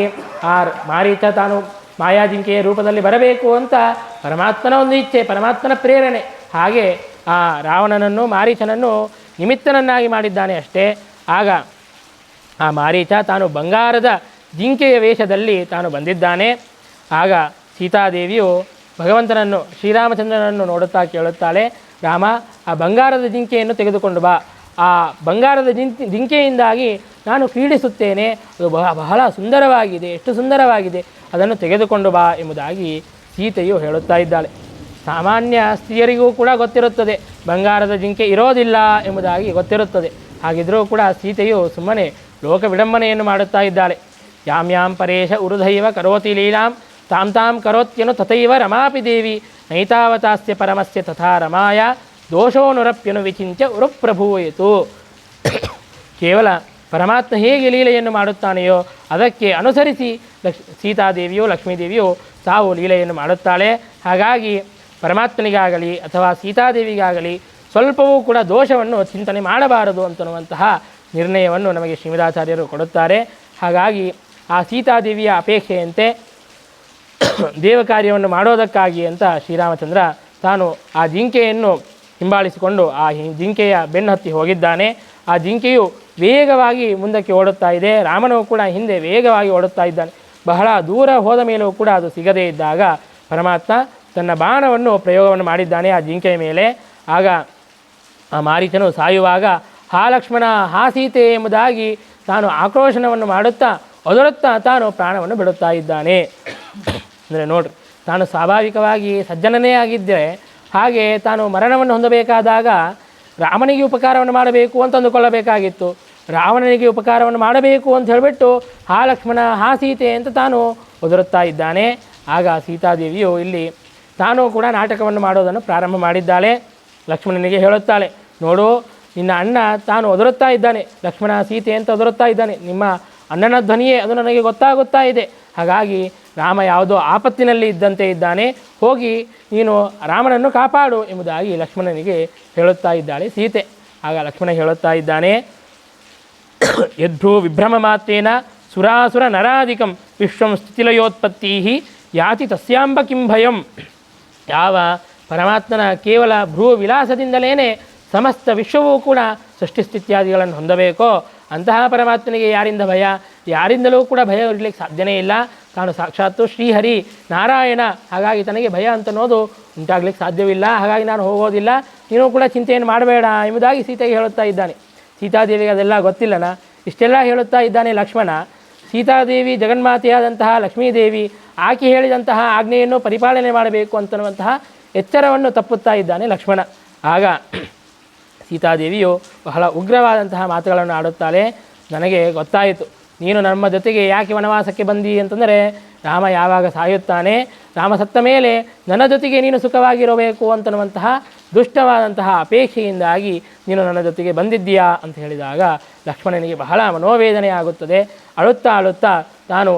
ಆ ಮಾರೀಚ ತಾನು ಮಾಯಾಜಿಂಕೆಯ ರೂಪದಲ್ಲಿ ಬರಬೇಕು ಅಂತ ಪರಮಾತ್ಮನ ಒಂದು ಇಚ್ಛೆ, ಪರಮಾತ್ಮನ ಪ್ರೇರಣೆ. ಹಾಗೆ ಆ ರಾವಣನನ್ನು ಮಾರೀಚನನ್ನು ನಿಮಿತ್ತನನ್ನಾಗಿ ಮಾಡಿದ್ದಾನೆ ಅಷ್ಟೇ. ಆಗ ಆ ಮಾರೀಚ ತಾನು ಬಂಗಾರದ ಜಿಂಕೆಯ ವೇಷದಲ್ಲಿ ತಾನು ಬಂದಿದ್ದಾನೆ. ಆಗ ಸೀತಾದೇವಿಯು ಭಗವಂತನನ್ನು, ಶ್ರೀರಾಮಚಂದ್ರನನ್ನು ನೋಡುತ್ತಾ ಕೇಳುತ್ತಾಳೆ, ರಾಮ, ಆ ಬಂಗಾರದ ಜಿಂಕೆಯನ್ನು ತೆಗೆದುಕೊಂಡು ಬಾ. ಆ ಬಂಗಾರದ ಜಿಂಕೆಯಿಂದಾಗಿ ನಾನು ಕ್ರೀಡಿಸುತ್ತೇನೆ, ಅದು ಬಹಳ ಸುಂದರವಾಗಿದೆ, ಎಷ್ಟು ಸುಂದರವಾಗಿದೆ, ಅದನ್ನು ತೆಗೆದುಕೊಂಡು ಬಾ ಎಂಬುದಾಗಿ ಸೀತೆಯು ಹೇಳುತ್ತಾ ಇದ್ದಾಳೆ. ಸಾಮಾನ್ಯ ಸ್ತ್ರೀಯರಿಗೂ ಕೂಡ ಗೊತ್ತಿರುತ್ತದೆ ಬಂಗಾರದ ಜಿಂಕೆ ಇರೋದಿಲ್ಲ ಎಂಬುದಾಗಿ ಗೊತ್ತಿರುತ್ತದೆ. ಹಾಗಿದ್ದರೂ ಕೂಡ ಸೀತೆಯು ಸುಮ್ಮನೆ ಲೋಕ ವಿಡಂಬನೆಯನ್ನು ಮಾಡುತ್ತಾ ಇದ್ದಾಳೆ. ಯಾಂ ಪರೇಶ ಉರುಧೈವ ಕರೋತಿ ಲೀಲಾಂ ತಾಂ ತಾಂ ಕರೋತ್ಯನು ತಥೈವ ರಮಾಪಿ ದೇವಿ ನೈತಾವತಾಸ್ಯ ಪರಮಸ್ಯ ತಥಾ ರಮಾಯ ದೋಷೋನುರಪ್ಯನು ವಿಚಿಂತ್ಯ ಉರುಪ್ರಭೂಯಿತು. ಕೇವಲ ಪರಮಾತ್ಮ ಹೇಗೆ ಲೀಲೆಯನ್ನು ಮಾಡುತ್ತಾನೆಯೋ ಅದಕ್ಕೆ ಅನುಸರಿಸಿ ಸೀತಾದೇವಿಯು, ಲಕ್ಷ್ಮೀದೇವಿಯು ತಾವು ಲೀಲೆಯನ್ನು ಮಾಡುತ್ತಾಳೆ. ಹಾಗಾಗಿ ಪರಮಾತ್ಮನಿಗಾಗಲಿ ಅಥವಾ ಸೀತಾದೇವಿಗಾಗಲಿ ಸ್ವಲ್ಪವೂ ಕೂಡ ದೋಷವನ್ನು ಚಿಂತನೆ ಮಾಡಬಾರದು ಅಂತನ್ನುವಂತಹ ನಿರ್ಣಯವನ್ನು ನಮಗೆ ಶ್ರೀಮದಾಚಾರ್ಯರು ಕೊಡುತ್ತಾರೆ. ಹಾಗಾಗಿ ಆ ಸೀತಾದೇವಿಯ ಅಪೇಕ್ಷೆಯಂತೆ ದೇವ ಕಾರ್ಯವನ್ನು ಮಾಡೋದಕ್ಕಾಗಿ ಅಂತ ಶ್ರೀರಾಮಚಂದ್ರ ತಾನು ಆ ಜಿಂಕೆಯನ್ನು ಹಿಂಬಾಲಿಸಿಕೊಂಡು ಆ ಜಿಂಕೆಯ ಬೆನ್ನು ಹತ್ತಿ ಹೋಗಿದ್ದಾನೆ. ಆ ಜಿಂಕೆಯು ವೇಗವಾಗಿ ಮುಂದಕ್ಕೆ ಓಡುತ್ತಾ ಇದೆ, ರಾಮನು ಕೂಡ ಹಿಂದೆ ವೇಗವಾಗಿ ಓಡುತ್ತಾ ಇದ್ದಾನೆ. ಬಹಳ ದೂರ ಹೋದ ಮೇಲೂ ಕೂಡ ಅದು ಸಿಗದೇ ಇದ್ದಾಗ ಪರಮಾತ್ಮ ತನ್ನ ಬಾಣವನ್ನು ಪ್ರಯೋಗವನ್ನು ಮಾಡಿದ್ದಾನೆ ಆ ಜಿಂಕೆಯ ಮೇಲೆ. ಆಗ ಆ ಮಾರೀಚನು ಸಾಯುವಾಗ ಹಾ ಲಕ್ಷ್ಮಣ, ಹಾ ಸೀತೆ ಎಂಬುದಾಗಿ ತಾನು ಆಕ್ರೋಶನವನ್ನು ಮಾಡುತ್ತಾ ಒದರುತ್ತಾ ತಾನು ಪ್ರಾಣವನ್ನು ಬಿಡುತ್ತಾ ಇದ್ದಾನೆ. ಅಂದರೆ ನೋಡ್ರಿ, ತಾನು ಸ್ವಾಭಾವಿಕವಾಗಿ ಸಜ್ಜನನೇ ಆಗಿದ್ದರೆ ಹಾಗೆ ತಾನು ಮರಣವನ್ನು ಹೊಂದಬೇಕಾದಾಗ ರಾಮನಿಗೆ ಉಪಕಾರವನ್ನು ಮಾಡಬೇಕು ಅಂತ ಅಂದುಕೊಳ್ಳಬೇಕಾಗಿತ್ತು. ರಾವಣನಿಗೆ ಉಪಕಾರವನ್ನು ಮಾಡಬೇಕು ಅಂತ ಹೇಳಿಬಿಟ್ಟು ಹಾ ಲಕ್ಷ್ಮಣ, ಹಾ ಸೀತೆ ಅಂತ ತಾನು ಒದರುತ್ತಾ ಇದ್ದಾನೆ. ಆಗ ಸೀತಾದೇವಿಯು ಇಲ್ಲಿ ತಾನು ಕೂಡ ನಾಟಕವನ್ನು ಮಾಡೋದನ್ನು ಪ್ರಾರಂಭ ಮಾಡಿದ್ದಾಳೆ. ಲಕ್ಷ್ಮಣನಿಗೆ ಹೇಳುತ್ತಾಳೆ, ನೋಡು, ನಿನ್ನ ಅಣ್ಣ ತಾನು ಒದರುತ್ತಾ ಇದ್ದಾನೆ, ಲಕ್ಷ್ಮಣ ಸೀತೆ ಅಂತ ಒದರುತ್ತಾ ಇದ್ದಾನೆ, ನಿಮ್ಮ ಅಣ್ಣನ ಧ್ವನಿಯೇ ಅದು ನನಗೆ ಗೊತ್ತಾಗುತ್ತಾ ಇದೆ. ಹಾಗಾಗಿ ರಾಮ ಯಾವುದೋ ಆಪತ್ತಿನಲ್ಲಿ ಇದ್ದಂತೆ ಇದ್ದಾನೆ, ಹೋಗಿ ನೀನು ರಾಮನನ್ನು ಕಾಪಾಡು ಎಂಬುದಾಗಿ ಲಕ್ಷ್ಮಣನಿಗೆ ಹೇಳುತ್ತಾ ಇದ್ದಾಳೆ ಸೀತೆ. ಆಗ ಲಕ್ಷ್ಮಣ ಹೇಳುತ್ತಾ ಇದ್ದಾನೆ, ಯದ್ಭ್ರೂ ವಿಭ್ರಮ ಮಾತ್ರೇನ ಸುರಾಸುರ ನರಾಧಿಕಂ ವಿಶ್ವಂ ಸ್ಥಿತಿಲಯೋತ್ಪತ್ತಿ ಯಾತಿ ತಸ್ಯಾಂಬ ಕಿಂ ಭಯಂ. ಯಾವ ಪರಮಾತ್ಮನ ಕೇವಲ ಭ್ರೂ ವಿಲಾಸದಿಂದಲೇ ಸಮಸ್ತ ವಿಶ್ವವೂ ಕೂಡ ಸೃಷ್ಟಿಸ್ಥಿತ್ಯಾದಿಗಳನ್ನು ಹೊಂದಬೇಕೋ ಅಂತಹ ಪರಮಾತ್ಮನಿಗೆ ಯಾರಿಂದ ಭಯ? ಯಾರಿಂದಲೂ ಕೂಡ ಭಯ ಇರಲಿಕ್ಕೆ ಸಾಧ್ಯನೇ ಇಲ್ಲ. ತಾನು ಸಾಕ್ಷಾತ್ತು ಶ್ರೀಹರಿ ನಾರಾಯಣ. ಹಾಗಾಗಿ ತನಗೆ ಭಯ ಅಂತನ್ನೋದು ಉಂಟಾಗಲಿಕ್ಕೆ ಸಾಧ್ಯವಿಲ್ಲ, ಹಾಗಾಗಿ ನಾನು ಹೋಗೋದಿಲ್ಲ, ನೀನು ಕೂಡ ಚಿಂತೆಯನ್ನು ಮಾಡಬೇಡ ಎಂಬುದಾಗಿ ಸೀತೆಗೆ ಹೇಳುತ್ತಾ ಇದ್ದಾನೆ. ಸೀತಾದೇವಿಗೆ ಅದೆಲ್ಲ ಗೊತ್ತಿಲ್ಲನ. ಇಷ್ಟೆಲ್ಲ ಹೇಳುತ್ತಾ ಇದ್ದಾನೆ ಲಕ್ಷ್ಮಣ. ಸೀತಾದೇವಿ ಜಗನ್ಮಾತೆಯಾದಂತಹ ಲಕ್ಷ್ಮೀದೇವಿ ಆಕೆ ಹೇಳಿದಂತಹ ಆಜ್ಞೆಯನ್ನು ಪರಿಪಾಲನೆ ಮಾಡಬೇಕು ಅಂತನ್ನುವಂತಹ ಎಚ್ಚರವನ್ನು ತಪ್ಪುತ್ತಾ ಇದ್ದಾನೆ ಲಕ್ಷ್ಮಣ. ಆಗ ಸೀತಾದೇವಿಯು ಬಹಳ ಉಗ್ರವಾದಂತಹ ಮಾತುಗಳನ್ನು ಆಡುತ್ತಾಳೆ. ನನಗೆ ಗೊತ್ತಾಯಿತು, ನೀನು ನಮ್ಮ ಜೊತೆಗೆ ಯಾಕೆ ವನವಾಸಕ್ಕೆ ಬಂದಿ ಅಂತಂದರೆ, ರಾಮ ಯಾವಾಗ ಸಾಯುತ್ತಾನೆ, ರಾಮ ಸತ್ತ ಮೇಲೆ ನನ್ನ ಜೊತೆಗೆ ನೀನು ಸುಖವಾಗಿರಬೇಕು ಅಂತನ್ನುವಂತಹ ದುಷ್ಟವಾದಂತಹ ಅಪೇಕ್ಷೆಯಿಂದಾಗಿ ನೀನು ನನ್ನ ಜೊತೆಗೆ ಬಂದಿದ್ದೀಯಾ ಅಂತ ಹೇಳಿದಾಗ ಲಕ್ಷ್ಮಣನಿಗೆ ಬಹಳ ಮನೋವೇದನೆ ಆಗುತ್ತದೆ. ಅಳುತ್ತಾ ಅಳುತ್ತಾ ತಾನು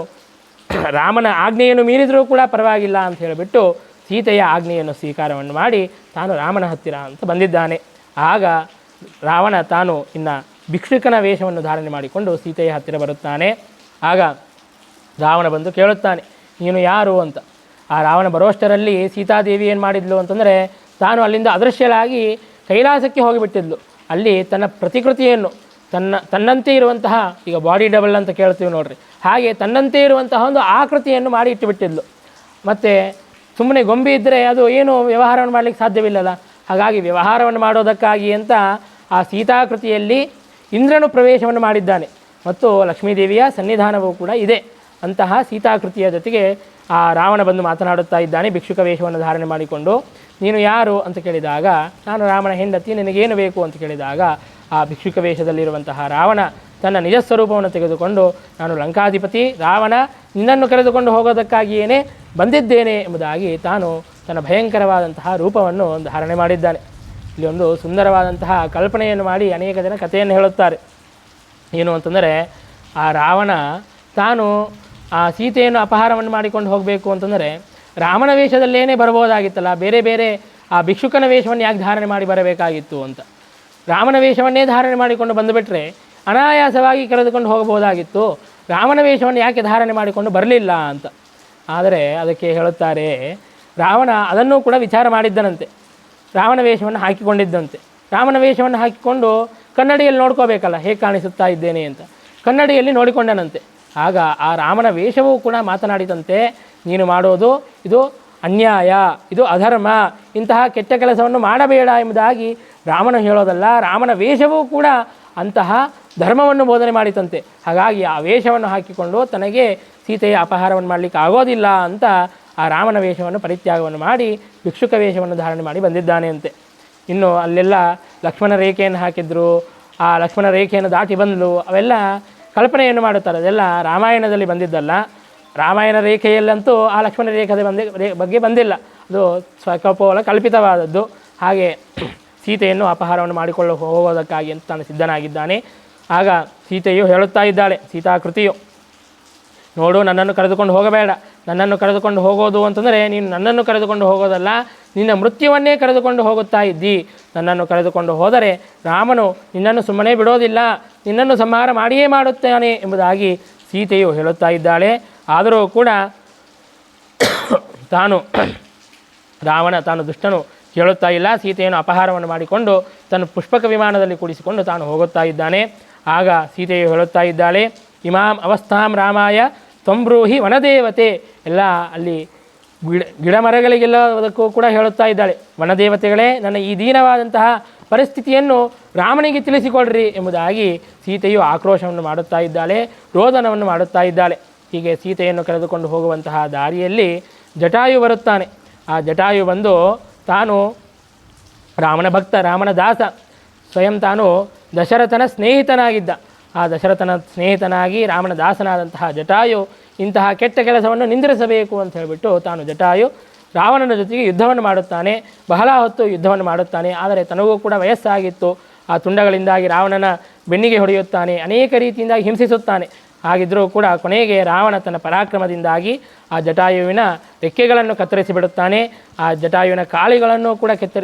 ರಾಮನ ಆಜ್ಞೆಯನ್ನು ಮೀರಿದರೂ ಕೂಡ ಪರವಾಗಿಲ್ಲ ಅಂತ ಹೇಳಿಬಿಟ್ಟು ಸೀತೆಯ ಆಜ್ಞೆಯನ್ನು ಸ್ವೀಕಾರವನ್ನು ಮಾಡಿ ತಾನು ರಾಮನ ಹತ್ತಿರ ಅಂತ ಬಂದಿದ್ದಾನೆ. ಆಗ ರಾವಣ ತಾನು ಇನ್ನು ಭಿಕ್ಷುಕನ ವೇಷವನ್ನು ಧಾರಣೆ ಮಾಡಿಕೊಂಡು ಸೀತೆಯ ಹತ್ತಿರ ಬರುತ್ತಾನೆ. ಆಗ ರಾವಣ ಬಂದು ಕೇಳುತ್ತಾನೆ, ನೀನು ಯಾರು ಅಂತ. ಆ ರಾವಣ ಬರುವಷ್ಟರಲ್ಲಿ ಸೀತಾದೇವಿ ಏನು ಮಾಡಿದ್ಲು ಅಂತಂದರೆ, ತಾನು ಅಲ್ಲಿಂದ ಅದೃಶ್ಯಳಾಗಿ ಕೈಲಾಸಕ್ಕೆ ಹೋಗಿಬಿಟ್ಟಿದ್ಲು. ಅಲ್ಲಿ ತನ್ನ ಪ್ರತಿಕೃತಿಯನ್ನು ತನ್ನಂತೆ ಇರುವಂತಹ, ಈಗ ಬಾಡಿ ಡಬಲ್ ಅಂತ ಕೇಳ್ತೀವಿ ನೋಡ್ರಿ, ಹಾಗೆ ತನ್ನಂತೆ ಇರುವಂತಹ ಒಂದು ಆಕೃತಿಯನ್ನು ಮಾಡಿ ಇಟ್ಟುಬಿಟ್ಟಿದ್ಲು. ಮತ್ತು ಸುಮ್ಮನೆ ಗೊಂಬೆ ಇದ್ದರೆ ಅದು ಏನು ವ್ಯವಹಾರವನ್ನು ಮಾಡಲಿಕ್ಕೆ ಸಾಧ್ಯವಿಲ್ಲಲ್ಲ. ಹಾಗಾಗಿ ವ್ಯವಹಾರವನ್ನು ಮಾಡೋದಕ್ಕಾಗಿ ಅಂತ ಆ ಸೀತಾಕೃತಿಯಲ್ಲಿ ಇಂದ್ರನು ಪ್ರವೇಶವನ್ನು ಮಾಡಿದ್ದಾನೆ ಮತ್ತು ಲಕ್ಷ್ಮೀದೇವಿಯ ಸನ್ನಿಧಾನವೂ ಕೂಡ ಇದೆ. ಅಂತಹ ಸೀತಾಕೃತಿಯ ಜೊತೆಗೆ ಆ ರಾವಣ ಬಂದು ಮಾತನಾಡುತ್ತಾ ಇದ್ದಾನೆ ಭಿಕ್ಷುಕ ವೇಷವನ್ನು ಧಾರಣೆ ಮಾಡಿಕೊಂಡು. ನೀನು ಯಾರು ಅಂತ ಕೇಳಿದಾಗ, ನಾನು ರಾಮನ ಹೆಂಡತಿ, ನಿನಗೇನು ಬೇಕು ಅಂತ ಕೇಳಿದಾಗ ಆ ಭಿಕ್ಷುಕ ವೇಷದಲ್ಲಿರುವಂತಹ ರಾವಣ ತನ್ನ ನಿಜ ಸ್ವರೂಪವನ್ನು ತೆಗೆದುಕೊಂಡು, ನಾನು ಲಂಕಾಧಿಪತಿ ರಾವಣ, ನಿನ್ನನ್ನು ಕರೆದುಕೊಂಡು ಹೋಗೋದಕ್ಕಾಗಿಯೇ ಬಂದಿದ್ದೇನೆ ಎಂಬುದಾಗಿ ತಾನು ತನ್ನ ಭಯಂಕರವಾದಂತಹ ರೂಪವನ್ನು ಧಾರಣೆ ಮಾಡಿದ್ದಾನೆ. ಇಲ್ಲಿ ಒಂದು ಸುಂದರವಾದಂತಹ ಕಲ್ಪನೆಯನ್ನು ಮಾಡಿ ಅನೇಕ ಜನ ಕಥೆಯನ್ನು ಹೇಳುತ್ತಾರೆ. ಏನು ಅಂತಂದರೆ, ಆ ರಾವಣ ತಾನು ಆ ಸೀತೆಯನ್ನು ಅಪಹಾರವನ್ನು ಮಾಡಿಕೊಂಡು ಹೋಗಬೇಕು ಅಂತಂದರೆ ರಾಮನ ವೇಷದಲ್ಲೇನೇ ಬರ್ಬೋದಾಗಿತ್ತಲ್ಲ, ಬೇರೆ ಬೇರೆ ಆ ಭಿಕ್ಷುಕನ ವೇಷವನ್ನು ಯಾಕೆ ಧಾರಣೆ ಮಾಡಿ ಬರಬೇಕಾಗಿತ್ತು ಅಂತ. ರಾಮನ ವೇಷವನ್ನೇ ಧಾರಣೆ ಮಾಡಿಕೊಂಡು ಬಂದುಬಿಟ್ರೆ ಅನಾಯಾಸವಾಗಿ ಕರೆದುಕೊಂಡು ಹೋಗಬಹುದಾಗಿತ್ತು, ರಾಮನ ವೇಷವನ್ನು ಯಾಕೆ ಧಾರಣೆ ಮಾಡಿಕೊಂಡು ಬರಲಿಲ್ಲ ಅಂತ. ಆದರೆ ಅದಕ್ಕೆ ಹೇಳುತ್ತಾರೆ, ರಾವಣ ಅದನ್ನೂ ಕೂಡ ವಿಚಾರ ಮಾಡಿದ್ದನಂತೆ. ರಾಮನ ವೇಷವನ್ನು ಹಾಕಿಕೊಂಡಿದ್ದಂತೆ. ರಾಮನ ವೇಷವನ್ನು ಹಾಕಿಕೊಂಡು ಕನ್ನಡಿಯಲ್ಲಿ ನೋಡ್ಕೋಬೇಕಲ್ಲ ಹೇಗೆ ಕಾಣಿಸುತ್ತಾ ಇದ್ದೇನೆ ಅಂತ, ಕನ್ನಡಿಯಲ್ಲಿ ನೋಡಿಕೊಂಡನಂತೆ. ಆಗ ಆ ರಾಮನ ವೇಷವೂ ಕೂಡ ಮಾತನಾಡಿದಂತೆ, ನೀನು ಮಾಡೋದು ಇದು ಅನ್ಯಾಯ, ಇದು ಅಧರ್ಮ, ಇಂತಹ ಕೆಟ್ಟ ಕೆಲಸವನ್ನು ಮಾಡಬೇಡ ಎಂಬುದಾಗಿ ರಾಮನ ಹೇಳೋದಲ್ಲ, ರಾಮನ ವೇಷವೂ ಕೂಡ ಅಂತಹ ಧರ್ಮವನ್ನು ಬೋಧನೆ ಮಾಡಿತಂತೆ. ಹಾಗಾಗಿ ಆ ವೇಷವನ್ನು ಹಾಕಿಕೊಂಡು ತನಗೆ ಸೀತೆಯ ಅಪಹಾರವನ್ನು ಮಾಡಲಿಕ್ಕೆ ಆಗೋದಿಲ್ಲ ಅಂತ ಆ ರಾಮನ ವೇಷವನ್ನು ಪರಿತ್ಯಾಗವನ್ನು ಮಾಡಿ ಭಿಕ್ಷುಕ ವೇಷವನ್ನು ಧಾರಣೆ ಮಾಡಿ ಬಂದಿದ್ದಾನೆ ಅಂತೆ. ಇನ್ನು ಅಲ್ಲೆಲ್ಲ ಲಕ್ಷ್ಮಣ ರೇಖೆಯನ್ನು ಹಾಕಿದ್ರು, ಆ ಲಕ್ಷ್ಮಣ ರೇಖೆಯನ್ನು ದಾಟಿ ಬಂದಳು, ಅವೆಲ್ಲ ಕಲ್ಪನೆಯನ್ನು ಮಾಡುತ್ತಾರೆ. ಅದೆಲ್ಲ ರಾಮಾಯಣದಲ್ಲಿ ಬಂದಿದ್ದಲ್ಲ. ರಾಮಾಯಣ ರೇಖೆಯಲ್ಲಂತೂ ಆ ಲಕ್ಷ್ಮಣ ರೇಖೆ ಬಗ್ಗೆ ಬಂದಿಲ್ಲ, ಅದು ಸ್ವಕಪೋಲ ಕಲ್ಪಿತವಾದದ್ದು. ಹಾಗೆ ಸೀತೆಯನ್ನು ಅಪಹಾರವನ್ನು ಮಾಡಿಕೊಳ್ಳ ಹೋಗೋದಕ್ಕಾಗಿ ಅಂತ ತಾನು ಸಿದ್ಧನಾಗಿದ್ದಾನೆ. ಆಗ ಸೀತೆಯು ಹೇಳುತ್ತಾ ಇದ್ದಾಳೆ, ಸೀತಾಕೃತಿಯು, ನೋಡು, ನನ್ನನ್ನು ಕರೆದುಕೊಂಡು ಹೋಗಬೇಡ. ನನ್ನನ್ನು ಕರೆದುಕೊಂಡು ಹೋಗೋದು ಅಂತಂದರೆ ನೀನು ನನ್ನನ್ನು ಕರೆದುಕೊಂಡು ಹೋಗೋದಲ್ಲ, ನಿನ್ನ ಮೃತ್ಯುವನ್ನೇ ಕರೆದುಕೊಂಡು ಹೋಗುತ್ತಾ ಇದ್ದಿ. ನನ್ನನ್ನು ಕರೆದುಕೊಂಡು ಹೋದರೆ ರಾಮನು ನಿನ್ನನ್ನು ಸುಮ್ಮನೆ ಬಿಡೋದಿಲ್ಲ, ನಿನ್ನನ್ನು ಸಂಹಾರ ಮಾಡಿಯೇ ಮಾಡುತ್ತಾನೆ ಎಂಬುದಾಗಿ ಸೀತೆಯು ಹೇಳುತ್ತಾ ಇದ್ದಾಳೆ. ಆದರೂ ಕೂಡ ತಾನು ದುಷ್ಟನು ಕೇಳುತ್ತಾ ಇಲ್ಲ. ಸೀತೆಯನ್ನು ಅಪಹಾರವನ್ನು ಮಾಡಿಕೊಂಡು ತನ್ನ ಪುಷ್ಪಕ ವಿಮಾನದಲ್ಲಿ ಕೂಡಿಸಿಕೊಂಡು ತಾನು ಹೋಗುತ್ತಾ ಇದ್ದಾನೆ. ಆಗ ಸೀತೆಯು ಹೇಳುತ್ತಾ ಇದ್ದಾಳೆ, ಇಮಾಂ ಅವಸ್ಥಾಂ ರಾಮಾಯ ತ್ವಂಬ್ರೂಹಿ ವನದೇವತೆ. ಎಲ್ಲ ಅಲ್ಲಿ ಗಿಡ ಮರಗಳಿಗೆಲ್ಲದಕ್ಕೂ ಕೂಡ ಹೇಳುತ್ತಾ ಇದ್ದಾಳೆ, ವನದೇವತೆಗಳೇ, ನನ್ನ ಈ ದೀನವಾದಂತಹ ಪರಿಸ್ಥಿತಿಯನ್ನು ರಾಮನಿಗೆ ತಿಳಿಸಿಕೊಡ್ರಿ ಎಂಬುದಾಗಿ ಸೀತೆಯು ಆಕ್ರೋಶವನ್ನು ಮಾಡುತ್ತಾ ಇದ್ದಾಳೆ, ರೋದನವನ್ನು ಮಾಡುತ್ತಾ ಇದ್ದಾಳೆ. ಹೀಗೆ ಸೀತೆಯನ್ನು ಕರೆದುಕೊಂಡು ಹೋಗುವಂತಹ ದಾರಿಯಲ್ಲಿ ಜಟಾಯು ಬರುತ್ತಾನೆ. ಆ ಜಟಾಯು ಬಂದು ತಾನು ರಾಮನ ಭಕ್ತ, ರಾಮನ ದಾಸ, ಸ್ವಯಂ ತಾನು ದಶರಥನ ಸ್ನೇಹಿತನಾಗಿದ್ದ. ಆ ದಶರಥನ ಸ್ನೇಹಿತನಾಗಿ ರಾಮನ ದಾಸನಾದಂತಹ ಜಟಾಯು ಇಂತಹ ಕೆಟ್ಟ ಕೆಲಸವನ್ನು ನಿಂದಿರಿಸಬೇಕು ಅಂತ ಹೇಳಿಬಿಟ್ಟು ತಾನು ಜಟಾಯು ರಾವಣನ ಜೊತೆಗೆ ಯುದ್ಧವನ್ನು ಮಾಡುತ್ತಾನೆ. ಬಹಳ ಹೊತ್ತು ಯುದ್ಧವನ್ನು ಮಾಡುತ್ತಾನೆ. ಆದರೆ ತನಗೂ ಕೂಡ ವಯಸ್ಸಾಗಿತ್ತು. ಆ ತುಂಡಗಳಿಂದಾಗಿ ರಾವಣನ ಬೆನ್ನಿಗೆ ಹೊಡೆಯುತ್ತಾನೆ, ಅನೇಕ ರೀತಿಯಿಂದಾಗಿ ಹಿಂಸಿಸುತ್ತಾನೆ. ಹಾಗಿದ್ದರೂ ಕೂಡ ಕೊನೆಗೆ ರಾವಣ ತನ್ನ ಪರಾಕ್ರಮದಿಂದಾಗಿ ಆ ಜಟಾಯುವಿನ ರೆಕ್ಕೆಗಳನ್ನು ಕತ್ತರಿಸಿ ಬಿಡುತ್ತಾನೆ. ಆ ಜಟಾಯುವಿನ ಕಾಳಿಗಳನ್ನು ಕೂಡ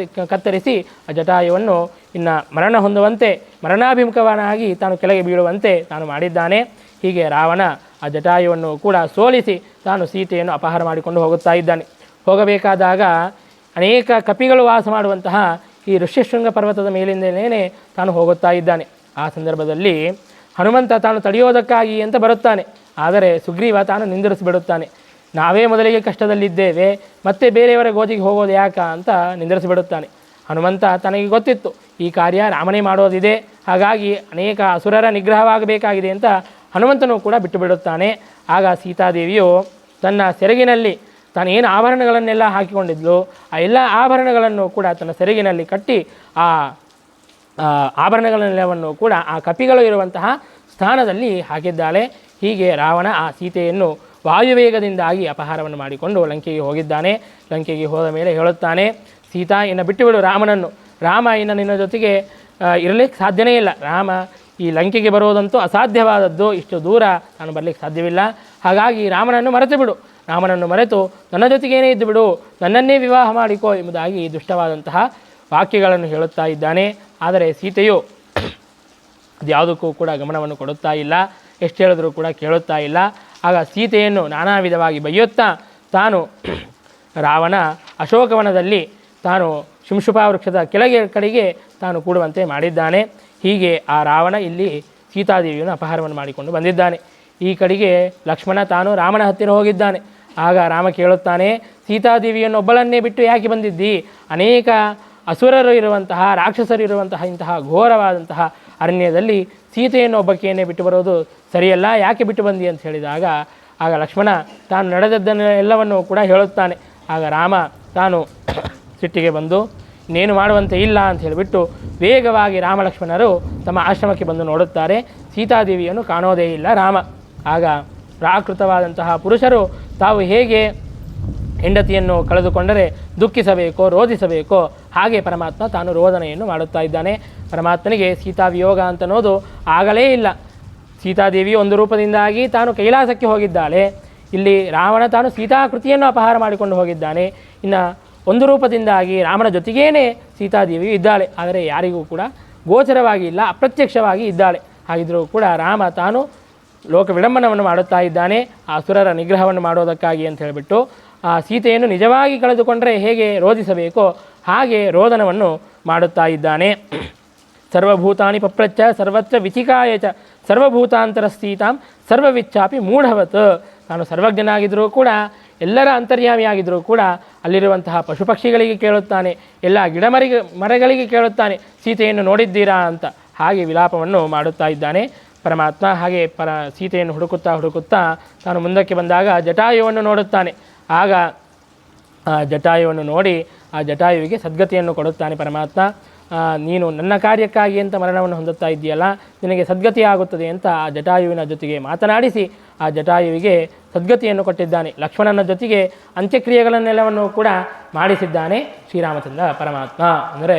ಕತ್ತರಿಸಿ ಆ ಜಟಾಯುವನ್ನು ಇನ್ನು ಮರಣ ಹೊಂದುವಂತೆ, ಮರಣಾಭಿಮುಖವನಾಗಿ ತಾನು ಕೆಳಗೆ ಬೀಳುವಂತೆ ತಾನು ಮಾಡಿದ್ದಾನೆ. ಹೀಗೆ ರಾವಣ ಆ ಜಟಾಯುವನ್ನು ಕೂಡ ಸೋಲಿಸಿ ತಾನು ಸೀತೆಯನ್ನು ಅಪಹಾರ ಮಾಡಿಕೊಂಡು ಹೋಗುತ್ತಾ ಇದ್ದಾನೆ. ಹೋಗಬೇಕಾದಾಗ ಅನೇಕ ಕಪಿಗಳು ವಾಸ ಮಾಡುವಂತಹ ಈ ಋಷ್ಯಶೃಂಗ ಪರ್ವತದ ಮೇಲಿಂದಲೇ ತಾನು ಹೋಗುತ್ತಾ ಇದ್ದಾನೆ. ಆ ಸಂದರ್ಭದಲ್ಲಿ ಹನುಮಂತ ತಾನು ತಡೆಯೋದಕ್ಕಾಗಿ ಅಂತ ಬರುತ್ತಾನೆ. ಆದರೆ ಸುಗ್ರೀವ ತಾನು ನಿಂದಿರಿಸಿಬಿಡುತ್ತಾನೆ. ನಾವೇ ಮೊದಲಿಗೆ ಕಷ್ಟದಲ್ಲಿದ್ದೇವೆ, ಮತ್ತೆ ಬೇರೆಯವರ ಗೋಜಿಗೆ ಹೋಗೋದು ಯಾಕ ಅಂತ ನಿಂದಿರಿಸಿಬಿಡುತ್ತಾನೆ. ಹನುಮಂತ ತನಗೆ ಗೊತ್ತಿತ್ತು ಈ ಕಾರ್ಯ ರಾಮನೇ ಮಾಡೋದಿದೆ, ಹಾಗಾಗಿ ಅನೇಕ ಅಸುರರ ನಿಗ್ರಹವಾಗಬೇಕಾಗಿದೆ ಅಂತ ಹನುಮಂತನೂ ಕೂಡ ಬಿಟ್ಟು ಬಿಡುತ್ತಾನೆ. ಆಗ ಸೀತಾದೇವಿಯು ತನ್ನ ಸೆರಗಿನಲ್ಲಿ ತಾನೇನು ಆಭರಣಗಳನ್ನೆಲ್ಲ ಹಾಕಿಕೊಂಡಿದ್ಲು ಆ ಎಲ್ಲ ಆಭರಣಗಳನ್ನು ಕೂಡ ತನ್ನ ಸೆರಗಿನಲ್ಲಿ ಕಟ್ಟಿ ಆ ಆಭರಣಗಳನ್ನೆಲ್ಲವನ್ನು ಕೂಡ ಆ ಕಪಿಗಳು ಇರುವಂತಹ ಸ್ಥಾನದಲ್ಲಿ ಹಾಕಿದ್ದಾಳೆ. ಹೀಗೆ ರಾವಣ ಆ ಸೀತೆಯನ್ನು ವಾಯುವೇಗದಿಂದಾಗಿ ಅಪಹಾರವನ್ನು ಮಾಡಿಕೊಂಡು ಲಂಕೆಗೆ ಹೋಗಿದ್ದಾನೆ. ಲಂಕೆಗೆ ಹೋದ ಮೇಲೆ ಹೇಳುತ್ತಾನೆ, ಸೀತಾ ಇನ್ನು ಬಿಟ್ಟುಬಿಡು ರಾಮನನ್ನು, ರಾಮ ಇನ್ನು ನಿನ್ನ ಜೊತೆಗೆ ಇರಲಿಕ್ಕೆ ಸಾಧ್ಯನೇ ಇಲ್ಲ, ರಾಮ ಈ ಲಂಕೆಗೆ ಬರೋದಂತೂ ಅಸಾಧ್ಯವಾದದ್ದು, ಇಷ್ಟು ದೂರ ನಾನು ಬರಲಿಕ್ಕೆ ಸಾಧ್ಯವಿಲ್ಲ, ಹಾಗಾಗಿ ರಾಮನನ್ನು ಮರೆತು ಬಿಡು, ರಾಮನನ್ನು ಮರೆತು ನನ್ನ ಜೊತೆಗೇನೇ ಇದ್ದು ಬಿಡು, ನನ್ನನ್ನೇ ವಿವಾಹ ಮಾಡಿಕೋ ಎಂಬುದಾಗಿ ದುಷ್ಟವಾದಂತಹ ವಾಕ್ಯಗಳನ್ನು ಹೇಳುತ್ತಾ ಇದ್ದಾನೆ. ಆದರೆ ಸೀತೆಯು ಅದ್ಯಾವುದಕ್ಕೂ ಕೂಡ ಗಮನವನ್ನು ಕೊಡುತ್ತಾ ಇಲ್ಲ, ಎಷ್ಟು ಹೇಳಿದ್ರೂ ಕೂಡ ಕೇಳುತ್ತಾ ಇಲ್ಲ. ಆಗ ಸೀತೆಯನ್ನು ನಾನಾ ವಿಧವಾಗಿ ಬೈಯುತ್ತಾ ತಾನು ರಾವಣ ಅಶೋಕವನದಲ್ಲಿ ತಾನು ಶಿಂಶುಪಾ ವೃಕ್ಷದ ಕಡೆಗೆ ತಾನು ಕೂಡುವಂತೆ ಮಾಡಿದ್ದಾನೆ. ಹೀಗೆ ಆ ರಾವಣ ಇಲ್ಲಿ ಸೀತಾದೇವಿಯನ್ನು ಅಪಹಾರವನ್ನು ಮಾಡಿಕೊಂಡು ಬಂದಿದ್ದಾನೆ. ಈ ಕಡೆಗೆ ಲಕ್ಷ್ಮಣ ತಾನು ರಾಮನ ಹತ್ತಿರ ಹೋಗಿದ್ದಾನೆ. ಆಗ ರಾಮ ಕೇಳುತ್ತಾನೆ, ಸೀತಾದೇವಿಯನ್ನು ಒಬ್ಬಳನ್ನೇ ಬಿಟ್ಟು ಯಾಕೆ ಬಂದಿದ್ದಿ? ಅನೇಕ ಅಸುರರು ಇರುವಂತಹ ರಾಕ್ಷಸರು ಇರುವಂತಹ ಇಂತಹ ಘೋರವಾದಂತಹ ಅರಣ್ಯದಲ್ಲಿ ಸೀತೆಯನ್ನು ಒಬ್ಬಕೆಯನ್ನೇ ಬಿಟ್ಟು ಬರೋದು ಸರಿಯಲ್ಲ, ಯಾಕೆ ಬಿಟ್ಟು ಬಂದಿ ಅಂತ ಹೇಳಿದಾಗ ಆಗ ಲಕ್ಷ್ಮಣ ತಾನು ನಡೆದದ್ದನ್ನು ಎಲ್ಲವನ್ನು ಕೂಡ ಹೇಳುತ್ತಾನೆ. ಆಗ ರಾಮ ತಾನು ಸಿಟ್ಟಿಗೆ ಬಂದು ಇನ್ನೇನು ಮಾಡುವಂತೆ ಇಲ್ಲ ಅಂತ ಹೇಳಿಬಿಟ್ಟು ವೇಗವಾಗಿ ರಾಮ ಲಕ್ಷ್ಮಣರು ತಮ್ಮ ಆಶ್ರಮಕ್ಕೆ ಬಂದು ನೋಡುತ್ತಾರೆ. ಸೀತಾದೇವಿಯನ್ನು ಕಾಣೋದೇ ಇಲ್ಲ ರಾಮ. ಆಗ ಪ್ರಾಕೃತವಾದಂತಹ ಪುರುಷರು ತಾವು ಹೇಗೆ ಹೆಂಡತಿಯನ್ನು ಕಳೆದುಕೊಂಡರೆ ದುಃಖಿಸಬೇಕೋ ರೋಧಿಸಬೇಕೋ ಹಾಗೆ ಪರಮಾತ್ಮ ತಾನು ರೋದನೆಯನ್ನು ಮಾಡುತ್ತಾ ಇದ್ದಾನೆ. ಪರಮಾತ್ಮನಿಗೆ ಸೀತಾವಿಯೋಗ ಅಂತನ್ನೋದು ಆಗಲೇ ಇಲ್ಲ. ಸೀತಾದೇವಿ ಒಂದು ರೂಪದಿಂದಾಗಿ ತಾನು ಕೈಲಾಸಕ್ಕೆ ಹೋಗಿದ್ದಾಳೆ, ಇಲ್ಲಿ ರಾವಣ ತಾನು ಸೀತಾಕೃತಿಯನ್ನು ಅಪಹಾರ ಮಾಡಿಕೊಂಡು ಹೋಗಿದ್ದಾನೆ. ಇನ್ನು ಒಂದು ರೂಪದಿಂದಾಗಿ ರಾಮನ ಜೊತೆಗೇನೆ ಸೀತಾದೇವಿಯು ಇದ್ದಾಳೆ, ಆದರೆ ಯಾರಿಗೂ ಕೂಡ ಗೋಚರವಾಗಿ ಇಲ್ಲ, ಅಪ್ರತ್ಯಕ್ಷವಾಗಿ ಇದ್ದಾಳೆ. ಹಾಗಿದ್ದರೂ ಕೂಡ ರಾಮ ತಾನು ಲೋಕ ವಿಡಂಬನವನ್ನು ಮಾಡುತ್ತಾ ಇದ್ದಾನೆ, ಆ ಅಸುರರ ನಿಗ್ರಹವನ್ನು ಮಾಡೋದಕ್ಕಾಗಿ ಅಂತ ಹೇಳಿಬಿಟ್ಟು ಆ ಸೀತೆಯನ್ನು ನಿಜವಾಗಿ ಕಳೆದುಕೊಂಡರೆ ಹೇಗೆ ರೋಧಿಸಬೇಕೋ ಹಾಗೆ ರೋದನವನ್ನು ಮಾಡುತ್ತಾ ಇದ್ದಾನೆ. ಸರ್ವಭೂತಾನಿ ಪಪ್ರಚ್ಚ ಸರ್ವತ್ರ ವಿಚಿಕಾಯ ಚ ಸರ್ವಭೂತಾಂತರ ಸ್ಥಿತಾಂ ಸರ್ವವಿಚ್ಛಾಪಿ ಮೂಢವತ್. ತಾನು ಸರ್ವಜ್ಞನಾಗಿದ್ದರೂ ಕೂಡ ಎಲ್ಲರ ಅಂತರ್ಯಾಮಿಯಾಗಿದ್ದರೂ ಕೂಡ ಅಲ್ಲಿರುವಂತಹ ಪಶು ಪಕ್ಷಿಗಳಿಗೆ ಕೇಳುತ್ತಾನೆ, ಎಲ್ಲ ಮರಗಳಿಗೆ ಕೇಳುತ್ತಾನೆ, ಸೀತೆಯನ್ನು ನೋಡಿದ್ದೀರಾ ಅಂತ ಹಾಗೆ ವಿಲಾಪವನ್ನು ಮಾಡುತ್ತಾ ಇದ್ದಾನೆ ಪರಮಾತ್ಮ. ಹಾಗೆ ಸೀತೆಯನ್ನು ಹುಡುಕುತ್ತಾ ತಾನು ಮುಂದಕ್ಕೆ ಬಂದಾಗ ಜಟಾಯುವನ್ನು ನೋಡುತ್ತಾನೆ. ಆಗ ಆ ಜಟಾಯುವನ್ನು ನೋಡಿ ಆ ಜಟಾಯುವಿಗೆ ಸದ್ಗತಿಯನ್ನು ಕೊಡುತ್ತಾನೆ ಪರಮಾತ್ಮ. ನೀನು ನನ್ನ ಕಾರ್ಯಕ್ಕಾಗಿ ಅಂತ ಮರಣವನ್ನು ಹೊಂದುತ್ತಾ ಇದೆಯಲ್ಲ, ನಿನಗೆ ಸದ್ಗತಿ ಆಗುತ್ತದೆ ಅಂತ ಆ ಜಟಾಯುವಿನ ಜೊತೆಗೆ ಮಾತನಾಡಿಸಿ ಆ ಜಟಾಯುವಿಗೆ ಸದ್ಗತಿಯನ್ನು ಕೊಟ್ಟಿದ್ದಾನೆ. ಲಕ್ಷ್ಮಣನ ಜೊತೆಗೆ ಅಂತ್ಯಕ್ರಿಯೆಗಳನ್ನೆಲ್ಲವನ್ನು ಕೂಡ ಮಾಡಿಸಿದ್ದಾನೆ ಶ್ರೀರಾಮಚಂದ್ರ ಪರಮಾತ್ಮ. ಅಂದರೆ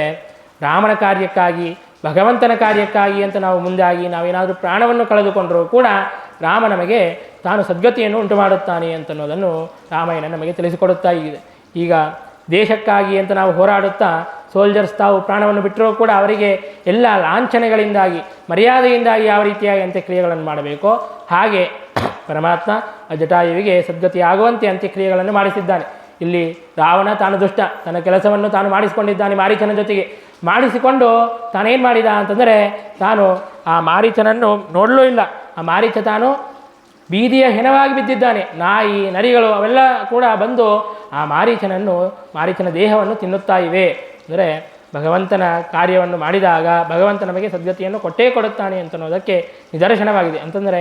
ರಾಮನ ಕಾರ್ಯಕ್ಕಾಗಿ ಭಗವಂತನ ಕಾರ್ಯಕ್ಕಾಗಿ ಅಂತ ನಾವು ಮುಂದಾಗಿ ನಾವೇನಾದರೂ ಪ್ರಾಣವನ್ನು ಕಳೆದುಕೊಂಡರೂ ಕೂಡ ರಾಮ ನಮಗೆ ತಾನು ಸದ್ಗತಿಯನ್ನು ಉಂಟು ಮಾಡುತ್ತಾನೆ ಅಂತನ್ನೋದನ್ನು ರಾಮಾಯಣ ನಮಗೆ ತಿಳಿಸಿಕೊಡುತ್ತಾ ಇದೆ. ಈಗ ದೇಶಕ್ಕಾಗಿ ಅಂತ ನಾವು ಹೋರಾಡುತ್ತಾ ಸೋಲ್ಜರ್ಸ್ ತಾವು ಪ್ರಾಣವನ್ನು ಬಿಟ್ಟರೂ ಕೂಡ ಅವರಿಗೆ ಎಲ್ಲ ಲಾಂಛನೆಗಳಿಂದಾಗಿ ಮರ್ಯಾದೆಯಿಂದಾಗಿ ಯಾವ ರೀತಿಯಾಗಿ ಅಂತ್ಯಕ್ರಿಯೆಗಳನ್ನು ಮಾಡಬೇಕೋ ಹಾಗೆ ಪರಮಾತ್ಮ ಜಟಾಯುವಿಗೆ ಸದ್ಗತಿ ಆಗುವಂತೆ ಅಂತ್ಯಕ್ರಿಯೆಗಳನ್ನು ಮಾಡಿಸಿದ್ದಾನೆ. ಇಲ್ಲಿ ರಾವಣ ತಾನು ದುಷ್ಟ, ತನ್ನ ಕೆಲಸವನ್ನು ತಾನು ಮಾಡಿಸಿಕೊಂಡಿದ್ದಾನೆ ಮಾರೀಚನ ಜೊತೆಗೆ. ಮಾಡಿಸಿಕೊಂಡು ತಾನೇನು ಮಾಡಿದ ಅಂತಂದರೆ ತಾನು ಆ ಮಾರೀಚನನ್ನು ನೋಡಲೂ ಇಲ್ಲ. ಆ ಮಾರೀಚ ತಾನು ಬೀದಿಯ ಹೆಣವಾಗಿ ಬಿದ್ದಿದ್ದಾನೆ. ನಾಯಿ ನರಿಗಳು ಅವೆಲ್ಲ ಕೂಡ ಬಂದು ಆ ಮಾರೀಚನ ದೇಹವನ್ನು ತಿನ್ನುತ್ತಾ ಇವೆ. ಅಂದರೆ ಭಗವಂತನ ಕಾರ್ಯವನ್ನು ಮಾಡಿದಾಗ ಭಗವಂತ ನಮಗೆ ಸದ್ಗತಿಯನ್ನು ಕೊಟ್ಟೇ ಕೊಡುತ್ತಾನೆ ಅಂತನ್ನೋದಕ್ಕೆ ನಿದರ್ಶನವಾಗಿದೆ. ಅಂತಂದರೆ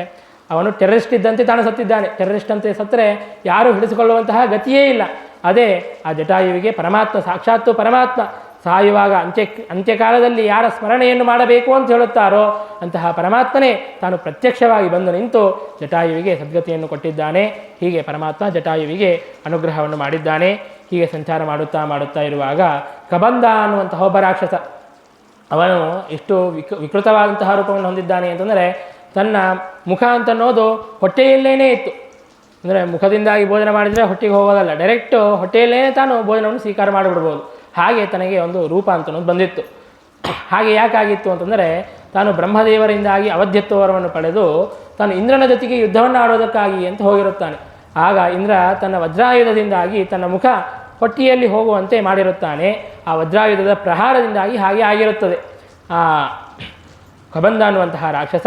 ಅವನು ಟೆರರಿಸ್ಟ್ ಇದ್ದಂತೆ ತಾನು ಸತ್ತಿದ್ದಾನೆ. ಟೆರರಿಸ್ಟ್ ಅಂತೆ ಸತ್ತರೆ ಯಾರೂ ಹಿಡಿಸಿಕೊಳ್ಳುವಂತಹ ಗತಿಯೇ ಇಲ್ಲ. ಅದೇ ಆ ಜಟಾಯುವಿಗೆ ಪರಮಾತ್ಮ ಸಾಕ್ಷಾತ್ತು ಪರಮಾತ್ಮ ಸಾಯುವಾಗ ಅಂತ್ಯಕಾಲದಲ್ಲಿ ಯಾರ ಸ್ಮರಣೆಯನ್ನು ಮಾಡಬೇಕು ಅಂತ ಹೇಳುತ್ತಾರೋ ಅಂತಹ ಪರಮಾತ್ಮನೇ ತಾನು ಪ್ರತ್ಯಕ್ಷವಾಗಿ ಬಂದು ನಿಂತು ಜಟಾಯುವಿಗೆ ಸದ್ಗತಿಯನ್ನು ಕೊಟ್ಟಿದ್ದಾನೆ. ಹೀಗೆ ಪರಮಾತ್ಮ ಜಟಾಯುವಿಗೆ ಅನುಗ್ರಹವನ್ನು ಮಾಡಿದ್ದಾನೆ. ಹೀಗೆ ಸಂಚಾರ ಮಾಡುತ್ತಾ ಇರುವಾಗ ಕಬಂಧ ಅನ್ನುವಂತಹ ಒಬ್ಬ ರಾಕ್ಷಸ, ಅವನು ಎಷ್ಟು ವಿಕೃತವಾದಂತಹ ರೂಪವನ್ನು ಹೊಂದಿದ್ದಾನೆ ಅಂತಂದರೆ ತನ್ನ ಮುಖ ಅಂತನ್ನೋದು ಹೊಟ್ಟೆಯಲ್ಲೇನೇ ಇತ್ತು. ಅಂದರೆ ಮುಖದಿಂದಾಗಿ ಭೋಜನ ಮಾಡಿದರೆ ಹೊಟ್ಟೆಗೆ ಹೋಗೋದಲ್ಲ, ಡೈರೆಕ್ಟು ಹೊಟ್ಟೆಯಲ್ಲೇ ತಾನು ಭೋಜನವನ್ನು ಸ್ವೀಕಾರ ಮಾಡಿಬಿಡ್ಬೋದು. ಹಾಗೆ ತನಗೆ ಒಂದು ರೂಪ ಅಂತನ್ನೋದು ಬಂದಿತ್ತು. ಹಾಗೆ ಯಾಕಾಗಿತ್ತು ಅಂತಂದರೆ ತಾನು ಬ್ರಹ್ಮದೇವರಿಂದಾಗಿ ಅವಧ್ಯತ್ವವರವನ್ನು ಪಡೆದು ತಾನು ಇಂದ್ರನ ಜೊತೆಗೆ ಯುದ್ಧವನ್ನು ಆಡೋದಕ್ಕಾಗಿ ಅಂತ ಹೋಗಿರುತ್ತಾನೆ. ಆಗ ಇಂದ್ರ ತನ್ನ ವಜ್ರಾಯುಧದಿಂದಾಗಿ ತನ್ನ ಮುಖ ಹೊಟ್ಟೆಯಲ್ಲಿ ಹೋಗುವಂತೆ ಮಾಡಿರುತ್ತಾನೆ. ಆ ವಜ್ರಾಯುಧದ ಪ್ರಹಾರದಿಂದಾಗಿ ಹಾಗೆ ಆಗಿರುತ್ತದೆ. ಕಬಂಧ ಅನ್ನುವಂತಹ ರಾಕ್ಷಸ